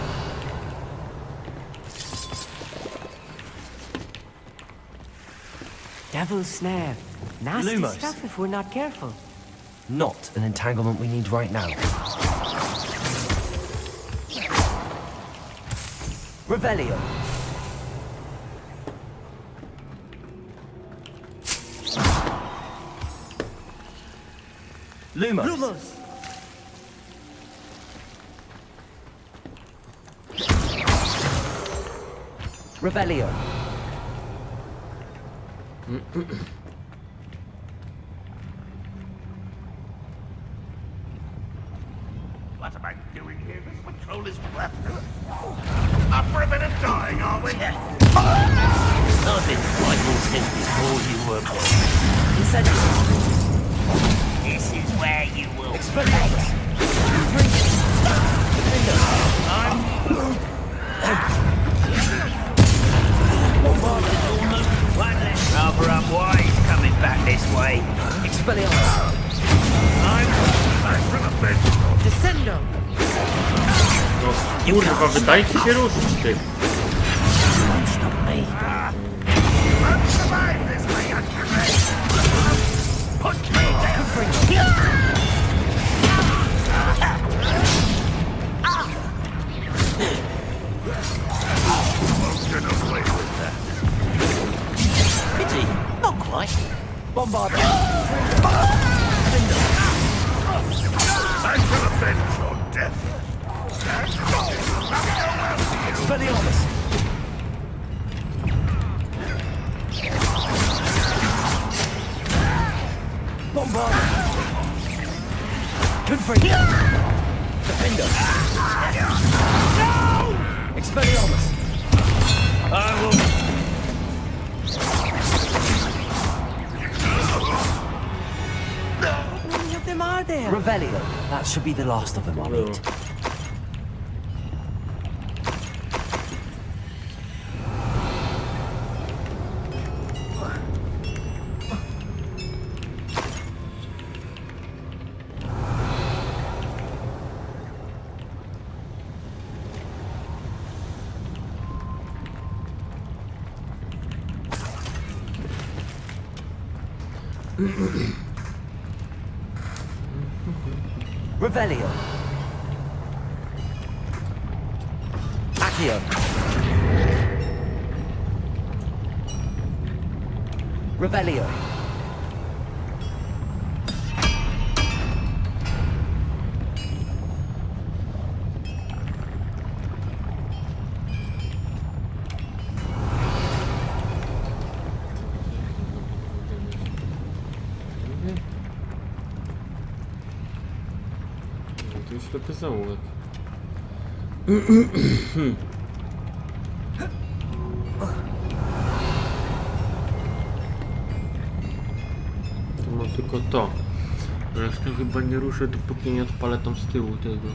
Devil's snare. Nasty Lumos. stuff if we're not careful. Not an entanglement we need right now. Revelio. Lumos. Lumos. Revelio. What am I doing here? This patrol is worthless. Up for a bit of dying, are we? I've been fighting since before you were born. This is where you will Rather unwise coming back this way. Expelliarmus. I'm from a bed. Descendo. No kurwa, wydajcie się ruszyć, ty! Won't survive this, my young friend. Put me down. Won't get away with that. Pity, not quite. Bombard. I'm from a bench on death. Expelliarmus. Bombard. Confringo. Defender. No! Expelliarmus. I will. How many of them are there? Revelio. That should be the last of them, I'll eat. Revelio. Accio. Revelio. To już ślepy zaułek. To ma tylko to. Resztę chyba nie ruszę, dopóki nie odpalę tam z tyłu tego.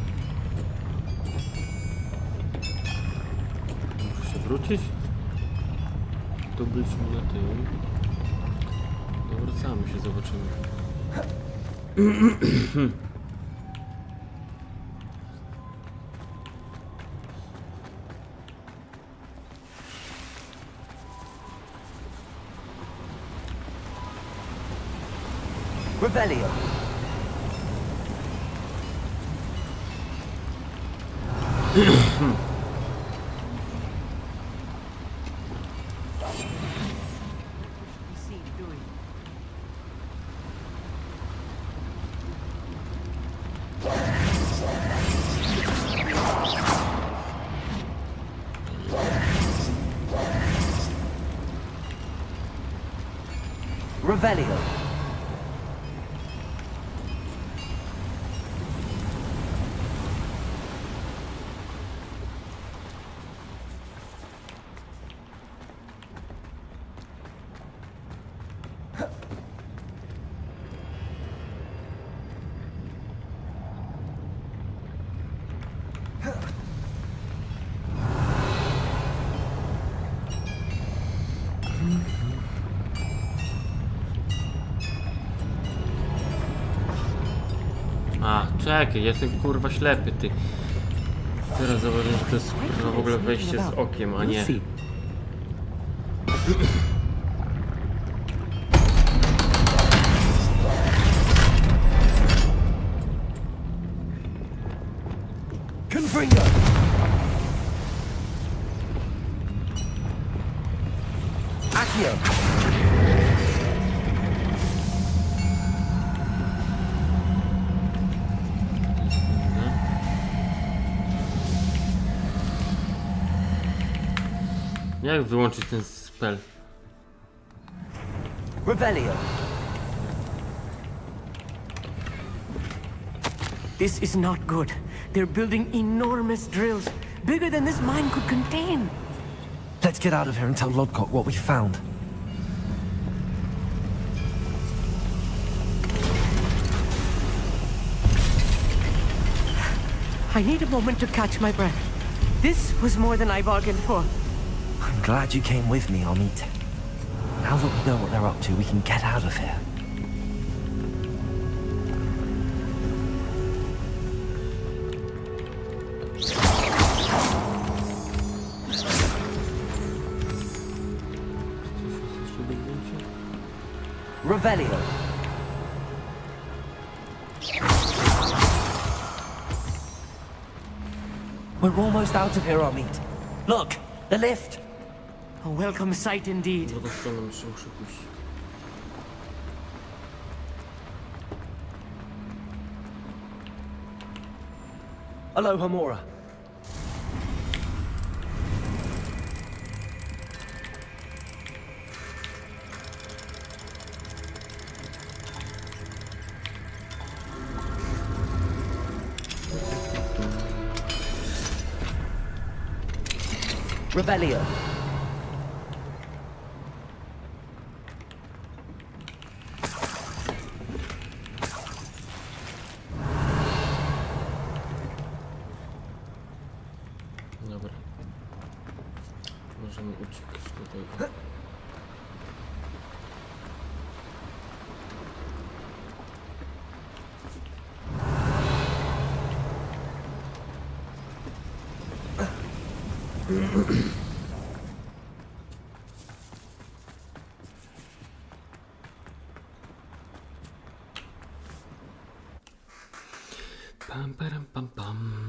Muszę się wrócić? Tu byliśmy na tym. No wracamy się, zobaczymy. Revelio. Revelio. A, czekaj, jestem kurwa ślepy, ty. Teraz zauważyłem, że to jest kurwa w ogóle wejście z okiem, a nie. Confringo. Accio. Jak wyłączyć ten spell? Revelio. This is not good. They're building enormous drills, bigger than this mine could contain. Let's get out of here and tell Lodcock what we found. I need a moment to catch my breath. This was more than I bargained for. I'm glad you came with me, Amit. Now that we know what they're up to, we can get out of here. Revelio. We're almost out of here, Amit. Look, the lift. A welcome sight indeed. Drugą stroną muszę pójść. Hello, Hamura. Revelio. Dobra. Możemy uciekać tutaj. Pam, param, pam, pam.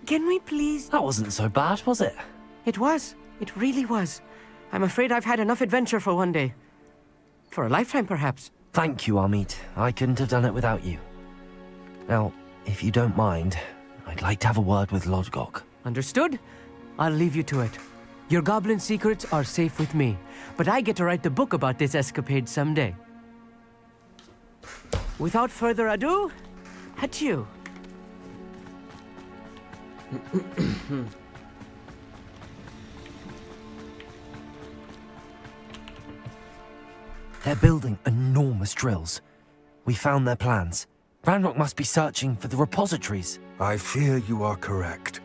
Can we please? That wasn't so bad, was it? It was. It really was. I'm afraid I've had enough adventure for one day. For a lifetime, perhaps. Thank you, Amit. I couldn't have done it without you. Now, if you don't mind, I'd like to have a word with Lodgok. Understood? I'll leave you to it. Your goblin secrets are safe with me, but I get to write the book about this escapade someday. Without further ado, adieu. They're building enormous drills. We found their plans. Ranrock must be searching for the repositories. I fear you are correct.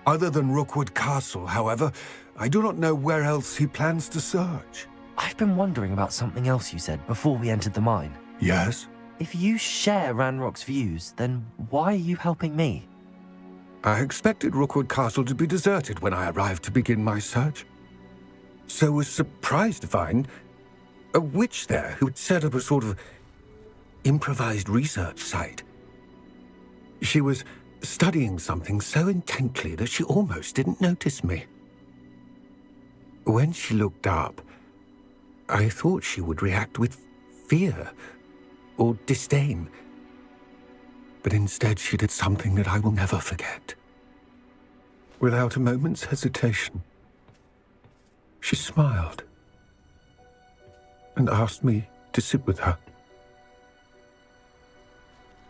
Other than Rookwood Castle, however, I do not know where else he plans to search. I've been wondering about something else you said before we entered the mine. Yes? If you share Ranrock's views, then why are you helping me? I expected Rookwood Castle to be deserted when I arrived to begin my search. So was surprised to find a witch there who had set up a sort of improvised research site. She was studying something so intently that she almost didn't notice me. When she looked up, I thought she would react with fear or disdain. But instead she did something that I will never forget. Without a moment's hesitation, she smiled and asked me to sit with her.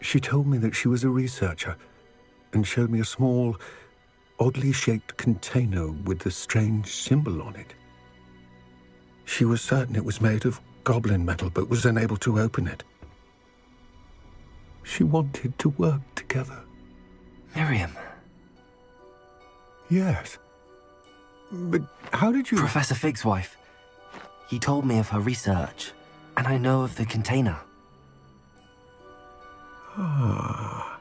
She told me that she was a researcher and showed me a small, oddly shaped container with a strange symbol on it. She was certain it was made of goblin metal, but was unable to open it. She wanted to work together. Miriam. Yes. But how did you... Professor Fig's wife. He told me of her research, and I know of the container. Ah.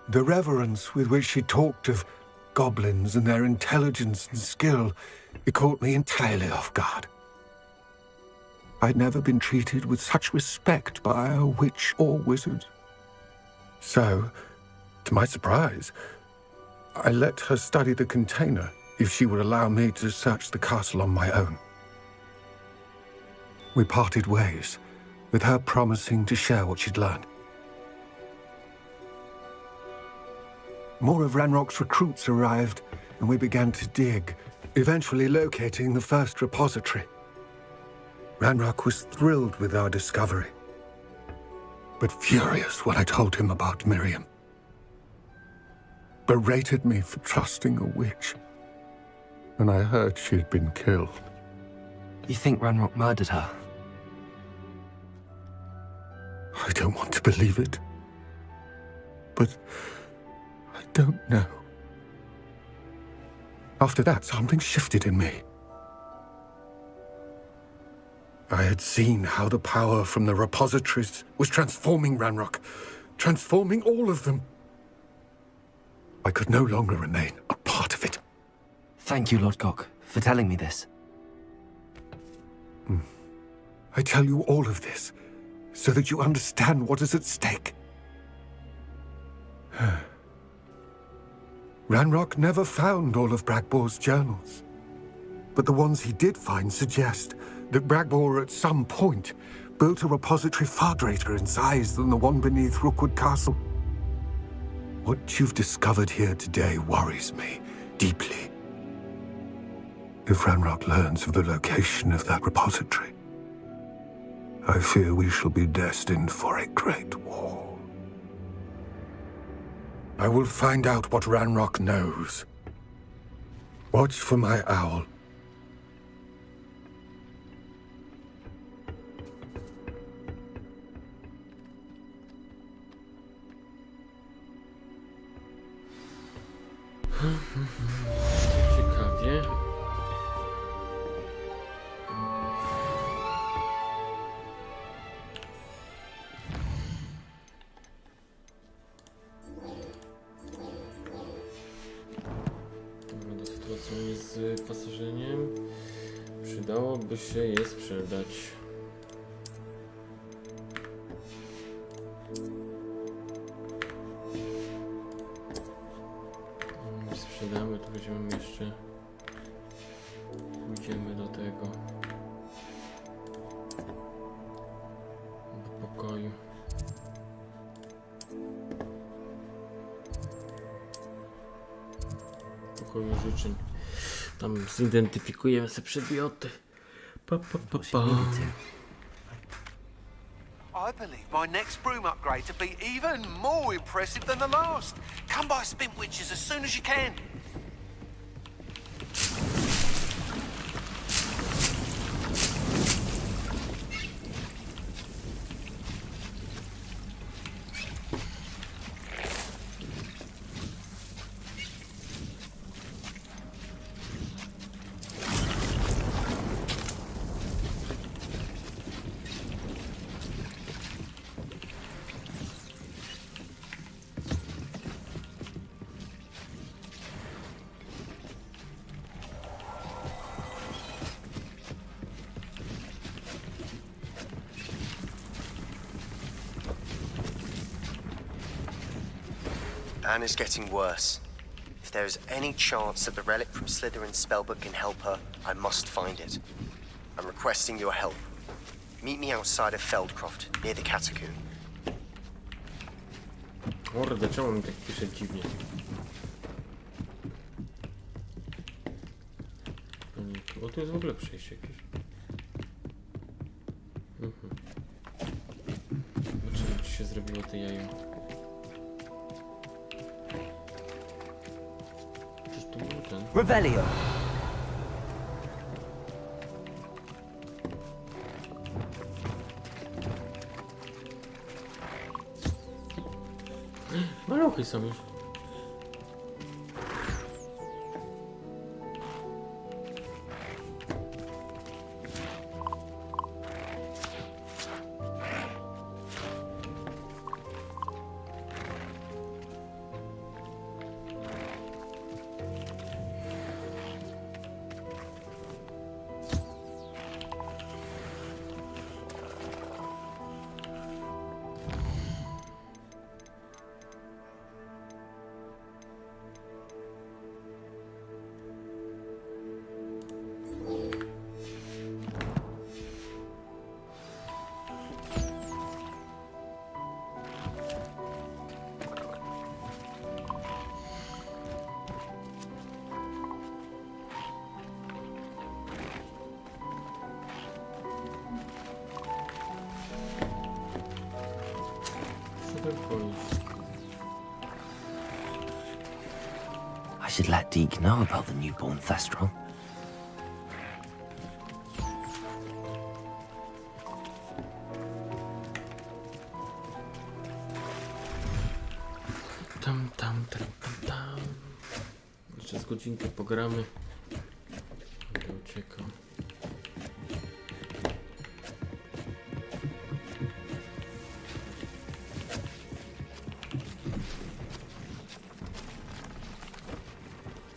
The reverence with which she talked of goblins and their intelligence and skill, it caught me entirely off guard. I'd never been treated with such respect by a witch or wizard. So, to my surprise, I let her study the container if she would allow me to search the castle on my own. We parted ways, with her promising to share what she'd learned. More of Ranrock's recruits arrived, and we began to dig, eventually locating the first repository. Ranrock was thrilled with our discovery, but furious when I told him about Miriam. Berated me for trusting a witch, and I heard she'd been killed. You think Ranrock murdered her? I don't want to believe it, but I don't know. After that, something shifted in me. I had seen how the power from the repositories was transforming Ranrock, transforming all of them. I could no longer remain a part of it. Thank you, Lord Gok, for telling me this. I tell you all of this so that you understand what is at stake. Ranrock never found all of Bragbor's journals, but the ones he did find suggest that Bragbor at some point built a repository far greater in size than the one beneath Rookwood Castle. What you've discovered here today worries me deeply. If Ranrock learns of the location of that repository, I fear we shall be destined for a great war. I will find out what Ranrock knows. Watch for my owl. Ciekawie. Mamy sytuację z pasażerem. Przydałoby się je sprzedać. Sprzedamy, to będziemy jeszcze... Pójdziemy do tego... do pokoju. Pokoju życzeń. Tam zidentyfikujemy sobie przedmioty. I believe my next broom upgrade to be even more impressive than the last. Come by Spin Witches as soon as you can. Anne is getting worse. If there is any chance that the relic from Slytherin's spellbook can help her, I must find it. I'm requesting your help. Meet me outside of Feldcroft, near the catacomb. Kurde, czemu mi tak pisze dziwnie? O, tu jest w ogóle przejście jakieś. Zobaczymy, czy się zrobiło to jajo. Czyż to był ten? Revelio. Maluchy są już. I should let Deke know about the newborn Thestral. Tam. Jeszcze z godzinkę pogramy. Będę uciekał.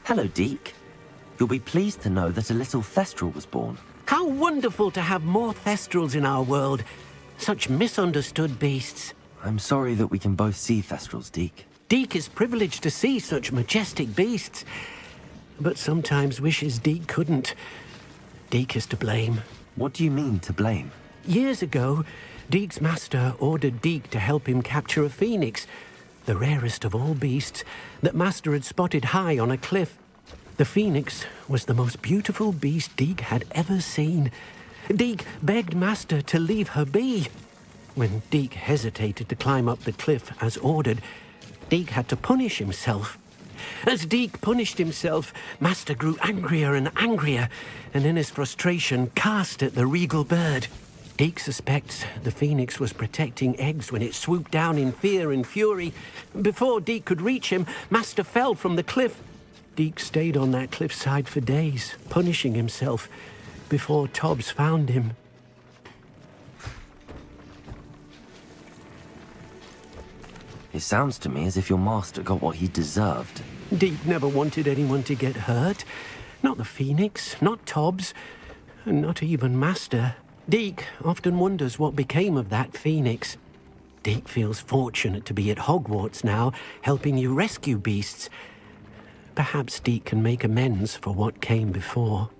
Hello, Deke. You'll be pleased to know that a little Thestral was born. How wonderful to have more Thestrals in our world. Such misunderstood beasts. I'm sorry that we can both see Thestrals, Deke. Deke is privileged to see such majestic beasts, but sometimes wishes Deke couldn't. Deke is to blame. What do you mean, to blame? Years ago, Deke's master ordered Deke to help him capture a phoenix, the rarest of all beasts, that master had spotted high on a cliff. The phoenix was the most beautiful beast Deke had ever seen. Deke begged master to leave her be. When Deke hesitated to climb up the cliff as ordered, Deke had to punish himself. As Deke punished himself, master grew angrier and angrier, and in his frustration cast at the regal bird. Deke suspects the phoenix was protecting eggs when it swooped down in fear and fury. Before Deke could reach him, master fell from the cliff. Deke stayed on that cliffside for days, punishing himself, before Tobbs found him. It sounds to me as if your master got what he deserved. Deke never wanted anyone to get hurt. Not the phoenix, not Tobbs, and not even master. Deke often wonders what became of that phoenix. Deke feels fortunate to be at Hogwarts now, helping you rescue beasts. Perhaps Deke can make amends for what came before.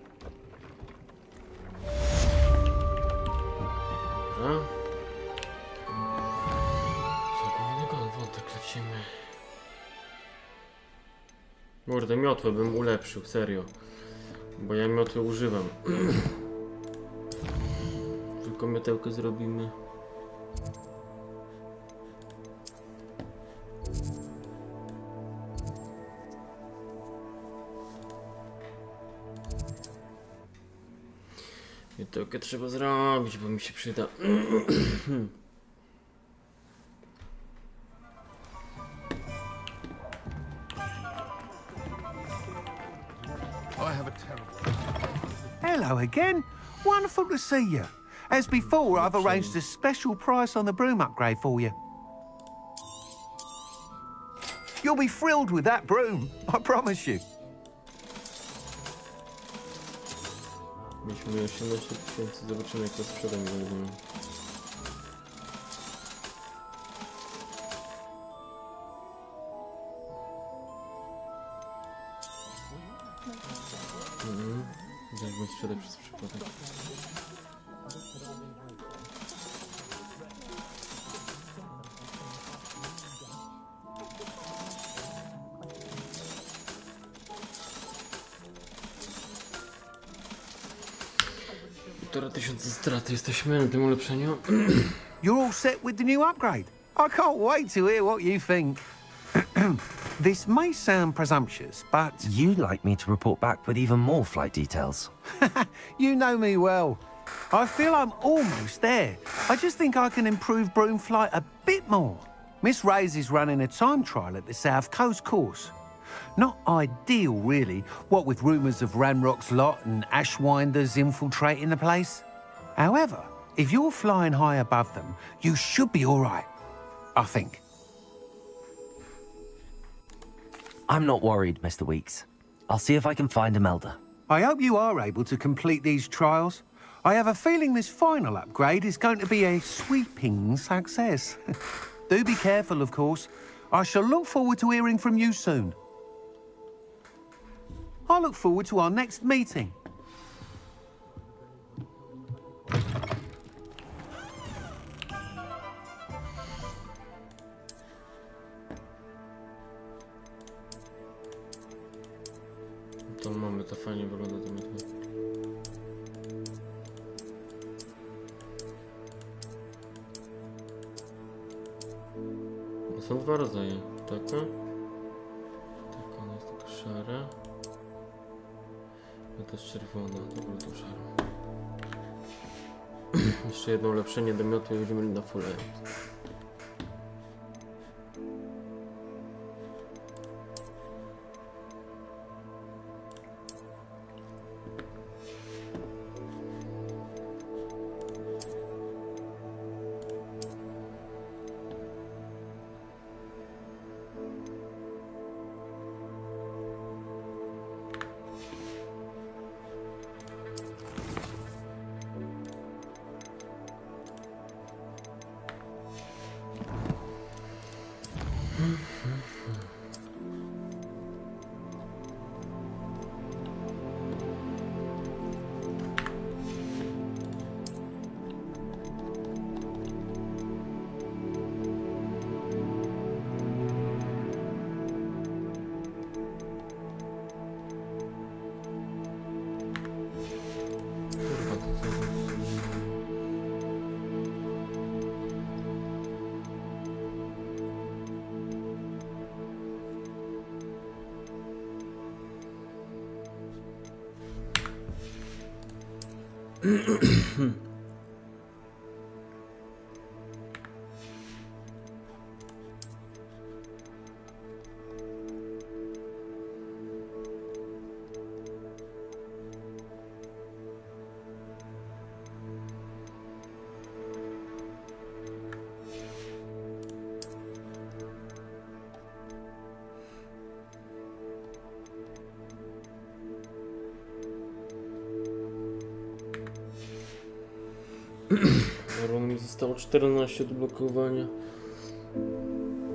Kurde, miotłę bym ulepszył, serio. Bo ja miotły używam. Tylko miotełkę zrobimy. Miotełkę trzeba zrobić, bo mi się przyda. Hello again. Wonderful to see you. As before, I've arranged a special price on the broom upgrade for you. You'll be thrilled with that broom, I promise you. Mieliśmy 18 000, zobaczymy jak to sprzedam. Jakbym sprzedał przez przypadek. Półtora tysiąca straty jesteśmy na tym ulepszeniu. You're all set with the new upgrade. I can't wait to hear what you think. This may sound presumptuous, but... You'd like me to report back with even more flight details. You know me well. I feel I'm almost there. I just think I can improve broom flight a bit more. Miss Ray's is running a time trial at the South Coast course. Not ideal, really, what with rumours of Ranrock's lot and Ashwinders infiltrating the place. However, if you're flying high above them, you should be all right, I think. I'm not worried, Mr. Weeks. I'll see if I can find Imelda. I hope you are able to complete these trials. I have a feeling this final upgrade is going to be a sweeping success. Do be careful, of course. I shall look forward to hearing from you soon. I look forward to our next meeting. To mamy, to fajnie wygląda to metro. Są dwa rodzaje. Taka. Taka, ona jest taka szara. A to jest czerwona, to było to szara. Jeszcze jedno ulepszenie do miotu i będziemy na full. Run mi zostało 14 do blokowania.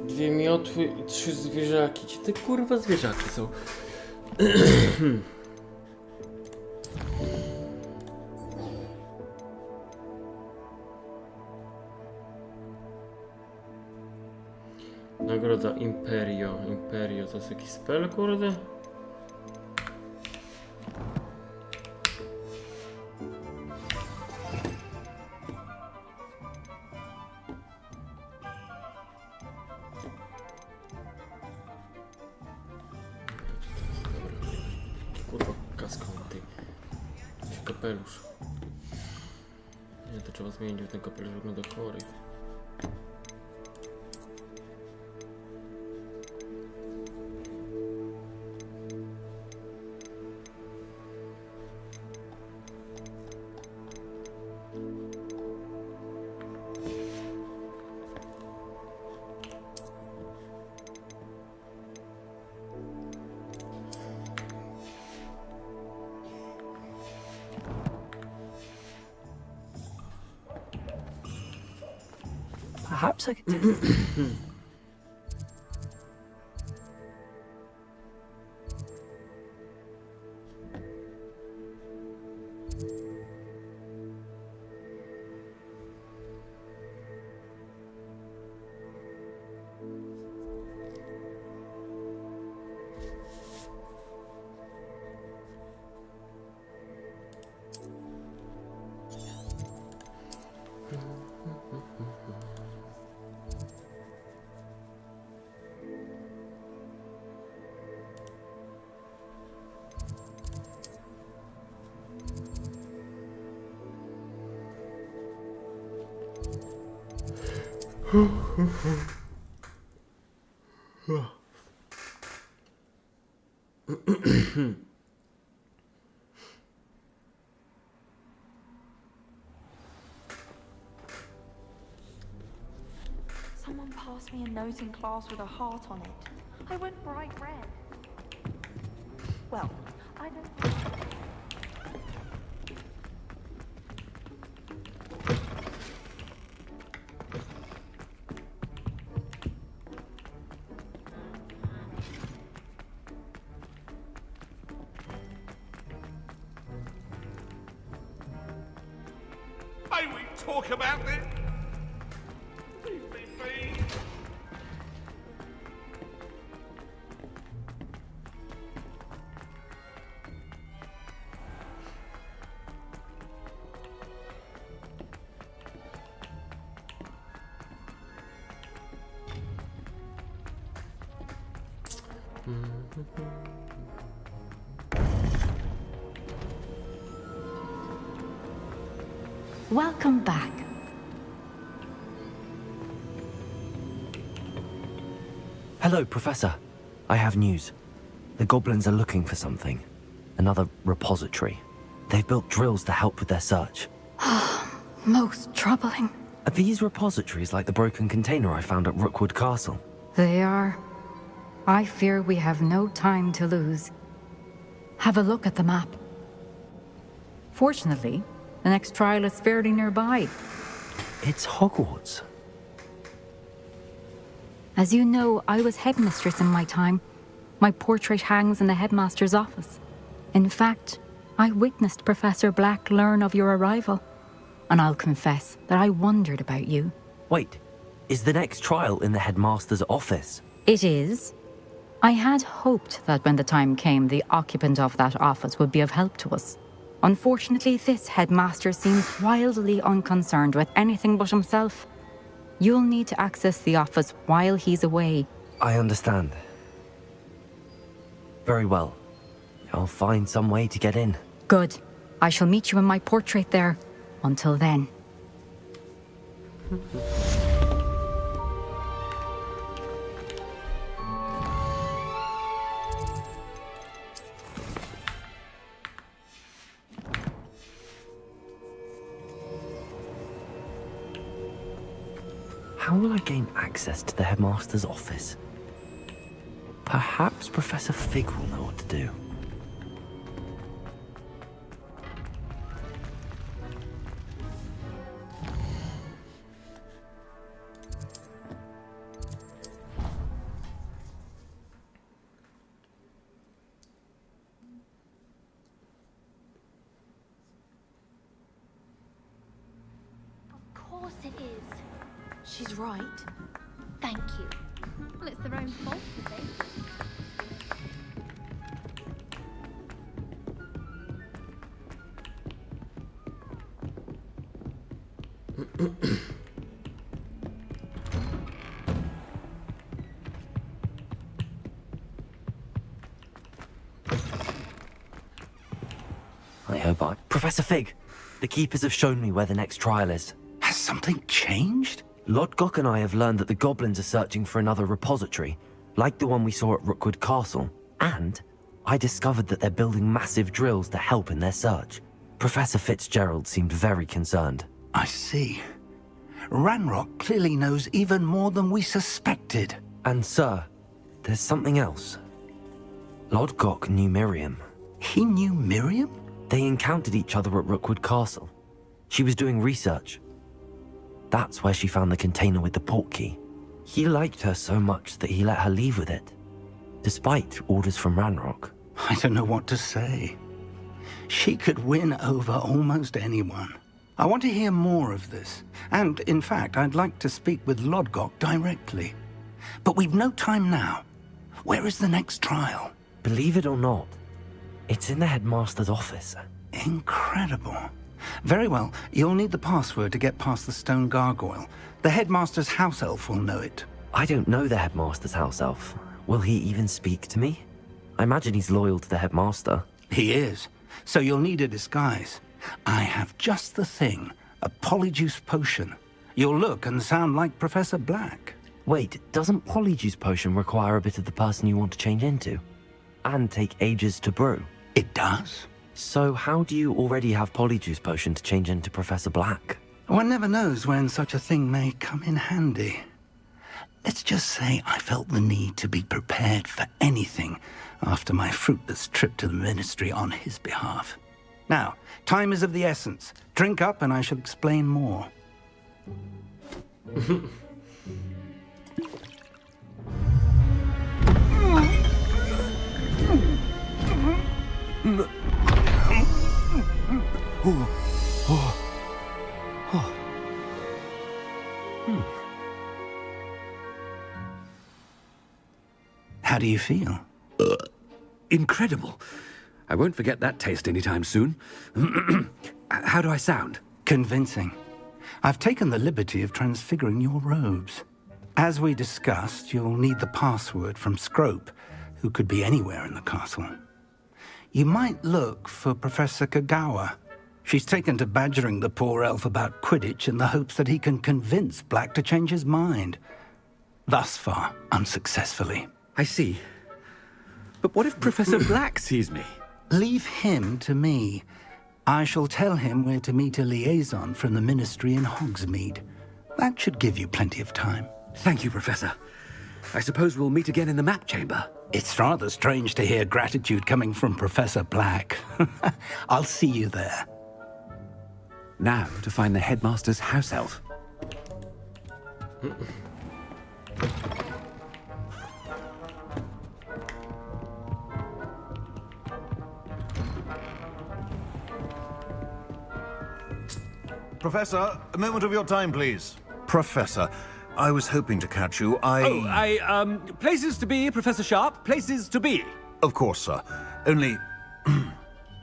2 miotły i 3 zwierzaki. Gdzie te kurwa zwierzaki są? Nagroda Imperio. Imperio to jest jakiś spell, kurde? Kurwa, kaską ty. Kapelusz. Nie, to trzeba zmienić, bo ten kapelusz wygląda chory. Perhaps I could do... Someone passed me a note in class with a heart on it. I went bright red. Well, I don't... May we talk about this? Leave me be. Welcome back. Hello, Professor. I have news. The goblins are looking for something. Another repository. They've built drills to help with their search. Most troubling. Are these repositories like the broken container I found at Rookwood Castle? They are. I fear we have no time to lose. Have a look at the map. Fortunately, the next trial is fairly nearby. It's Hogwarts. As you know, I was headmistress in my time. My portrait hangs in the headmaster's office. In fact, I witnessed Professor Black learn of your arrival. And I'll confess that I wondered about you. Wait, is the next trial in the headmaster's office? It is. I had hoped that when the time came, the occupant of that office would be of help to us. Unfortunately, this headmaster seems wildly unconcerned with anything but himself. You'll need to access the office while he's away. I understand. Very well. I'll find some way to get in. Good. I shall meet you in my portrait there. Until then. How will I gain access to the headmaster's office? Perhaps Professor Fig will know what to do. Of course it is. She's right. Thank you. Well, it's their own fault, I think. I hope I... Professor Fig! The Keepers have shown me where the next trial is. Has something changed? Lodgok and I have learned that the goblins are searching for another repository, like the one we saw at Rookwood Castle. And I discovered that they're building massive drills to help in their search. Professor Fitzgerald seemed very concerned. I see. Ranrock clearly knows even more than we suspected. And sir, there's something else. Lodgok knew Miriam. He knew Miriam? They encountered each other at Rookwood Castle. She was doing research. That's where she found the container with the portkey. He liked her so much that he let her leave with it, despite orders from Ranrock. I don't know what to say. She could win over almost anyone. I want to hear more of this. And, in fact, I'd like to speak with Lodgok directly. But we've no time now. Where is the next trial? Believe it or not, it's in the headmaster's office. Incredible. Very well. You'll need the password to get past the stone gargoyle. The headmaster's house elf will know it. I don't know the headmaster's house elf. Will he even speak to me? I imagine he's loyal to the headmaster. He is. So you'll need a disguise. I have just the thing. A polyjuice potion. You'll look and sound like Professor Black. Wait, doesn't Polyjuice Potion require a bit of the person you want to change into? And take ages to brew? It does. So how do you already have Polyjuice Potion to change into Professor Black? One never knows when such a thing may come in handy. Let's just say I felt the need to be prepared for anything after my fruitless trip to the Ministry on his behalf. Now, time is of the essence. Drink up and I shall explain more. How do you feel? Incredible. I won't forget that taste anytime soon. How do I sound? Convincing. I've taken the liberty of transfiguring your robes. As we discussed, you'll need the password from Scrope, who could be anywhere in the castle. You might look for Professor Kagawa. She's taken to badgering the poor elf about Quidditch in the hopes that he can convince Black to change his mind. Thus far, unsuccessfully. I see. But what if Professor Black sees me? Leave him to me. I shall tell him where to meet a liaison from the Ministry in Hogsmeade. That should give you plenty of time. Thank you, Professor. I suppose we'll meet again in the map chamber. It's rather strange to hear gratitude coming from Professor Black. I'll see you there. Now to find the headmaster's house elf. Professor, a moment of your time, please. Professor, I was hoping to catch you. Places to be, Professor Sharp. Places to be. Of course, sir. Only,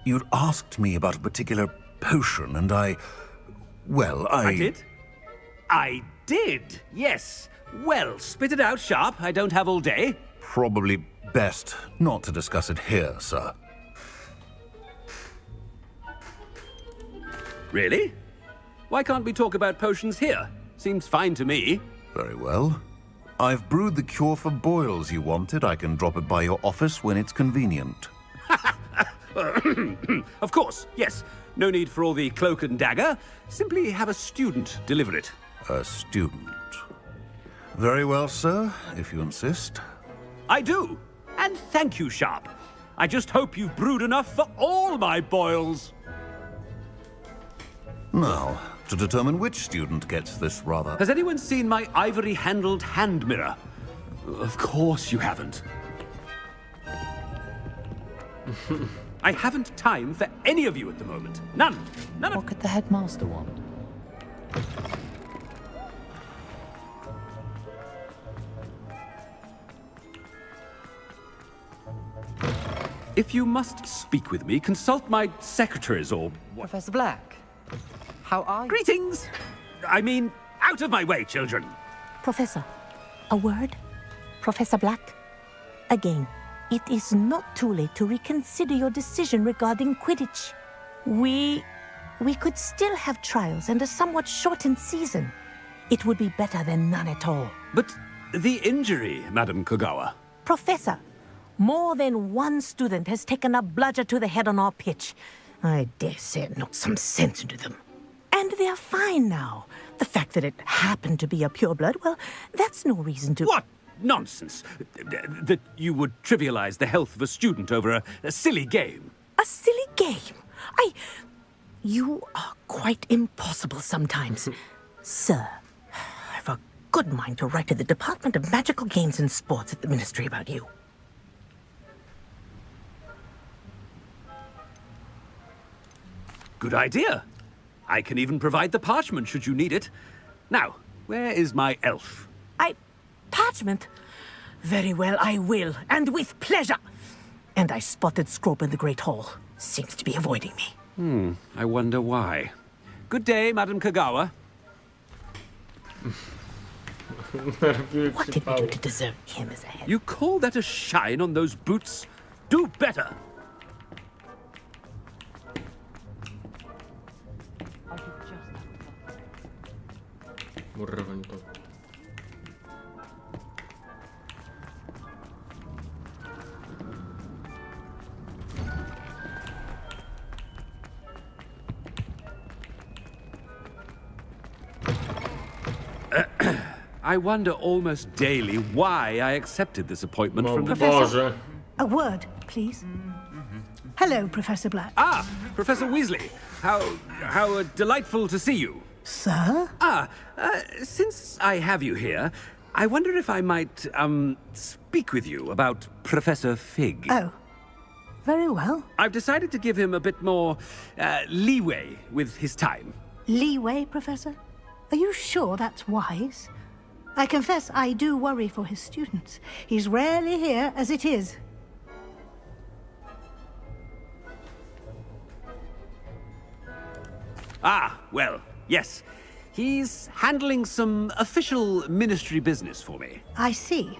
you'd asked me about a particular potion, and I did? I did, yes. Well, spit it out, Sharp. I don't have all day. Probably best not to discuss it here, sir. Really? Why can't we talk about potions here? Seems fine to me. Very well. I've brewed the cure for boils you wanted. I can drop it by your office when it's convenient. Of course, yes. No need for all the cloak and dagger. Simply have a student deliver it. A student. Very well, sir, if you insist. I do. And thank you, Sharp. I just hope you've brewed enough for all my boils. Now, to determine which student gets this rather... Has anyone seen my ivory-handled hand mirror? Of course you haven't. I haven't time for any of you at the moment. None. None of... What could the headmaster want? If you must speak with me, consult my secretaries or... Professor Black, how are you? Greetings! I mean, out of my way, children! Professor, a word? Professor Black? Again, it is not too late to reconsider your decision regarding Quidditch. We could still have trials and a somewhat shortened season. It would be better than none at all. But the injury, Madam Kagawa. Professor, more than one student has taken a bludger to the head on our pitch. I dare say it knocked some sense into them. And they're fine now. The fact that it happened to be a pureblood, well, that's no reason to... What nonsense! That you would trivialize the health of a student over a silly game. A silly game? You are quite impossible sometimes. Sir, I've a good mind to write to the Department of Magical Games and Sports at the Ministry about you. Good idea. I can even provide the parchment should you need it. Now, where is my elf? Parchment? Very well, I will, and with pleasure. And I spotted Scrope in the Great Hall. Seems to be avoiding me. I wonder why. Good day, Madam Kagawa. What did we do to deserve him as a head? You call that a shine on those boots? Do better. Murowanie to. I wonder almost daily why I accepted this appointment from the... Boże. A word, please. Hello, Professor Black. Ah, Professor Weasley. How delightful to see you. Sir? Since I have you here, I wonder if I might, speak with you about Professor Fig. Oh, very well. I've decided to give him a bit more, leeway with his time. Leeway, Professor? Are you sure that's wise? I confess I do worry for his students. He's rarely here as it is. Ah, well, yes. He's handling some official ministry business for me. I see.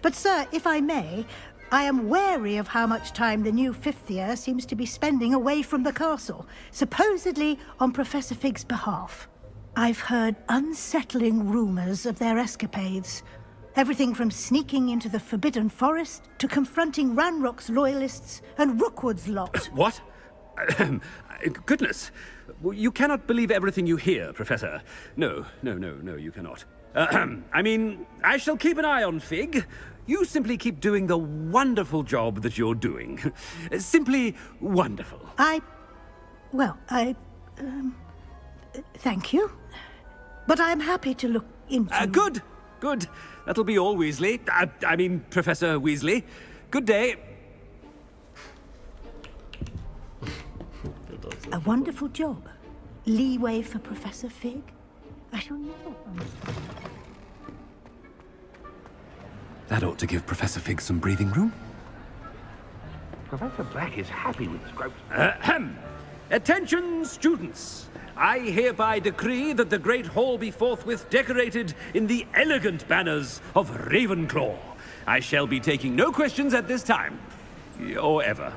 But, sir, if I may, I am wary of how much time the new fifth year seems to be spending away from the castle, supposedly on Professor Fig's behalf. I've heard unsettling rumors of their escapades. Everything from sneaking into the Forbidden Forest to confronting Ranrock's loyalists and Rookwood's lot. What? Goodness. You cannot believe everything you hear, Professor. No, you cannot. I mean, I shall keep an eye on Fig. You simply keep doing the wonderful job that you're doing. Simply wonderful. Thank you. But I'm happy to look into... Good. That'll be all, Weasley. I mean, Professor Weasley. Good day. A wonderful job. Leeway for Professor Fig? I shall never understand. That ought to give Professor Fig some breathing room. Professor Black is happy with Scrope's... Attention, students! I hereby decree that the Great Hall be forthwith decorated in the elegant banners of Ravenclaw. I shall be taking no questions at this time. Or ever.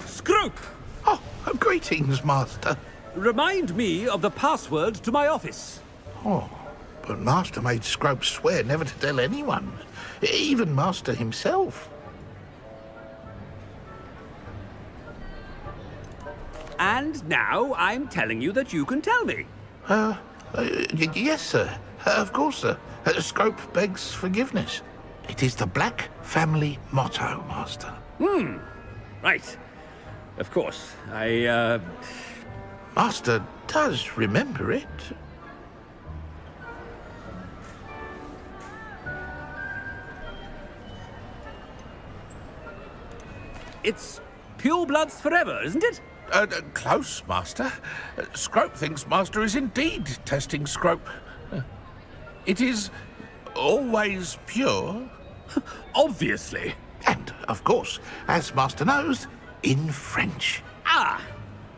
Scrope! Oh, greetings, Master. Remind me of the password to my office. Oh, but Master made Scrope swear never to tell anyone, even Master himself. And now I'm telling you that you can tell me. Yes, sir. Of course, sir. Scrope begs forgiveness. It is the Black family motto, Master. Right. Of course. Master does remember it. It's pure bloods forever, isn't it? Close, Master. Scrope thinks Master is indeed testing Scrope. It is always pure. Obviously. And, of course, as Master knows, in French.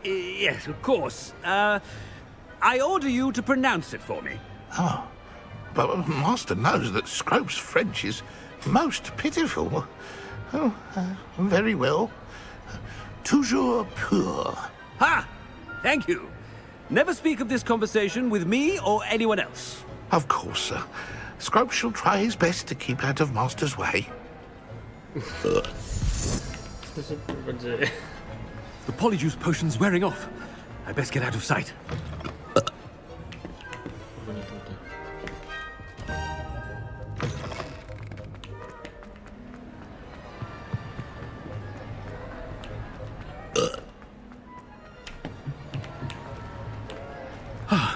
Yes, of course. I order you to pronounce it for me. Oh, but Master knows that Scrope's French is most pitiful. Oh, very well. Toujours pur. Ha! Thank you. Never speak of this conversation with me or anyone else. Of course, sir. Scrope shall try his best to keep out of Master's way. The polyjuice potion's wearing off. I best get out of sight.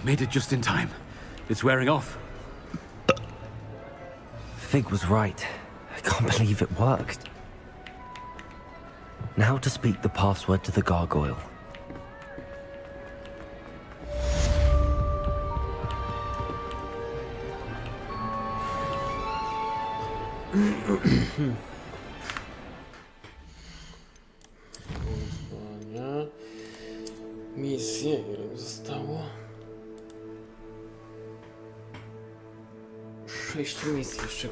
Made it just in time. It's wearing off. Fig was right. I can't believe it worked. Now to speak the password to the gargoyle. Misje, ile mi zostało? 6 misji jeszcze.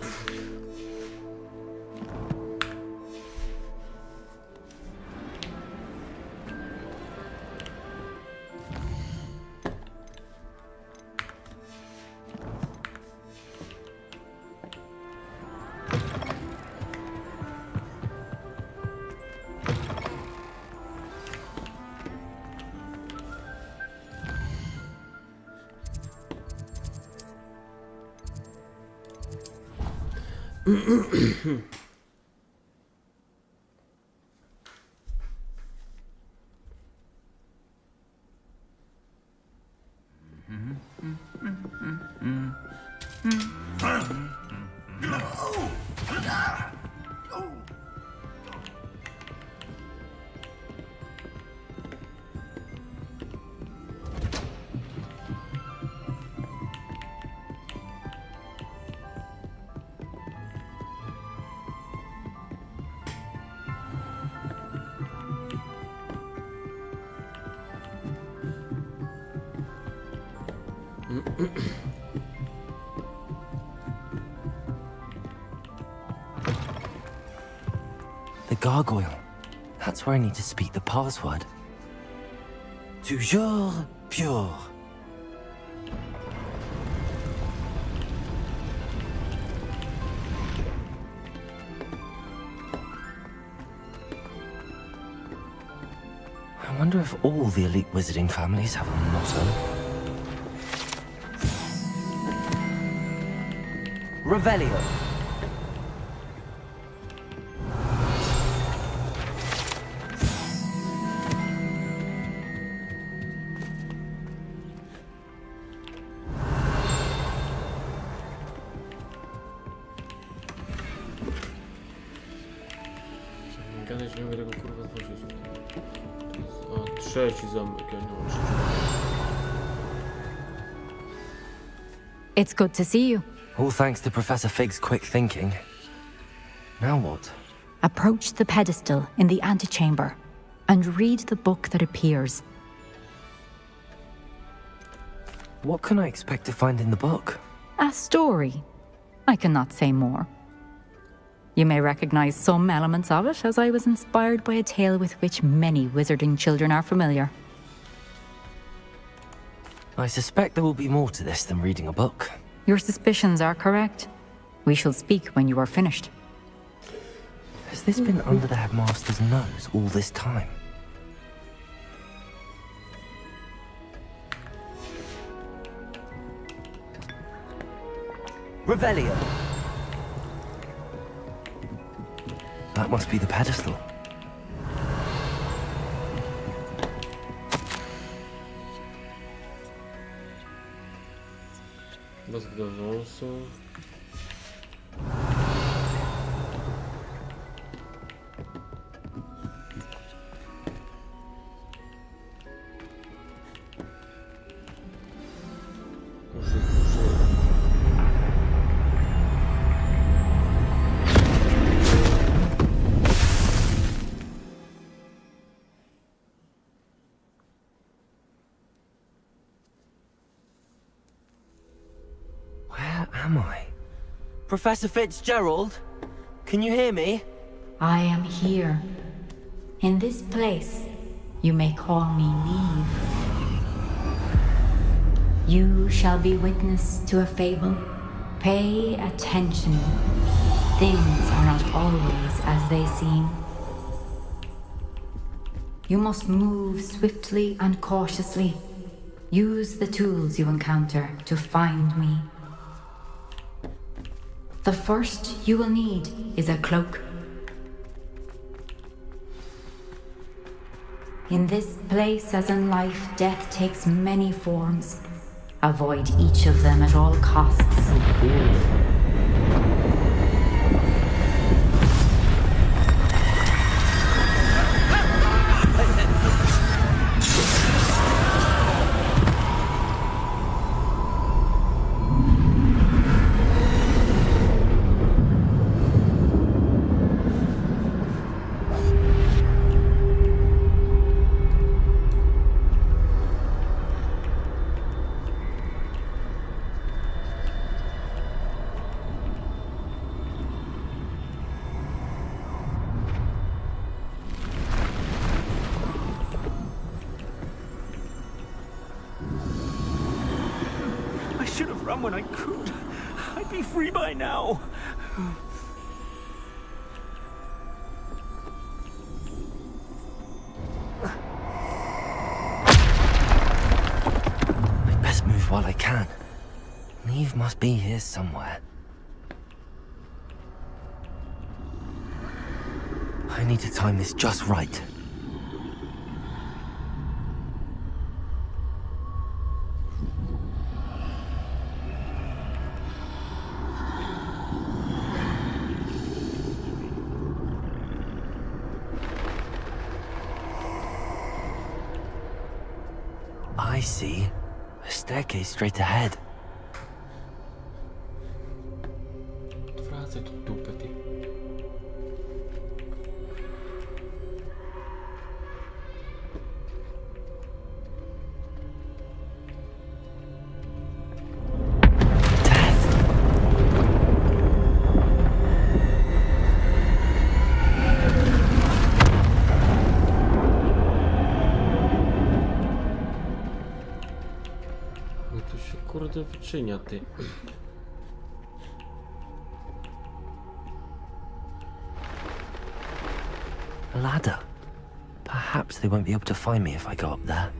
The gargoyle. That's where I need to speak the password. Toujours pure. I wonder if all the elite wizarding families have a motto. Revelio. Gadać nie mogę tego kurwa otworzyć. O, trzeci zamek, ja nie mam trzeciego. It's good to see you. All thanks to Professor Fig's quick thinking. Now what? Approach the pedestal in the antechamber and read the book that appears. What can I expect to find in the book? A story. I cannot say more. You may recognize some elements of it, as I was inspired by a tale with which many wizarding children are familiar. I suspect there will be more to this than reading a book. Your suspicions are correct. We shall speak when you are finished. Has this been under the headmaster's nose all this time? Revelio. That must be the pedestal. Mózg do wąsu. Am I? Professor Fitzgerald? Can you hear me? I am here. In this place, you may call me Neve. You shall be witness to a fable. Pay attention. Things are not always as they seem. You must move swiftly and cautiously. Use the tools you encounter to find me. The first you will need is a cloak. In this place, as in life, death takes many forms. Avoid each of them at all costs. When I could, I'd be free by now. I'd best move while I can. Neve must be here somewhere. I need to time this just right. I see. A staircase straight ahead. Wracaj tu dupę, ty. No to się kurde wyczynia, ty. A ladder. Perhaps they won't be able to find me if I go up there.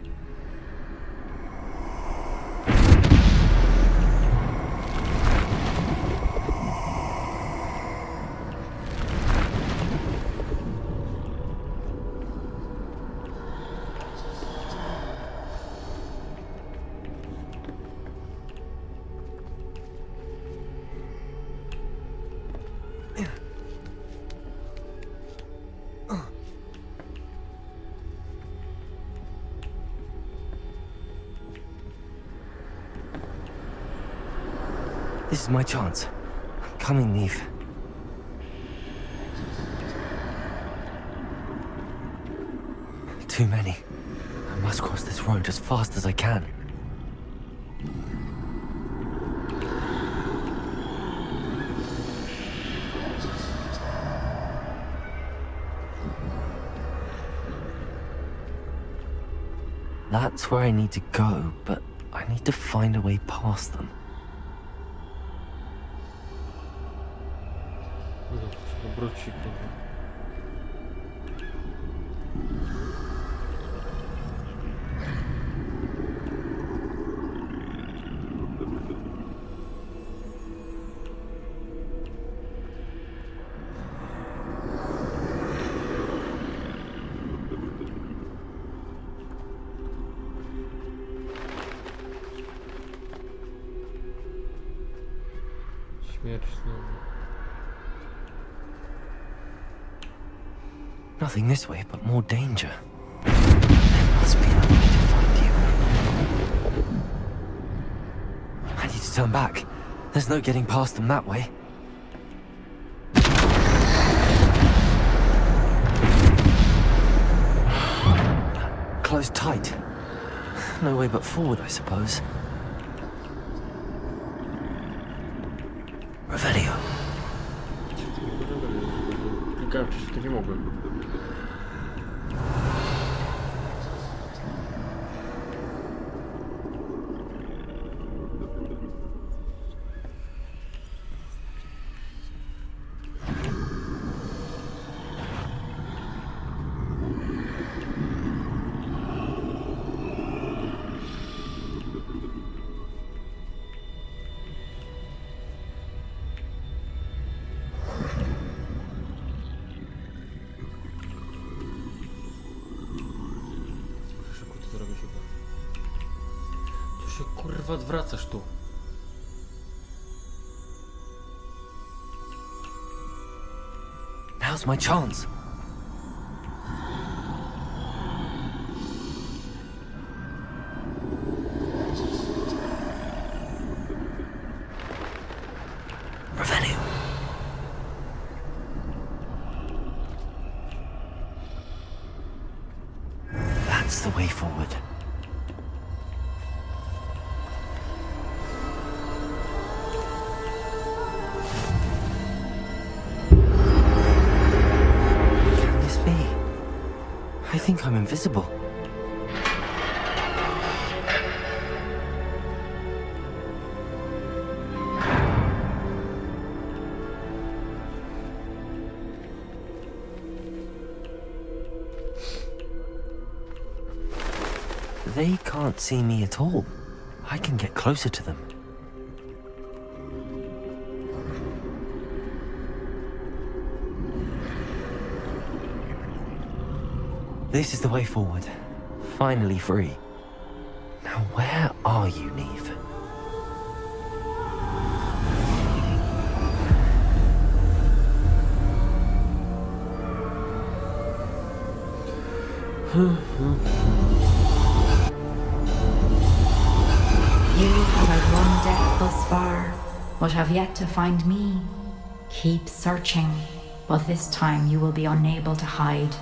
This is my chance. Come in, Neve. Too many. I must cross this road as fast as I can. That's where I need to go, but I need to find a way past them. Obróci, kurwa. Śmierć znowu. Nothing this way, but more danger. There must be another way to find you. I need to turn back. There's no getting past them that way. Closed tight. No way but forward, I suppose. Revelio. Klikałem, przecież to nie mogłem. Kurwa, odwracasz tu. Now's my chance. Revelio. That's the way forward. I think I'm invisible. They can't see me at all. I can get closer to them. This is the way forward. Finally free. Now where are you, Neve? You have run death thus far, but have yet to find me. Keep searching, but this time you will be unable to hide.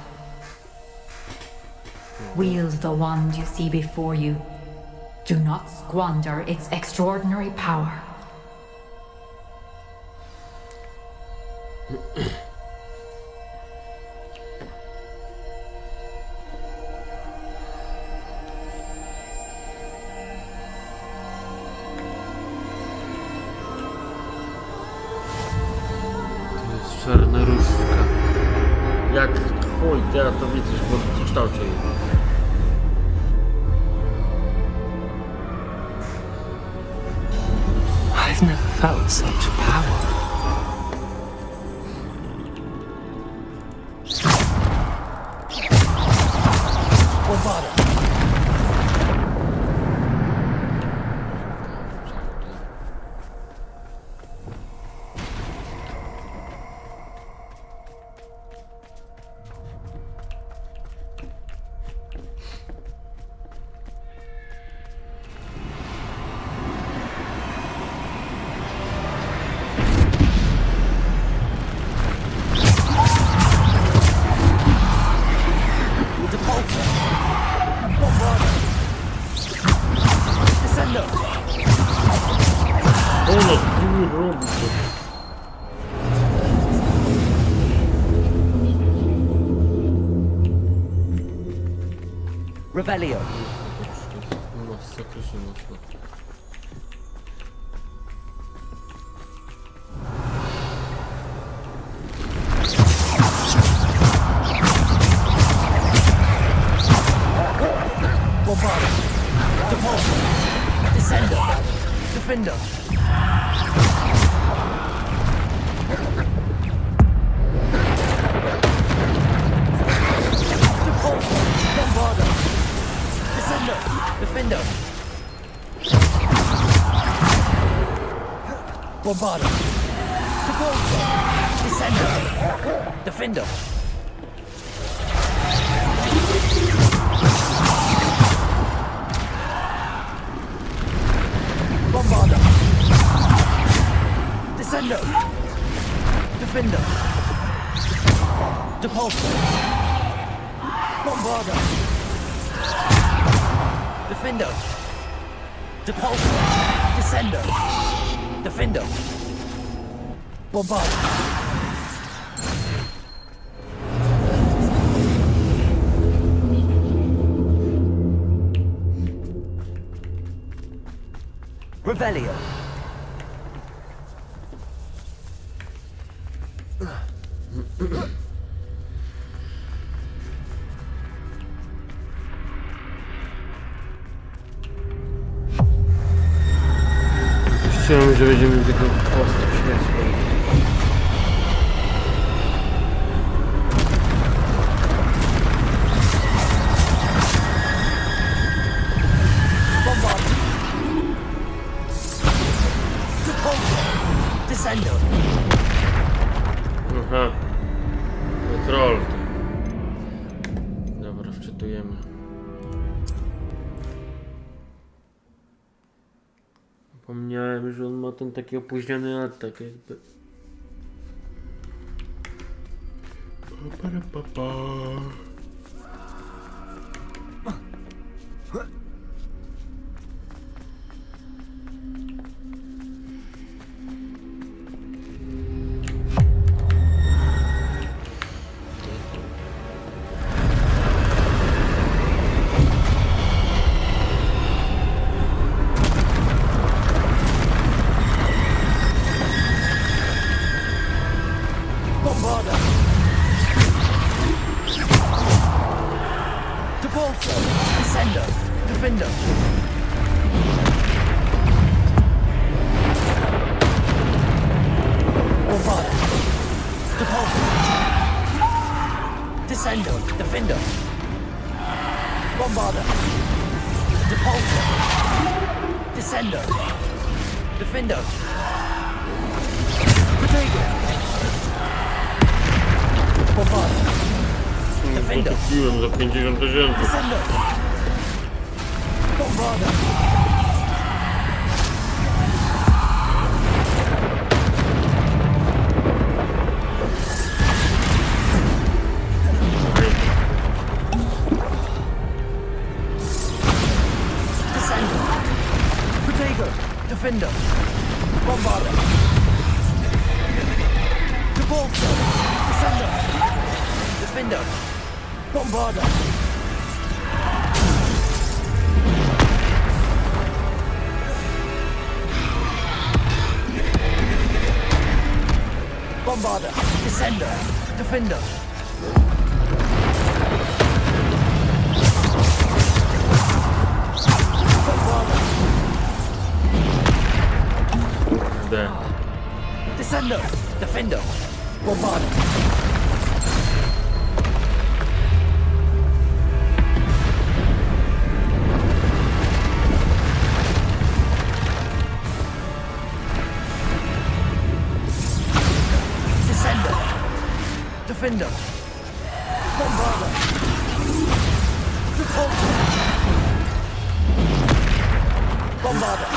Wield the wand you see before you. Do not squander its extraordinary power. Czarna różdżka. Jak chuj, ja to widzę, bo w kształcie jej. I've never felt such power. Revelio. Masakrycznie mocno. Bombarda. Depulso. Descendo. Defendo. Depulso. Bombarda. Descendo. Defendo. Bombarda. Depulso. Descendo. Defendo. Bombarda. Descendo. Defendo. Depulso. Bombarda. Defendo. Depulso. Descendo. Defendo. Bombarda. Revelio. Chciałem, że będziemy tylko postać śmieszną. Descendo. Aha. Troll. Dobra, wczytujemy. Zapomniałem, że on ma ten taki opóźniony atak jakby. Bombarder. Depulsor. Descender. Defender. Protego. Bombarder. Defender. Kupiłem za 50 000. Descender. Bombarder. Defender. Bombarder. Depulsor. Descender. Defender. Bombarder. Bombarder. Descender. Defender. Bombarder. There. Descender. Defender. Bombarder. Descender. Defender. Bombarder. Depulsor. Bombarder.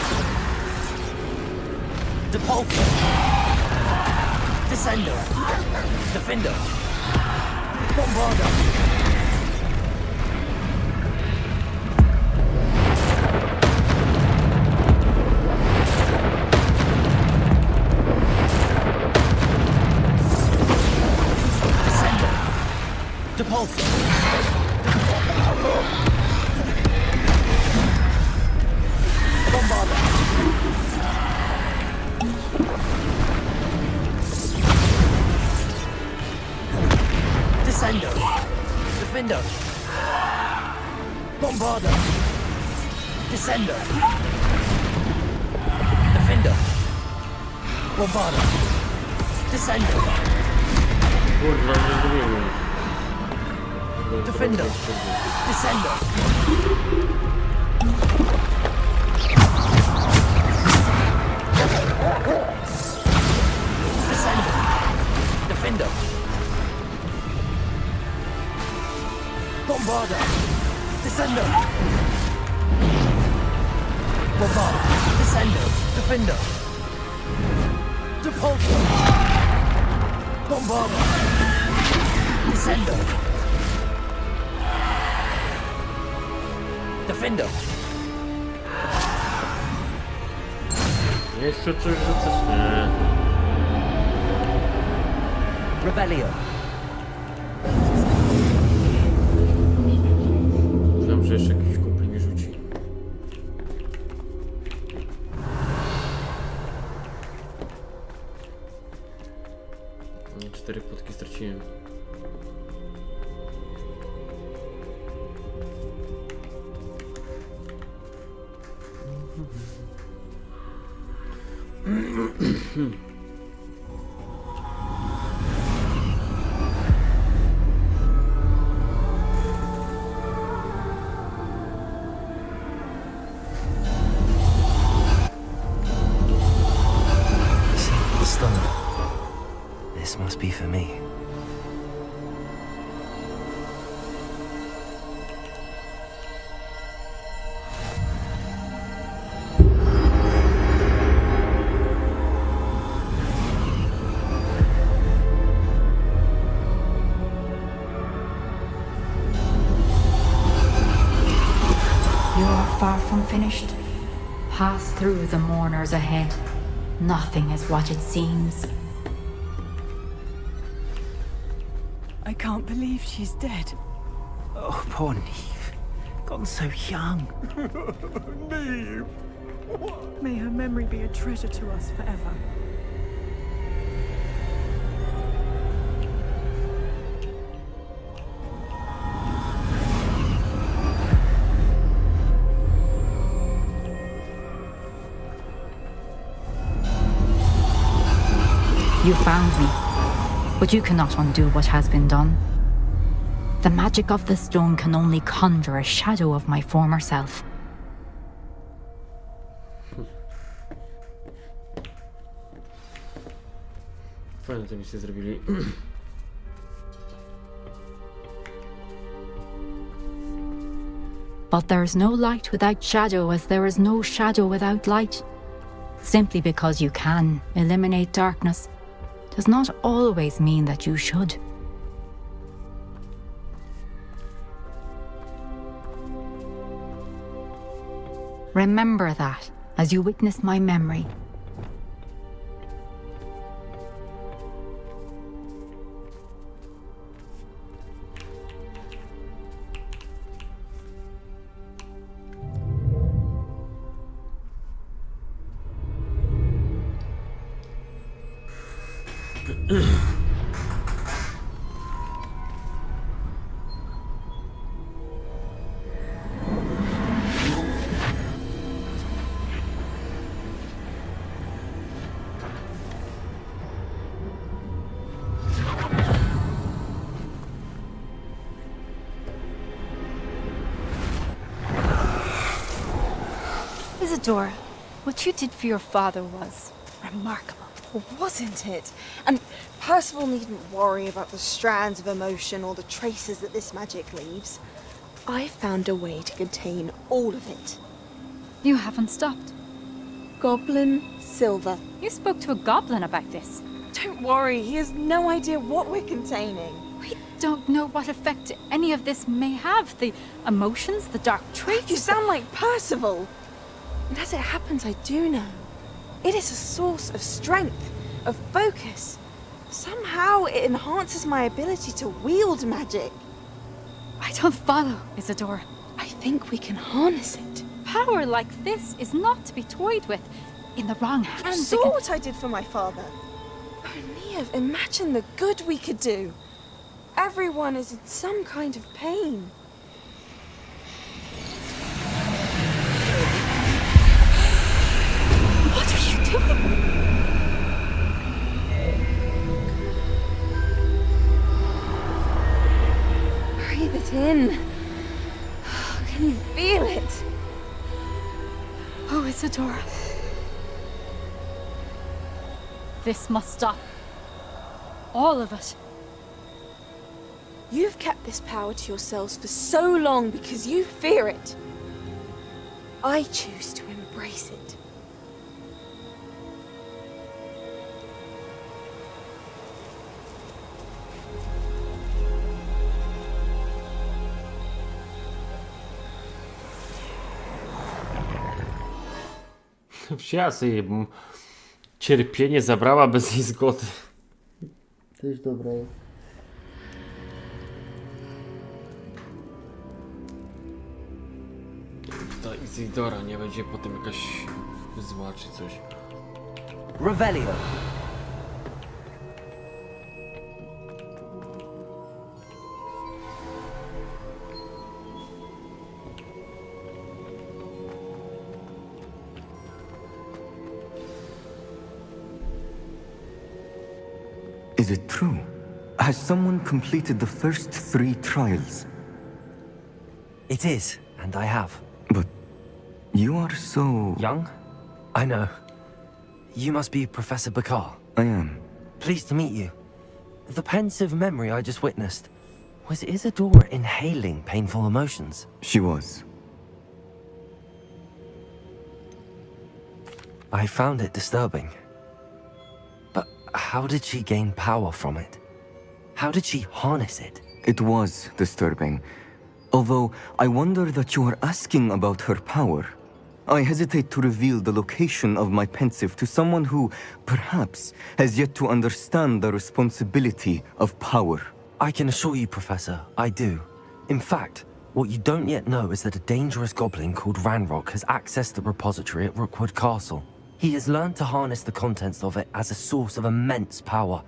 Depulsor. Descender. Defender. Bombarder. Descender. Depulsor. Bombarder. Descender. Defender. Bombarder. Descender. Defender. Bombarder. Descender. Kurwa, nie zrobimy. Defender. Descender. Descender. Defender. Bombarder. Descender. Bombarder. Descender. Defender. Depulsor. Bombarder. Descender. Defender. Jeszcze coś rzucasz? Nie. Rebellion. Myślałem, że jeszcze jakiś kumpel mi rzuci. No, 4 płotki straciłem. This must be for me. You are far from finished. Pass through the mourners ahead. Nothing is what it seems. I can't believe she's dead. Oh, poor Neve. Gone so young. Neve! May her memory be a treasure to us forever. You found me, but you cannot undo what has been done. The magic of the stone can only conjure a shadow of my former self. Fajnie to byście zrobili. But there is no light without shadow, as there is no shadow without light. Simply because you can eliminate darkness does not always mean that you should. Remember that as you witness my memory. Isadora, what you did for your father was remarkable, wasn't it? And Percival needn't worry about the strands of emotion or the traces that this magic leaves. I found a way to contain all of it. You haven't stopped. Goblin Silver. You spoke to a goblin about this. Don't worry, he has no idea what we're containing. We don't know what effect any of this may have. The emotions, the dark traits. You sound like Percival. And as it happens, I do know. It is a source of strength, of focus. Somehow it enhances my ability to wield magic. I don't follow, Isadora. I think we can harness it. Power like this is not to be toyed with. In the wrong hands. You saw what I did for my father. Oh, Neve, imagine the good we could do. Everyone is in some kind of pain. What are you doing? Breathe it in. Can you feel it? Oh, Isadora. This must stop. All of it. You've kept this power to yourselves for so long because you fear it. I choose to embrace it. Wsiasy, bo cierpienie zabrała bez jej zgody. Też dobre. Ta Isidora nie będzie potem jakaś zła czy coś. Revelio. Is it true? Has someone completed the first 3 trials? It is, and I have. But you are so... Young? I know. You must be Professor Bakar. I am. Pleased to meet you. The pensive memory I just witnessed, was Isadora inhaling painful emotions? She was. I found it disturbing. But how did she gain power from it? How did she harness it? It was disturbing. Although, I wonder that you are asking about her power. I hesitate to reveal the location of my pensive to someone who, perhaps, has yet to understand the responsibility of power. I can assure you, Professor, I do. In fact, what you don't yet know is that a dangerous goblin called Ranrock has accessed the repository at Rookwood Castle. He has learned to harness the contents of it as a source of immense power.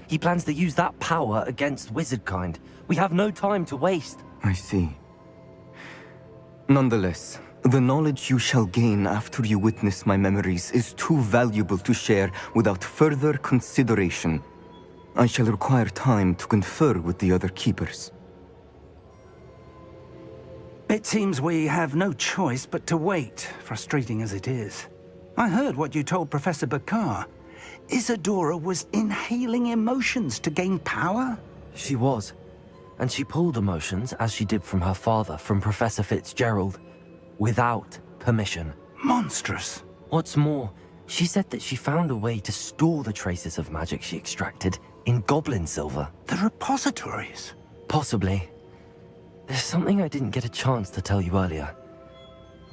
He plans to use that power against wizardkind. We have no time to waste. I see. Nonetheless, the knowledge you shall gain after you witness my memories is too valuable to share without further consideration. I shall require time to confer with the other keepers. It seems we have no choice but to wait, frustrating as it is. I heard what you told Professor Bakar. Isadora was inhaling emotions to gain power? She was. And she pulled emotions, as she did from her father, from Professor Fitzgerald, without permission. Monstrous. What's more, she said that she found a way to store the traces of magic she extracted in goblin silver. The repositories? Possibly. There's something I didn't get a chance to tell you earlier.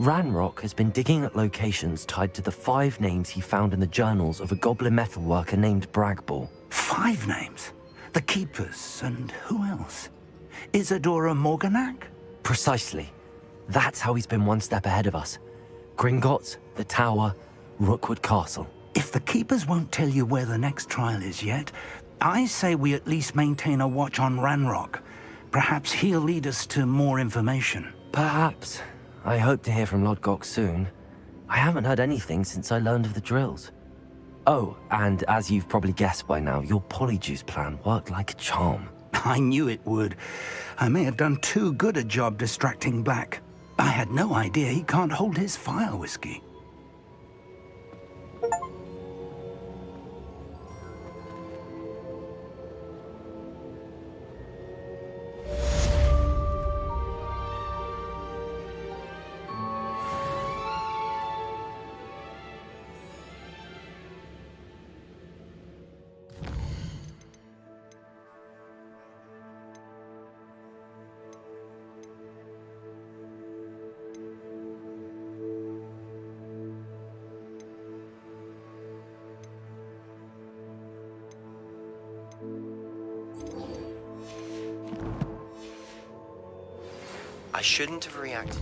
Ranrock has been digging at locations tied to the 5 names he found in the journals of a goblin metalworker named Bragball. 5 names? The Keepers, and who else? Isadora Morganac? Precisely. That's how he's been one step ahead of us. Gringotts, the Tower, Rookwood Castle. If the Keepers won't tell you where the next trial is yet, I say we at least maintain a watch on Ranrock. Perhaps he'll lead us to more information. Perhaps. I hope to hear from Lodgok soon. I haven't heard anything since I learned of the drills. Oh, and as you've probably guessed by now, your polyjuice plan worked like a charm. I knew it would. I may have done too good a job distracting Black. I had no idea he can't hold his fire whiskey. I shouldn't have reacted.